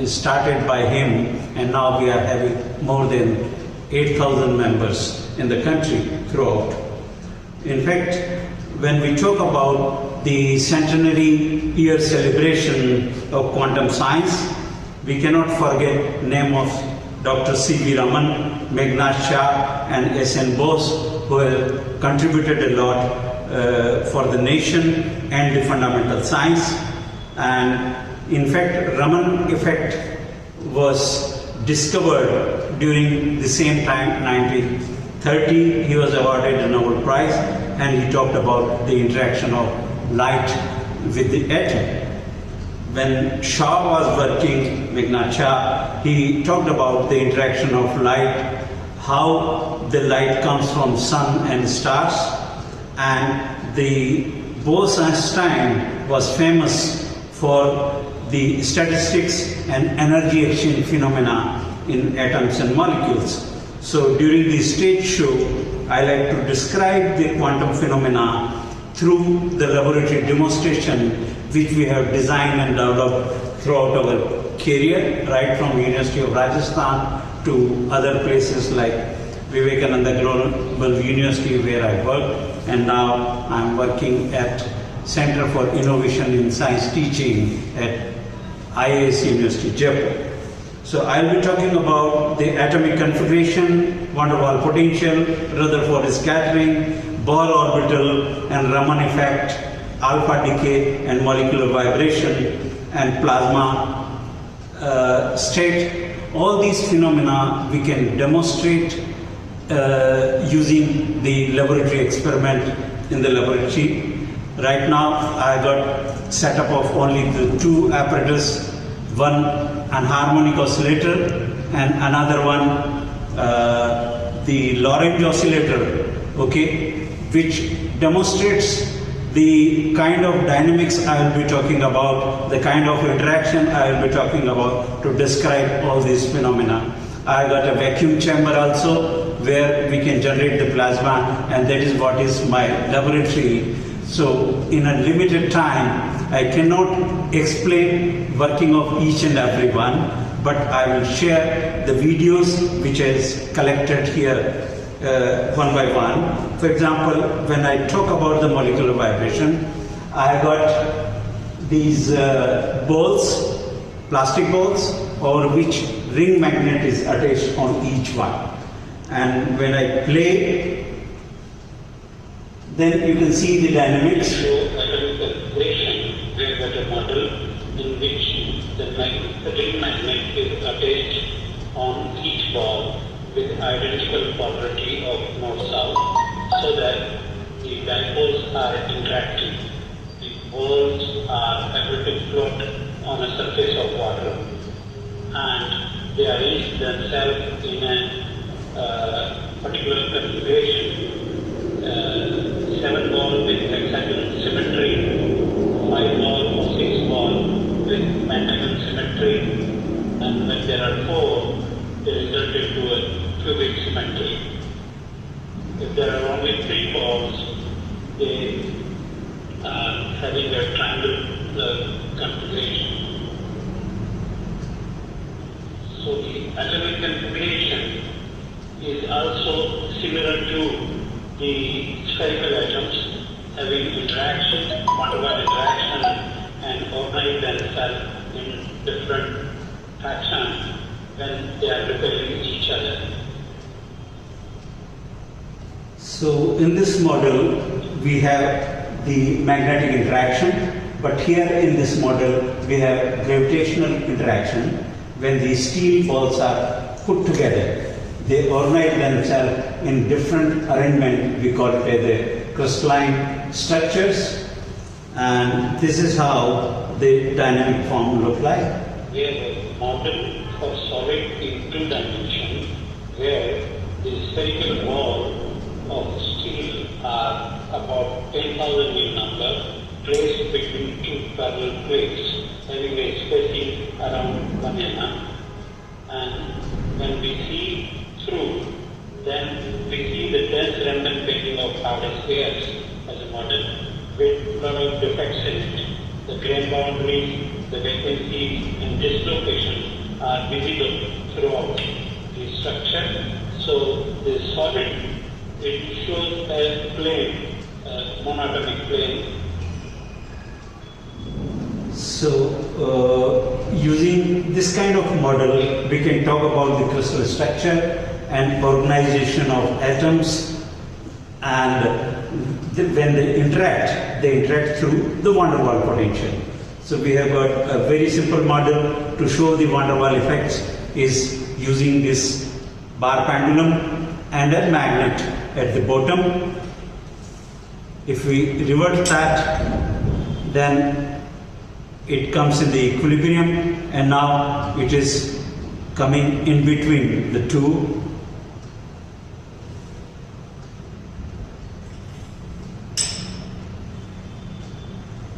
started by him, and now we are having more than 8,000 members in the country throughout. In fact, when we talk about the centenary year celebration of quantum science, we cannot forget name of Dr. C.V. Raman, Meghnad Shah, and S.N. Bose, who have contributed a lot for the nation and the fundamental science. And in fact, Raman effect was discovered during the same time, 1930. He was awarded a Nobel Prize, and he talked about the interaction of light with the atom. When Shah was working, Meghnad Shah, he talked about the interaction of light, how the light comes from sun and stars, and the Bose-Einstein was famous for the statistics and energy exchange phenomena in atoms and molecules. So during the stage show, I like to describe the quantum phenomena through the laboratory demonstration which we have designed and developed throughout our career, right from University of Rajasthan to other places like Vivekananda Global University where I worked, and now I'm working at Center for Innovation in Science Teaching at IISc University, Jaipur. So I'll be talking about the atomic configuration, van der Waals potential, Rutherford scattering, Bohr orbital and Raman effect, alpha decay and molecular vibration, and plasma state. All these phenomena we can demonstrate using the laboratory experiment in the laboratory. Right now I got setup of only the two apparatus, one an harmonic oscillator and another one the Lorentz oscillator, okay, which demonstrates the kind of dynamics I will be talking about, the kind of interaction I will be talking about to describe all these phenomena. I got a vacuum chamber also where we can generate the plasma, and that is what is my laboratory. So in a limited time, I cannot explain working of each and every one, but I will share the videos which is collected here one by one. For example, when I talk about the molecular vibration, I got these balls, plastic balls, over which ring magnet is attached on each one. And when I play, then you can see the dynamics. We have got a model in which the ring magnet is attached on each ball with identical polarity of north-south, so that the dipoles are interacting. The balls are able to float on a surface of water, and they arrange themselves in a particular configuration. 7 ball with hexagonal symmetry, 5 ball or 6 ball with pentagon symmetry, and when there are 4, they result into a cubic symmetry. If there are only 3 balls, they are having a triangle configuration. So the atomic configuration is also similar to the spherical atoms, having interaction, van der Waals interaction, and organize themselves in different fashion when they are repelling each other. So in this model, we have the magnetic interaction, but here in this model, we have gravitational interaction. When these steel balls are put together, they organize themselves in different arrangement. We call it the crystalline structures, and this is how the dynamic form look like. We have a model for solid in 2 dimensions, where the spherical ball of steel are about 10,000 in number, placed between 2 parallel plates, having a spacing around 1 mm. And when we see through, then we see the dense remnant painting of powder spheres as a model. with lot of defects in it. The grain boundaries, the vacancies and dislocations are visible throughout the structure. So the solid, it shows a plane, a monatomic plane. So using this kind of model, we can talk about the crystal structure and organization of atoms, and when they interact through the van der Waals potential. So we have got a very simple model to show the van der Waals effects is using this bar pendulum and a magnet at the bottom. If we revert that, then it comes in the equilibrium, and now it is coming in between the two.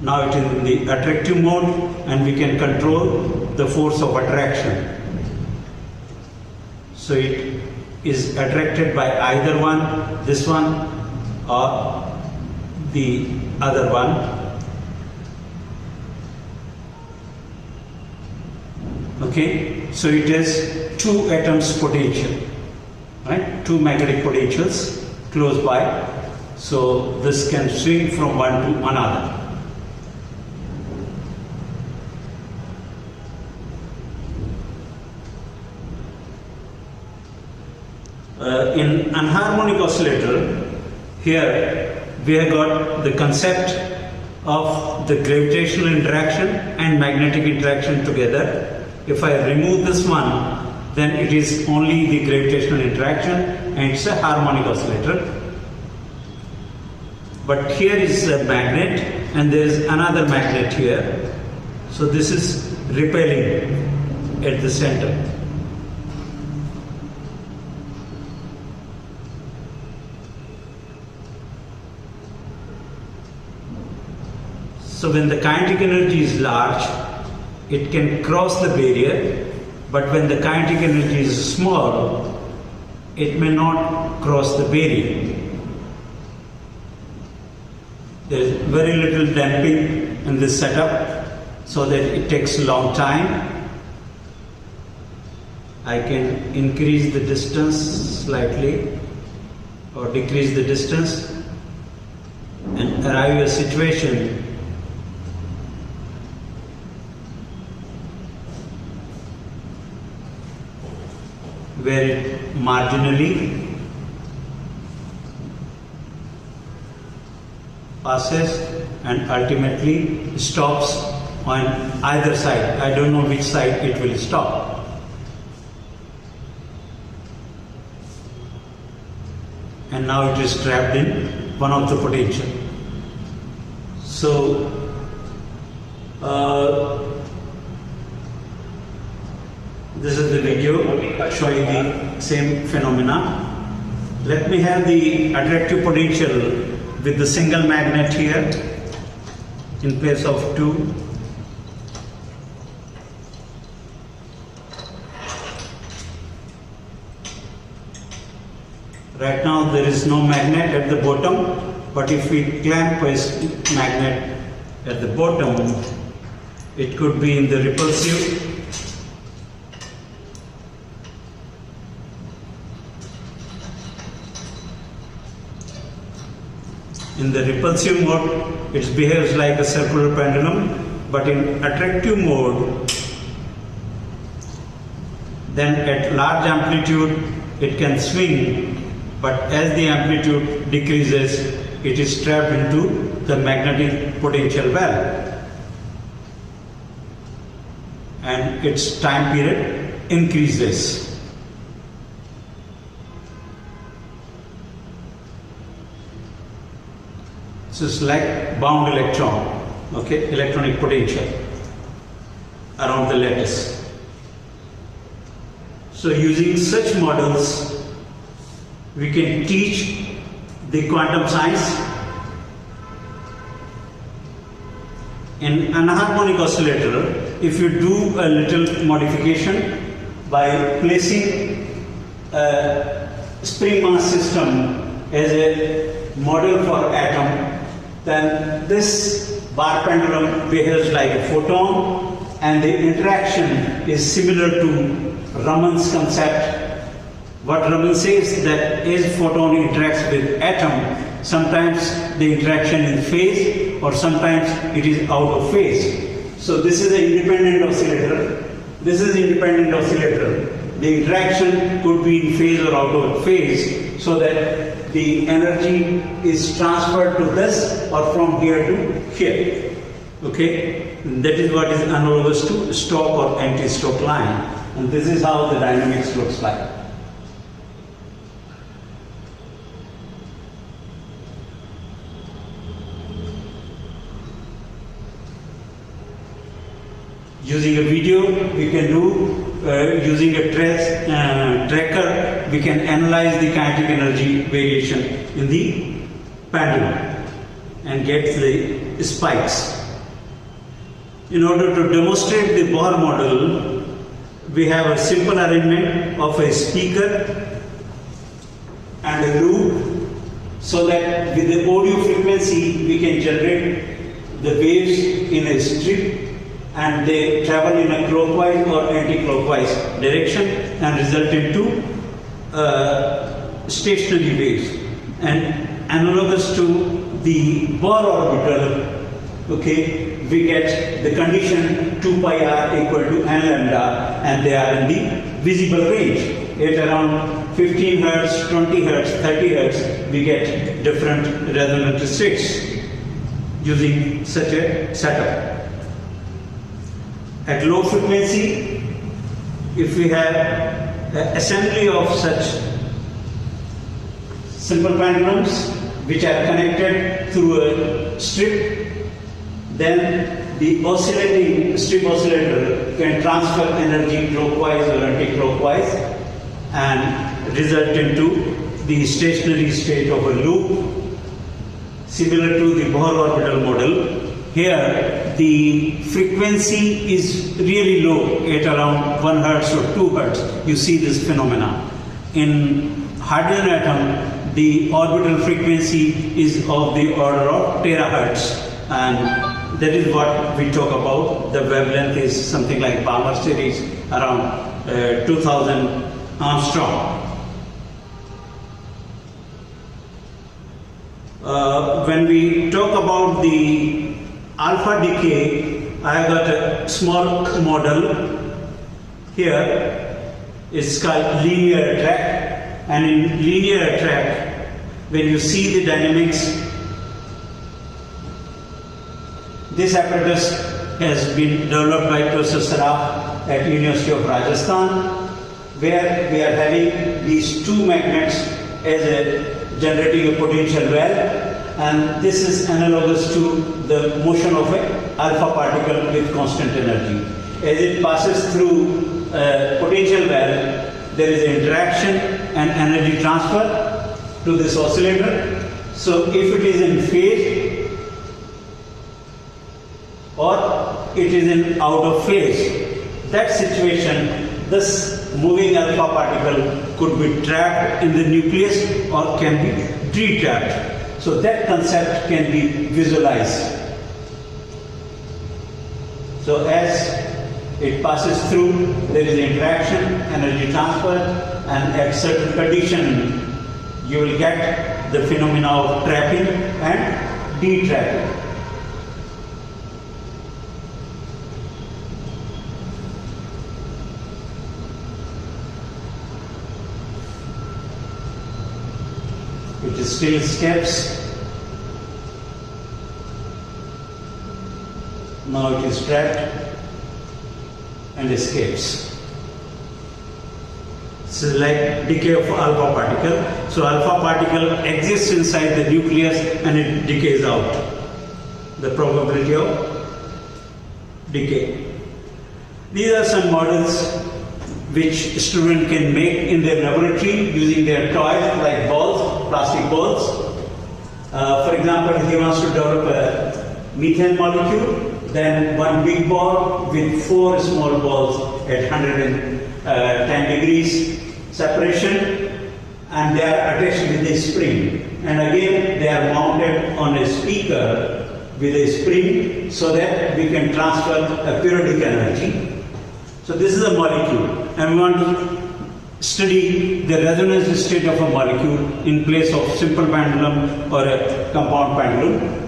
Now it is in the attractive mode, and we can control the force of attraction. So it is attracted by either one, this one or the other one. Okay, so it has two atoms potential, right? Two magnetic potentials close by. So this can swing from one to another. In anharmonic oscillator, here we have got the concept of the gravitational interaction and magnetic interaction together. If I remove this one, then it is only the gravitational interaction and it's a harmonic oscillator. But here is a magnet and there is another magnet here. So this is repelling at the center. So when the kinetic energy is large, it can cross the barrier, but when the kinetic energy is small, it may not cross the barrier. There is very little damping in this setup, so that it takes a long time. I can increase the distance slightly or decrease the distance and arrive at a situation where it marginally passes and ultimately stops on either side. I don't know which side it will stop. And now it is trapped in one of the potential. So this is the video showing the same phenomena. Let me have the attractive potential with the single magnet here in place of two. Right now there is no magnet at the bottom, but if we clamp a magnet at the bottom, it could be in the repulsive. In the repulsive mode, it behaves like a circular pendulum, but in attractive mode, then at large amplitude, it can swing, but as the amplitude decreases, it is trapped into the magnetic potential well, and its time period increases. So it's like bound electron, okay, electronic potential around the lattice. So using such models, we can teach the quantum science. In anharmonic oscillator, if you do a little modification by placing a spring mass system as a model for atom, then this bar pendulum behaves like a photon, and the interaction is similar to Raman's concept. What Raman says that as photon interacts with atom, sometimes the interaction is phase or sometimes it is out of phase. So this is an independent oscillator. This is independent oscillator. The interaction could be in phase or out of phase, so that the energy is transferred to this or from here to here. Okay, that is what is analogous to Stokes or anti-Stokes line, and this is how the dynamics looks like. Using a video, we can do, using a tracker, we can analyze the kinetic energy variation in the pendulum and get the spikes. In order to demonstrate the Bohr model, we have a simple arrangement of a speaker and a loop, so that with the audio frequency we can generate the waves in a strip, and they travel in a clockwise or anti-clockwise direction and result into stationary waves. And analogous to the Bohr orbital, okay, we get the condition 2 pi r equal to n lambda, and they are in the visible range. At around 15 hertz, 20 hertz, 30 hertz, we get different resonant states using such a setup. At low frequency, if we have an assembly of such simple pendulums which are connected through a strip, then the oscillating strip oscillator can transfer energy clockwise or anti-clockwise and result into the stationary state of a loop, similar to the Bohr orbital model. Here, the frequency is really low at around 1 hertz or 2 hertz. You see this phenomena. In hydrogen atom, the orbital frequency is of the order of terahertz, and that is what we talk about. The wavelength is something like Balmer series, around 2000 Armstrong. When we talk about the alpha decay, I have got a small model here. It's called linear track, and in linear track, when you see the dynamics, this apparatus has been developed by Professor Saraf at University of Rajasthan, where we are having these two magnets as a generating a potential well. And this is analogous to the motion of an alpha particle with constant energy. As it passes through a potential well, there is interaction and energy transfer to this oscillator. So if it is in phase or it is in out of phase, that situation, this moving alpha particle could be trapped in the nucleus or can be de-trapped. So that concept can be visualized. So as it passes through, there is interaction, energy transfer, and at certain condition, you will get the phenomena of trapping and de-trapping. It still escapes. Now it is trapped and escapes. This is like decay of alpha particle. So alpha particle exists inside the nucleus and it decays out. The probability of decay. These are some models which student can make in their laboratory using their toys like balls, plastic balls. For example, he wants to develop a methane molecule, then one big ball with 4 small balls at 110 degrees separation, and they are attached with a spring. and again they are mounted on a speaker with a spring so that we can transfer a periodic energy. So this is a molecule, and we want to study the resonance state of a molecule in place of simple pendulum or a compound pendulum.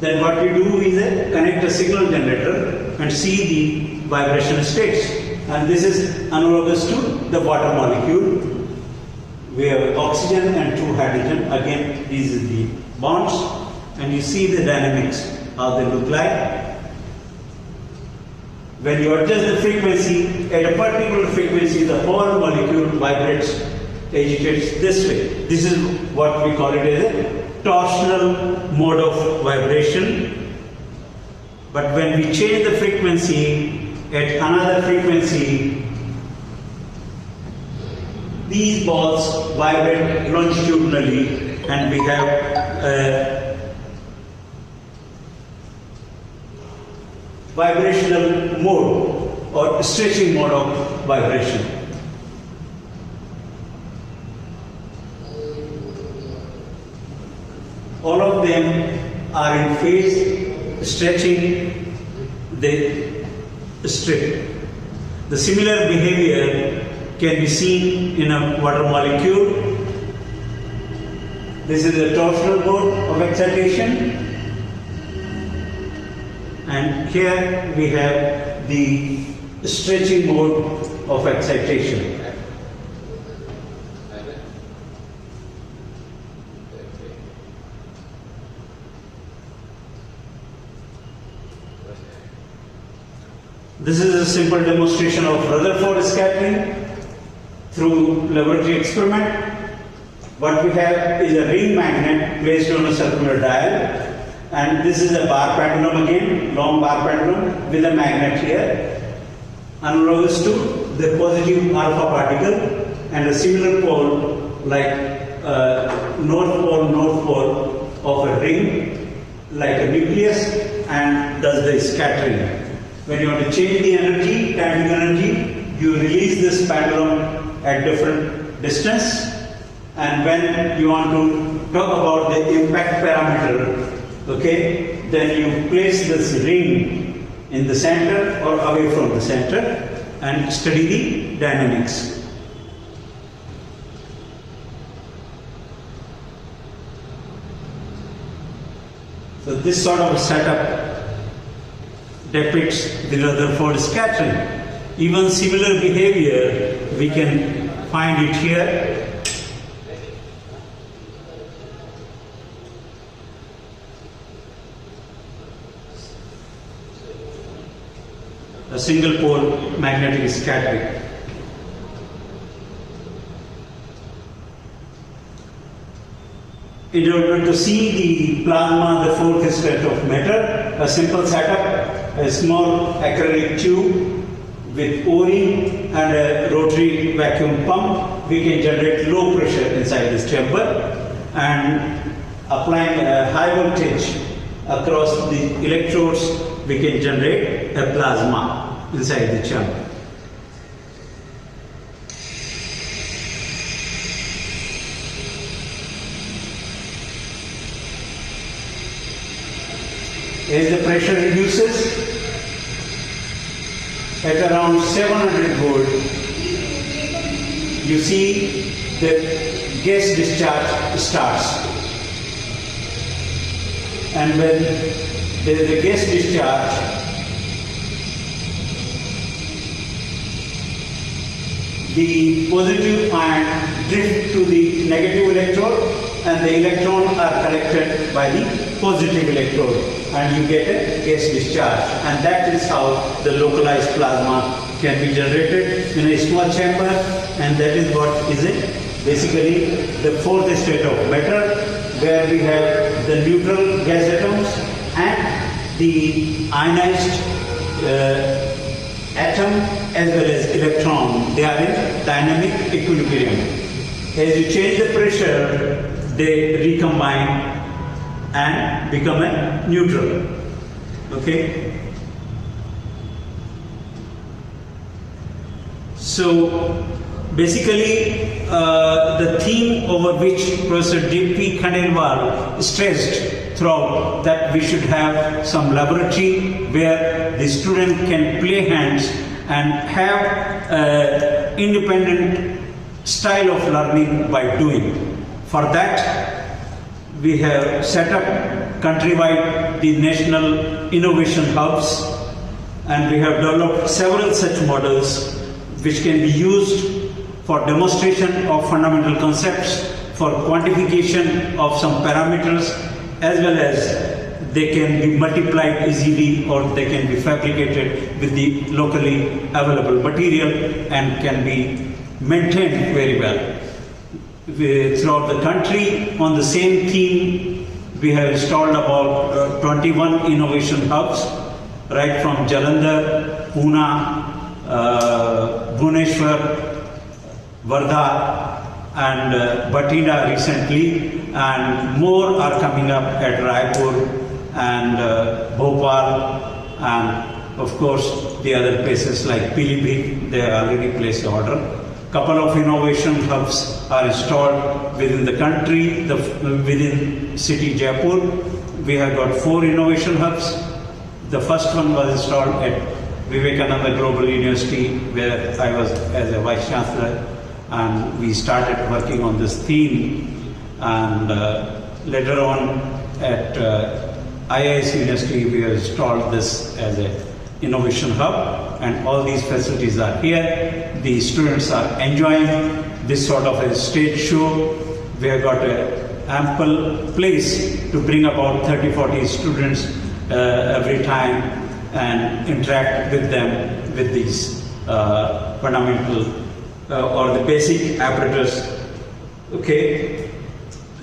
Then what we do is connect a signal generator and see the vibration states. And this is analogous to the water molecule. We have oxygen and 2 hydrogen. Again, these are the bonds, and you see the dynamics, how they look like. When you adjust the frequency, at a particular frequency, the whole molecule vibrates, agitates this way. This is what we call it as a torsional mode of vibration. But when we change the frequency at another frequency, these balls vibrate longitudinally, and we have vibrational mode or stretching mode of vibration. All of them are in phase, stretching the strip. The similar behavior can be seen in a water molecule. This is a torsional mode of excitation. And here we have the stretching mode of excitation. This is a simple demonstration of Rutherford scattering through laboratory experiment. What we have is a ring magnet placed on a circular dial. And this is a bar pendulum again, long bar pendulum with a magnet here, analogous to the positive alpha particle, and a similar pole like north pole of a ring, like a nucleus, and does the scattering. When you want to change the energy, kinetic energy, you release this pendulum at different distance, and when you want to talk about the impact parameter, okay, then you place this ring in the center or away from the center and study the dynamics. So this sort of setup depicts the Rutherford scattering. Even similar behavior, we can find it here. A single pole magnetic scattering. In order to see the plasma, the fourth state of matter, a simple setup, a small acrylic tube with O-ring and a rotary vacuum pump, we can generate low pressure inside this chamber, and applying a high voltage across the electrodes, we can generate a plasma inside the chamber. As the pressure reduces at around 700 volt, you see the gas discharge starts. And when there is a gas discharge, the positive ion drift to the negative electrode, and the electrons are collected by the positive electrode, and you get a gas discharge. And that is how the localized plasma can be generated in a small chamber, and that is what is it? Basically the fourth state of matter, where we have the neutral gas atoms and the ionized atom as well as electron. They are in dynamic equilibrium. As you change the pressure, they recombine and become a neutral. Okay? So Basically, the theme over which Professor D.P. Khandelwal stressed throughout, that we should have some laboratory where the student can play hands and have independent style of learning by doing. For that, we have set up countrywide the national innovation hubs, and we have developed several such models which can be used for demonstration of fundamental concepts, for quantification of some parameters, as well as they can be multiplied easily or they can be fabricated with the locally available material and can be maintained very well. Throughout the country, on the same theme, we have installed about 21 innovation hubs, right from Jalandhar, Pune, Bhubaneswar, Wardha and Bathinda recently, and more are coming up at Raipur and Bhopal, and of course the other places like Pilibhit, they already placed the order. Couple of innovation hubs are installed within the country, within city Jaipur. We have got 4 innovation hubs. The first one was installed at Vivekananda Global University, where I was as a Vice Chancellor, and we started working on this theme. And later on at IIS University, we have installed this as an innovation hub, and all these facilities are here. The students are enjoying this sort of a stage show. We have got an ample place to bring about 30-40 students every time and interact with them with these fundamental or the basic apparatus. Okay,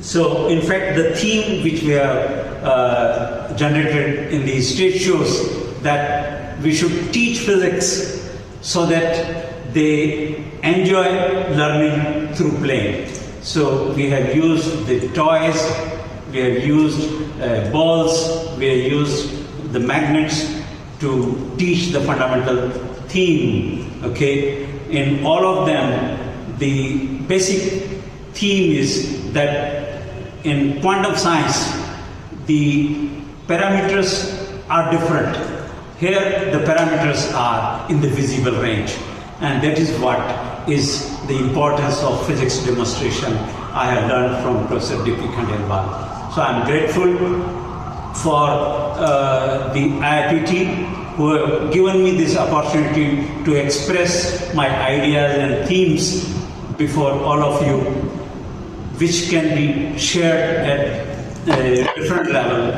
so in fact the theme which we have generated in these stage shows, that we should teach physics so that they enjoy learning through playing. So we have used the toys, we have used balls, we have used the magnets to teach the fundamental theme. Okay, in all of them, the basic theme is that in quantum science, the parameters are different. Here, the parameters are in the visible range, and that is what is the importance of physics demonstration I have learned from Professor D.P. Khandelwal. So I am grateful for the IIPT who have given me this opportunity to express my ideas and themes before all of you, which can be shared at a different level,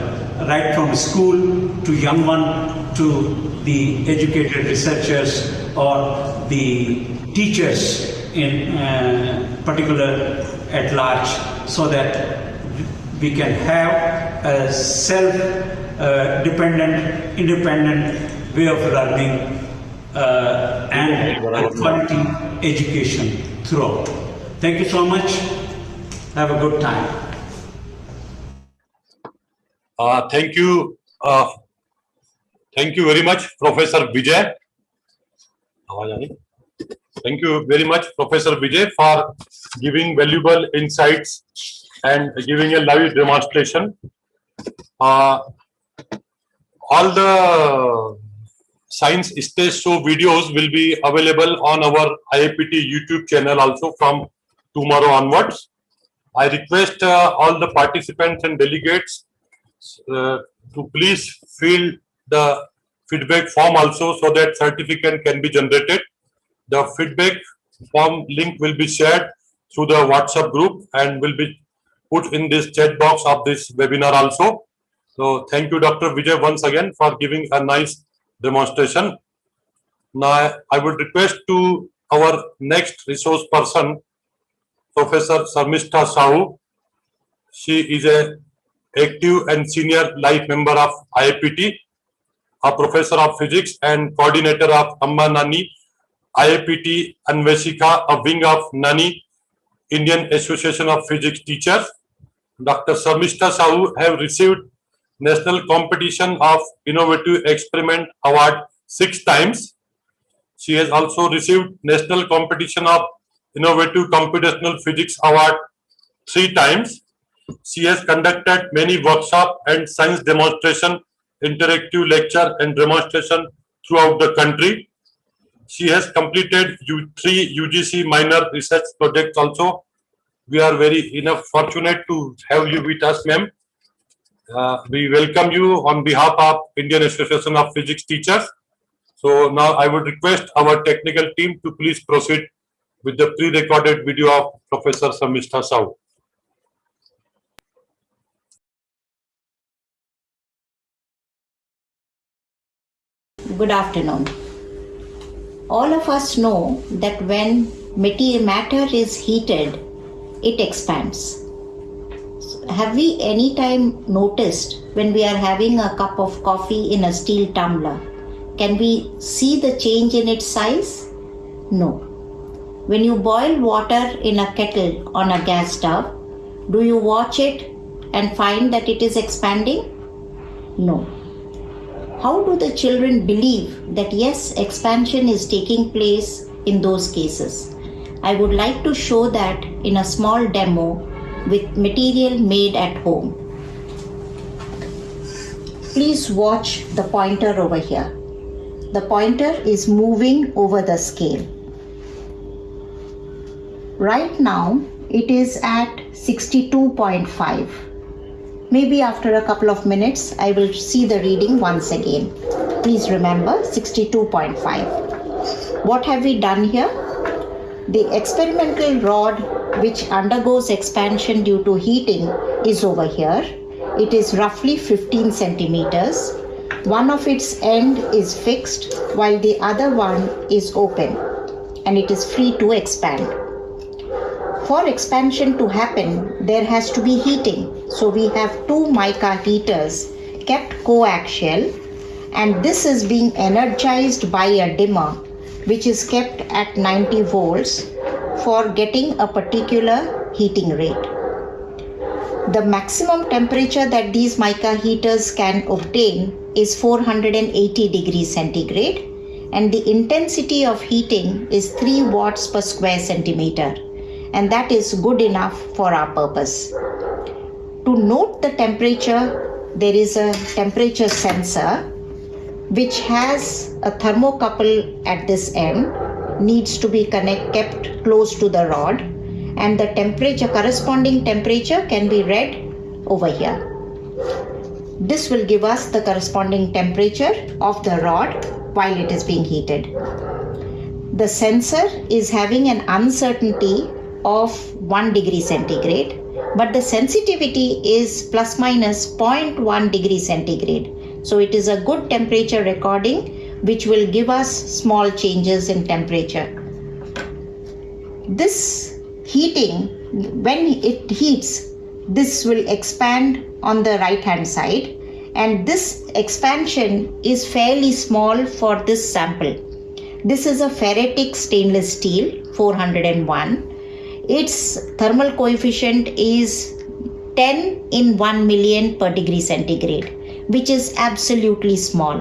right from school to young one to the educated researchers or the teachers in particular at large, so that we can have a self-dependent, independent way of learning and quality education throughout. Thank you so much. Have a good time. Thank you. Thank you very much, Professor Vijay. Thank you very much, Professor Vijay, for giving valuable insights and giving a live demonstration. All the science stage show videos will be available on our IIPT YouTube channel also from tomorrow onwards. I request all the participants and delegates to please fill the feedback form also, so that certificate can be generated. The feedback form link will be shared through the WhatsApp group and will be put in this chat box of this webinar also. So thank you, Dr. Vijay, once again for giving a nice demonstration. Now I would request to our next resource person, Professor Sarmistha Sahu. She is a active and senior life member of IIPT, a professor of physics and coordinator of Amma Nani IIPT Anveshika, a wing of Nani Indian Association of Physics Teachers. Dr. Sarmistha Sahu have received National Competition of Innovative Experiment Award 6 times. She has also received National Competition of Innovative Computational Physics Award 3 times. She has conducted many workshops and science demonstration, interactive lecture and demonstration throughout the country. She has completed 3 UGC minor research projects also. We are very fortunate to have you with us, ma'am. We welcome you on behalf of Indian Association of Physics Teachers. So now I would request our technical team to please proceed with the pre-recorded video of Professor Samishta Sahu. Good afternoon. All of us know that when matter is heated, it expands. Have we any time noticed when we are having a cup of coffee in a steel tumbler, can we see the change in its size? No. When you boil water in a kettle on a gas stove, do you watch it and find that it is expanding? No. How do the children believe that yes, expansion is taking place in those cases? I would like to show that in a small demo with material made at home. Please watch the pointer over here. The pointer is moving over the scale. Right now, it is at 62.5. Maybe after a couple of minutes, I will see the reading once again. Please remember 62.5. What have we done here? The experimental rod which undergoes expansion due to heating is over here. It is roughly 15 centimeters. One of its end is fixed while the other one is open and it is free to expand. For expansion to happen, there has to be heating. So we have 2 mica heaters kept coaxial, and this is being energized by a dimmer which is kept at 90 volts for getting a particular heating rate. The maximum temperature that these mica heaters can obtain is 480 degrees centigrade, and the intensity of heating is 3 watts per square centimeter, and that is good enough for our purpose. To note the temperature, there is a temperature sensor which has a thermocouple at this end, needs to be kept close to the rod, and the corresponding temperature can be read over here. This will give us the corresponding temperature of the rod while it is being heated. The sensor is having an uncertainty of 1 degree centigrade, but the sensitivity is plus minus 0.1 degree centigrade. So it is a good temperature recording which will give us small changes in temperature. This heating, when it heats, this will expand on the right hand side, and this expansion is fairly small for this sample. This is a ferritic stainless steel 401. Its thermal coefficient is 10 in 1 million per degree centigrade, which is absolutely small.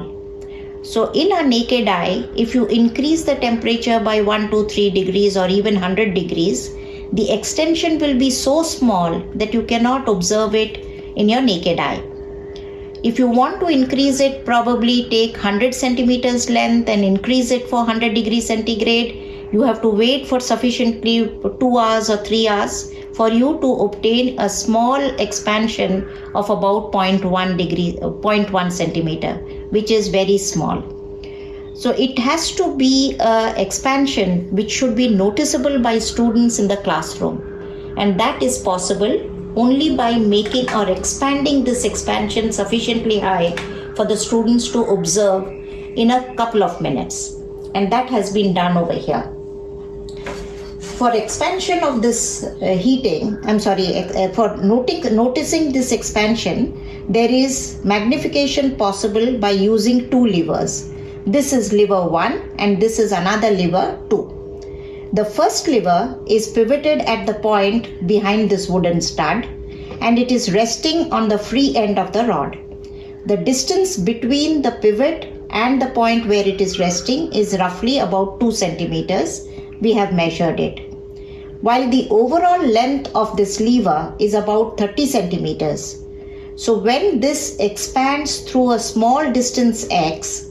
So in a naked eye, if you increase the temperature by 1, 2, 3 degrees or even 100 degrees, the extension will be so small that you cannot observe it in your naked eye. If you want to increase it, probably take 100 centimeters length and increase it for 100 degrees centigrade. You have to wait for sufficiently 2 hours or 3 hours for you to obtain a small expansion of about 0.1 centimeter, which is very small. So it has to be an expansion which should be noticeable by students in the classroom. And that is possible only by making or expanding this expansion sufficiently high for the students to observe in a couple of minutes. And that has been done over here. For expansion of this for noticing this expansion, there is magnification possible by using 2 levers. This is lever 1 and this is another lever 2. The first lever is pivoted at the point behind this wooden stud, and it is resting on the free end of the rod. The distance between the pivot and the point where it is resting is roughly about 2 centimeters. We have measured it. while the overall length of this lever is about 30 centimeters. So when this expands through a small distance x,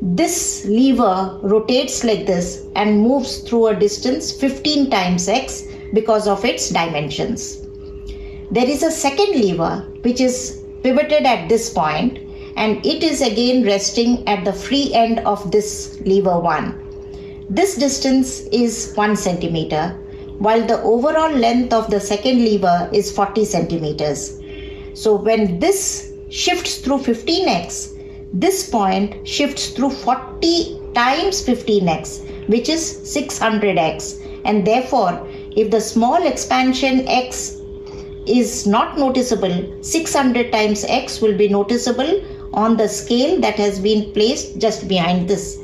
this lever rotates like this and moves through a distance 15 times x because of its dimensions. There is a second lever which is pivoted at this point, and it is again resting at the free end of this lever 1. This distance is 1 centimeter, while the overall length of the second lever is 40 centimeters. So when this shifts through 15x, this point shifts through 40 times 15x, which is 600x. And therefore, if the small expansion x is not noticeable, 600 times x will be noticeable on the scale that has been placed just behind this.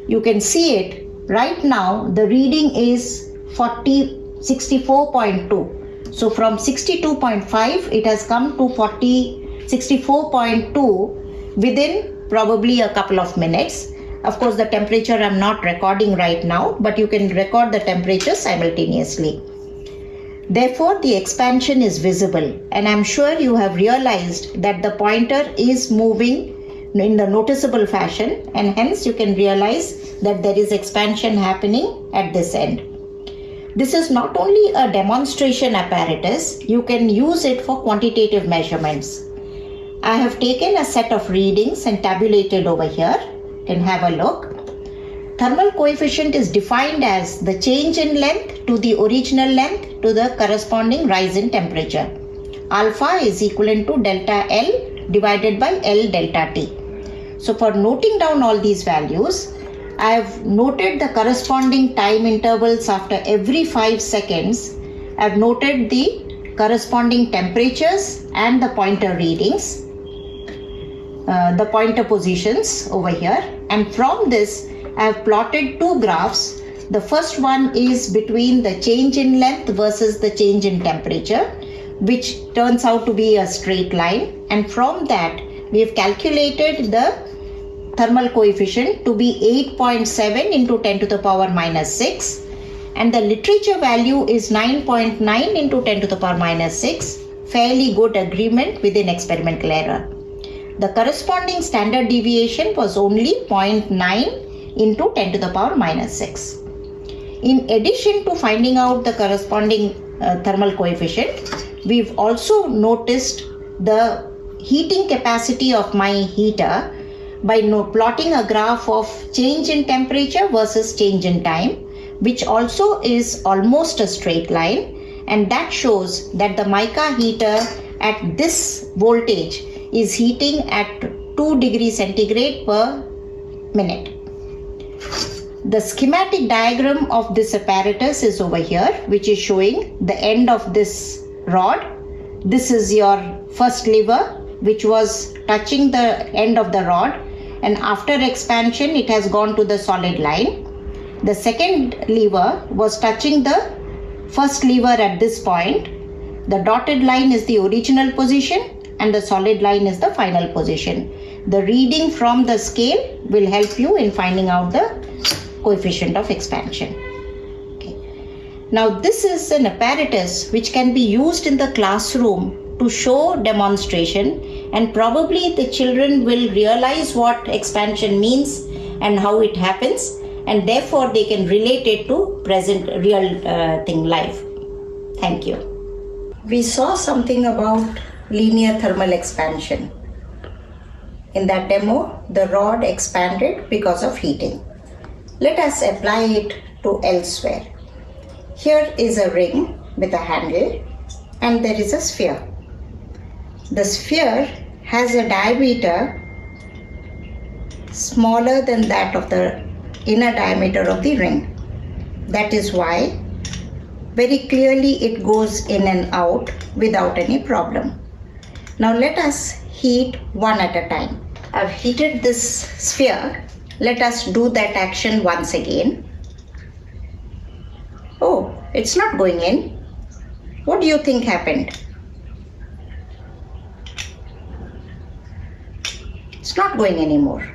You can see it right now. The reading is 64.2. So from 62.5, it has come to 64.2 within probably a couple of minutes. Of course, the temperature I'm not recording right now, but you can record the temperature simultaneously. Therefore, the expansion is visible, and I'm sure you have realized that the pointer is moving in the noticeable fashion, and hence you can realize that there is expansion happening at this end. This is not only a demonstration apparatus, you can use it for quantitative measurements. I have taken a set of readings and tabulated over here. You can have a look. Thermal coefficient is defined as the change in length to the original length to the corresponding rise in temperature. Alpha is equivalent to delta L divided by L delta T. So for noting down all these values, I have noted the corresponding time intervals after every 5 seconds. I have noted the corresponding temperatures and the pointer readings, the pointer positions over here. And from this, I have plotted two graphs. The first one is between the change in length versus the change in temperature, which turns out to be a straight line. And from that, we have calculated the thermal coefficient to be 8.7 into 10 to the power minus 6. And the literature value is 9.9 into 10 to the power minus 6. Fairly good agreement within experimental error. The corresponding standard deviation was only 0.9 into 10 to the power minus 6. In addition to finding out the corresponding thermal coefficient, we've also noticed the heating capacity of my heater by plotting a graph of change in temperature versus change in time, which also is almost a straight line, and that shows that the mica heater at this voltage is heating at 2 degrees centigrade per minute. The schematic diagram of this apparatus is over here, which is showing the end of this rod. This is your first lever, which was touching the end of the rod, and after expansion it has gone to the solid line. The second lever was touching the first lever at this point. The dotted line is the original position and the solid line is the final position. The reading from the scale will help you in finding out the coefficient of expansion. Okay. Now this is an apparatus which can be used in the classroom to show demonstration, and probably the children will realize what expansion means and how it happens, and therefore they can relate it to present real thing life. Thank you. We saw something about linear thermal expansion. In that demo, the rod expanded because of heating. Let us apply it to elsewhere. Here is a ring with a handle and there is a sphere. The sphere has a diameter smaller than that of the inner diameter of the ring. That is why very clearly it goes in and out without any problem. Now let us heat one at a time. I've heated this sphere. Let us do that action once again. Oh, it's not going in. What do you think happened? It's not going anymore.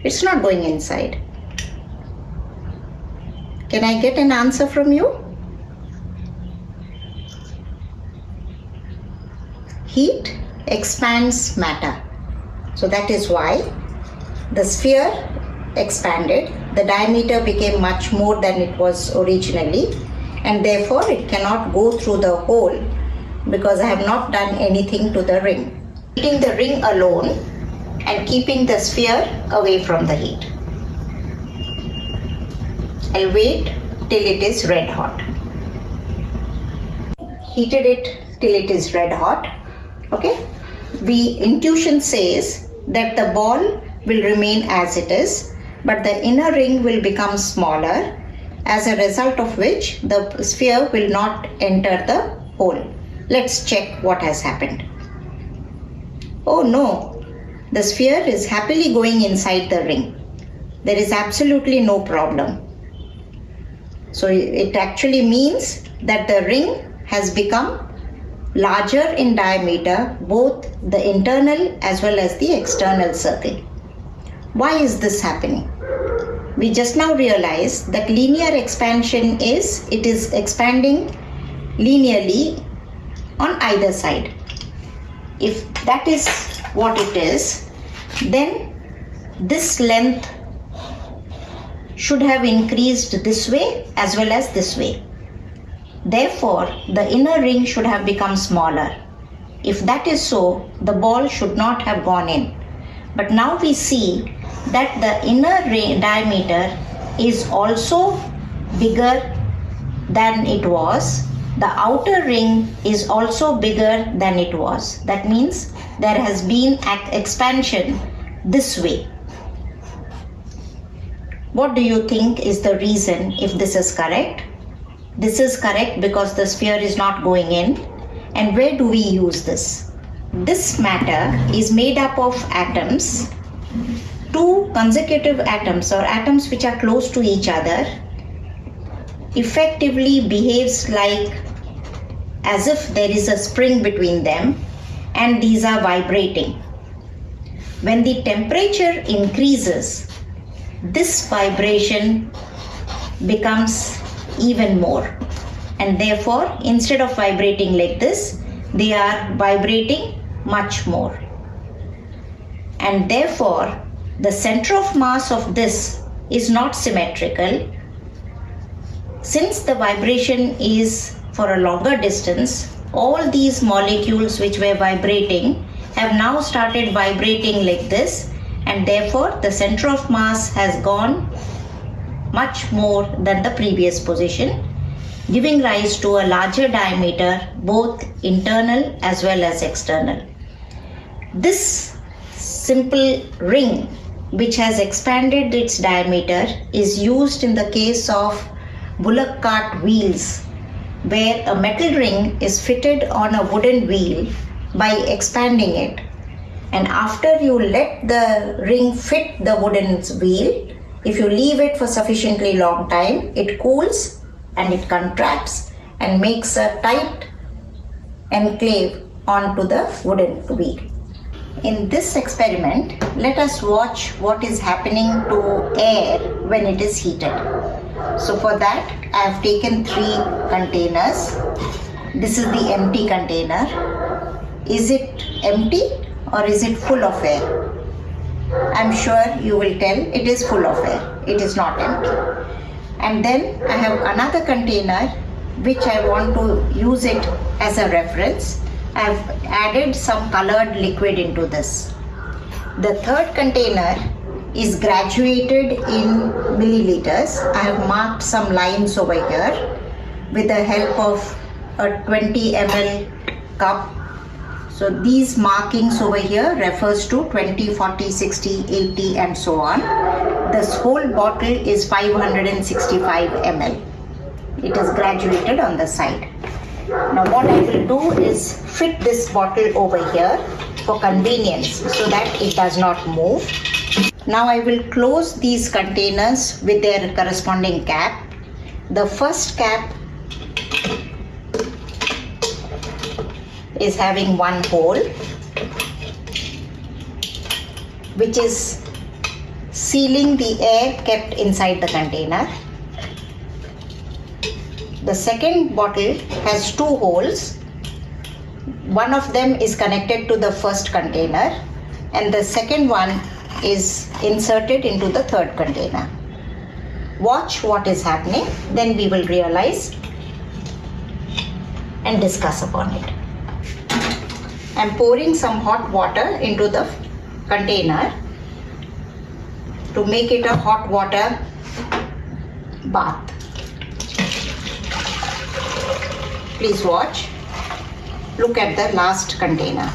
It's not going inside. Can I get an answer from you? Heat expands matter. So that is why the sphere expanded, the diameter became much more than it was originally, and therefore it cannot go through the hole because I have not done anything to the ring. Heating the ring alone and keeping the sphere away from the heat. I'll wait till it is red hot. Heated it till it is red hot. Okay. The intuition says that the ball will remain as it is, but the inner ring will become smaller, as a result of which the sphere will not enter the hole. Let's check what has happened. Oh no, the sphere is happily going inside the ring. There is absolutely no problem. So it actually means that the ring has become larger in diameter, both the internal as well as the external circle. Why is this happening? We just now realized that linear expansion is, it is expanding linearly on either side. If that is what it is, then this length should have increased this way as well as this way. Therefore, the inner ring should have become smaller. If that is so, the ball should not have gone in. But now we see that the inner ring diameter is also bigger than it was. The outer ring is also bigger than it was. That means there has been expansion this way. What do you think is the reason if this is correct? This is correct because the sphere is not going in. And where do we use this? This matter is made up of atoms, two consecutive atoms or atoms which are close to each other, effectively behaves like as if there is a spring between them, and these are vibrating. When the temperature increases, this vibration becomes even more, and therefore instead of vibrating like this, they are vibrating much more, and therefore the center of mass of this is not symmetrical. Since the vibration is for a longer distance, all these molecules which were vibrating have now started vibrating like this, and therefore the center of mass has gone much more than the previous position, giving rise to a larger diameter, both internal as well as external. This simple ring, which has expanded its diameter, is used in the case of bullock cart wheels, where a metal ring is fitted on a wooden wheel by expanding it. And after you let the ring fit the wooden wheel, if you leave it for sufficiently long time, it cools and it contracts and makes a tight enclave onto the wooden wheel. In this experiment, let us watch what is happening to air when it is heated. So for that, I have taken 3 containers. This is the empty container. Is it empty or is it full of air? I'm sure you will tell it is full of air. It is not empty. And then I have another container which I want to use it as a reference. I have added some colored liquid into this. The third container is graduated in milliliters. I have marked some lines over here with the help of a 20 ml cup. So these markings over here refers to 20, 40, 60, 80 and so on. This whole bottle is 565 ml. It is graduated on the side. Now what I will do is fit this bottle over here for convenience so that it does not move. Now I will close these containers with their corresponding cap. The first cap is having one hole which is sealing the air kept inside the container. The second bottle has two holes. One of them is connected to the first container and the second one is inserted into the third container. Watch what is happening, then we will realize and discuss upon it. I'm pouring some hot water into the container to make it a hot water bath. Please watch. Look at the last container.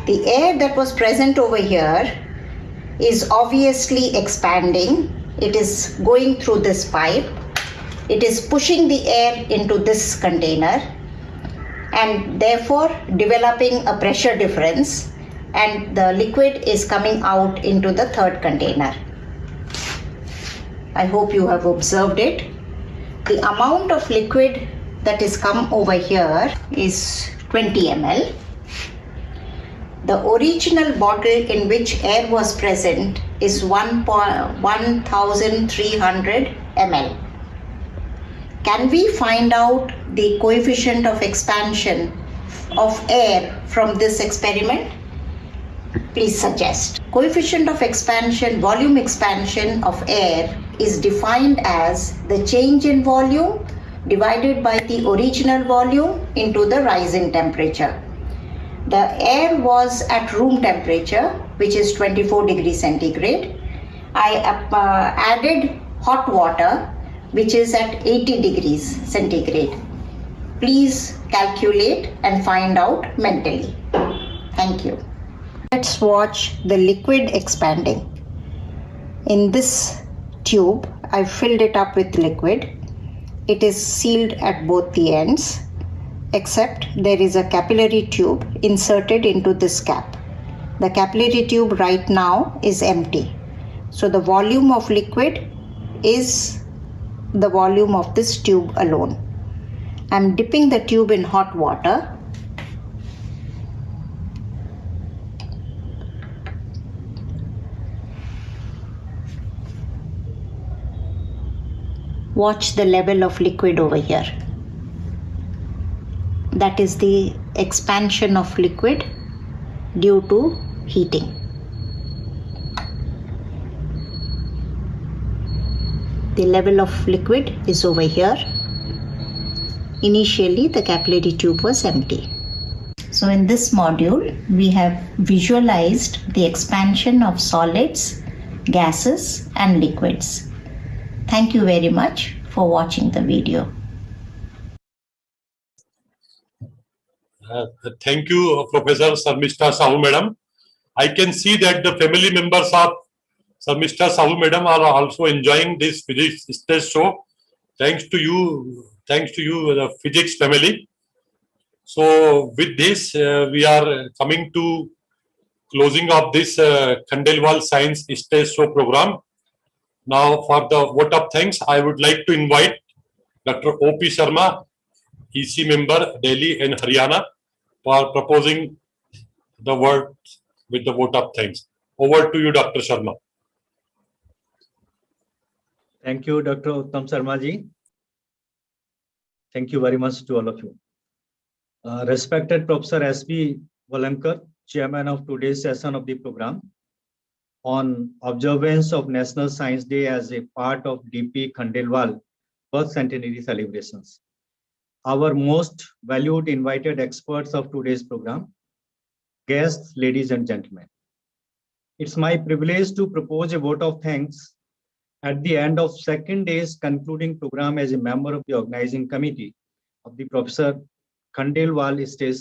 The air that was present over here is obviously expanding. It is going through this pipe. It is pushing the air into this container and therefore developing a pressure difference, and the liquid is coming out into the third container. I hope you have observed it. The amount of liquid that is come over here is 20 ml. The original bottle in which air was present is 1300 ml. Can we find out the coefficient of expansion of air from this experiment? Please suggest. Coefficient of expansion, volume expansion of air is defined as the change in volume divided by the original volume into the rise in temperature. The air was at room temperature, which is 24 degrees centigrade. I added hot water, which is at 80 degrees centigrade. Please calculate and find out mentally. Thank you. Let's watch the liquid expanding. In this tube, I filled it up with liquid. It is sealed at both the ends, except there is a capillary tube inserted into this cap. The capillary tube right now is empty. So the volume of liquid is the volume of this tube alone. I'm dipping the tube in hot water. Watch the level of liquid over here. That is the expansion of liquid due to heating. The level of liquid is over here. Initially, the capillary tube was empty. So in this module, we have visualized the expansion of solids, gases, and liquids. Thank you very much for watching the video. Thank you, Professor Sarmishta Sahu Madam. I can see that the family members of Sarmishta Sahu Madam are also enjoying this physics stage show. Thanks to you, the physics family. So with this, we are coming to closing of this Khandelwal Science Stage Show program. Now, for the vote of thanks, I would like to invite Dr. O.P. Sharma, EC member, Delhi and Haryana, for proposing the word with the vote of thanks. Over to you, Dr. Sharma. Thank you, Dr. Uttam Sharma ji. Thank you very much to all of you. Respected Professor S.B. Volankar, Chairman of today's session of the program on observance of National Science Day as a part of DP Khandelwal birth centenary celebrations. Our most valued invited experts of today's program, guests, ladies and gentlemen. It's my privilege to propose a vote of thanks at the end of second day's concluding program as a member of the organizing committee of the Professor Khandelwal Stage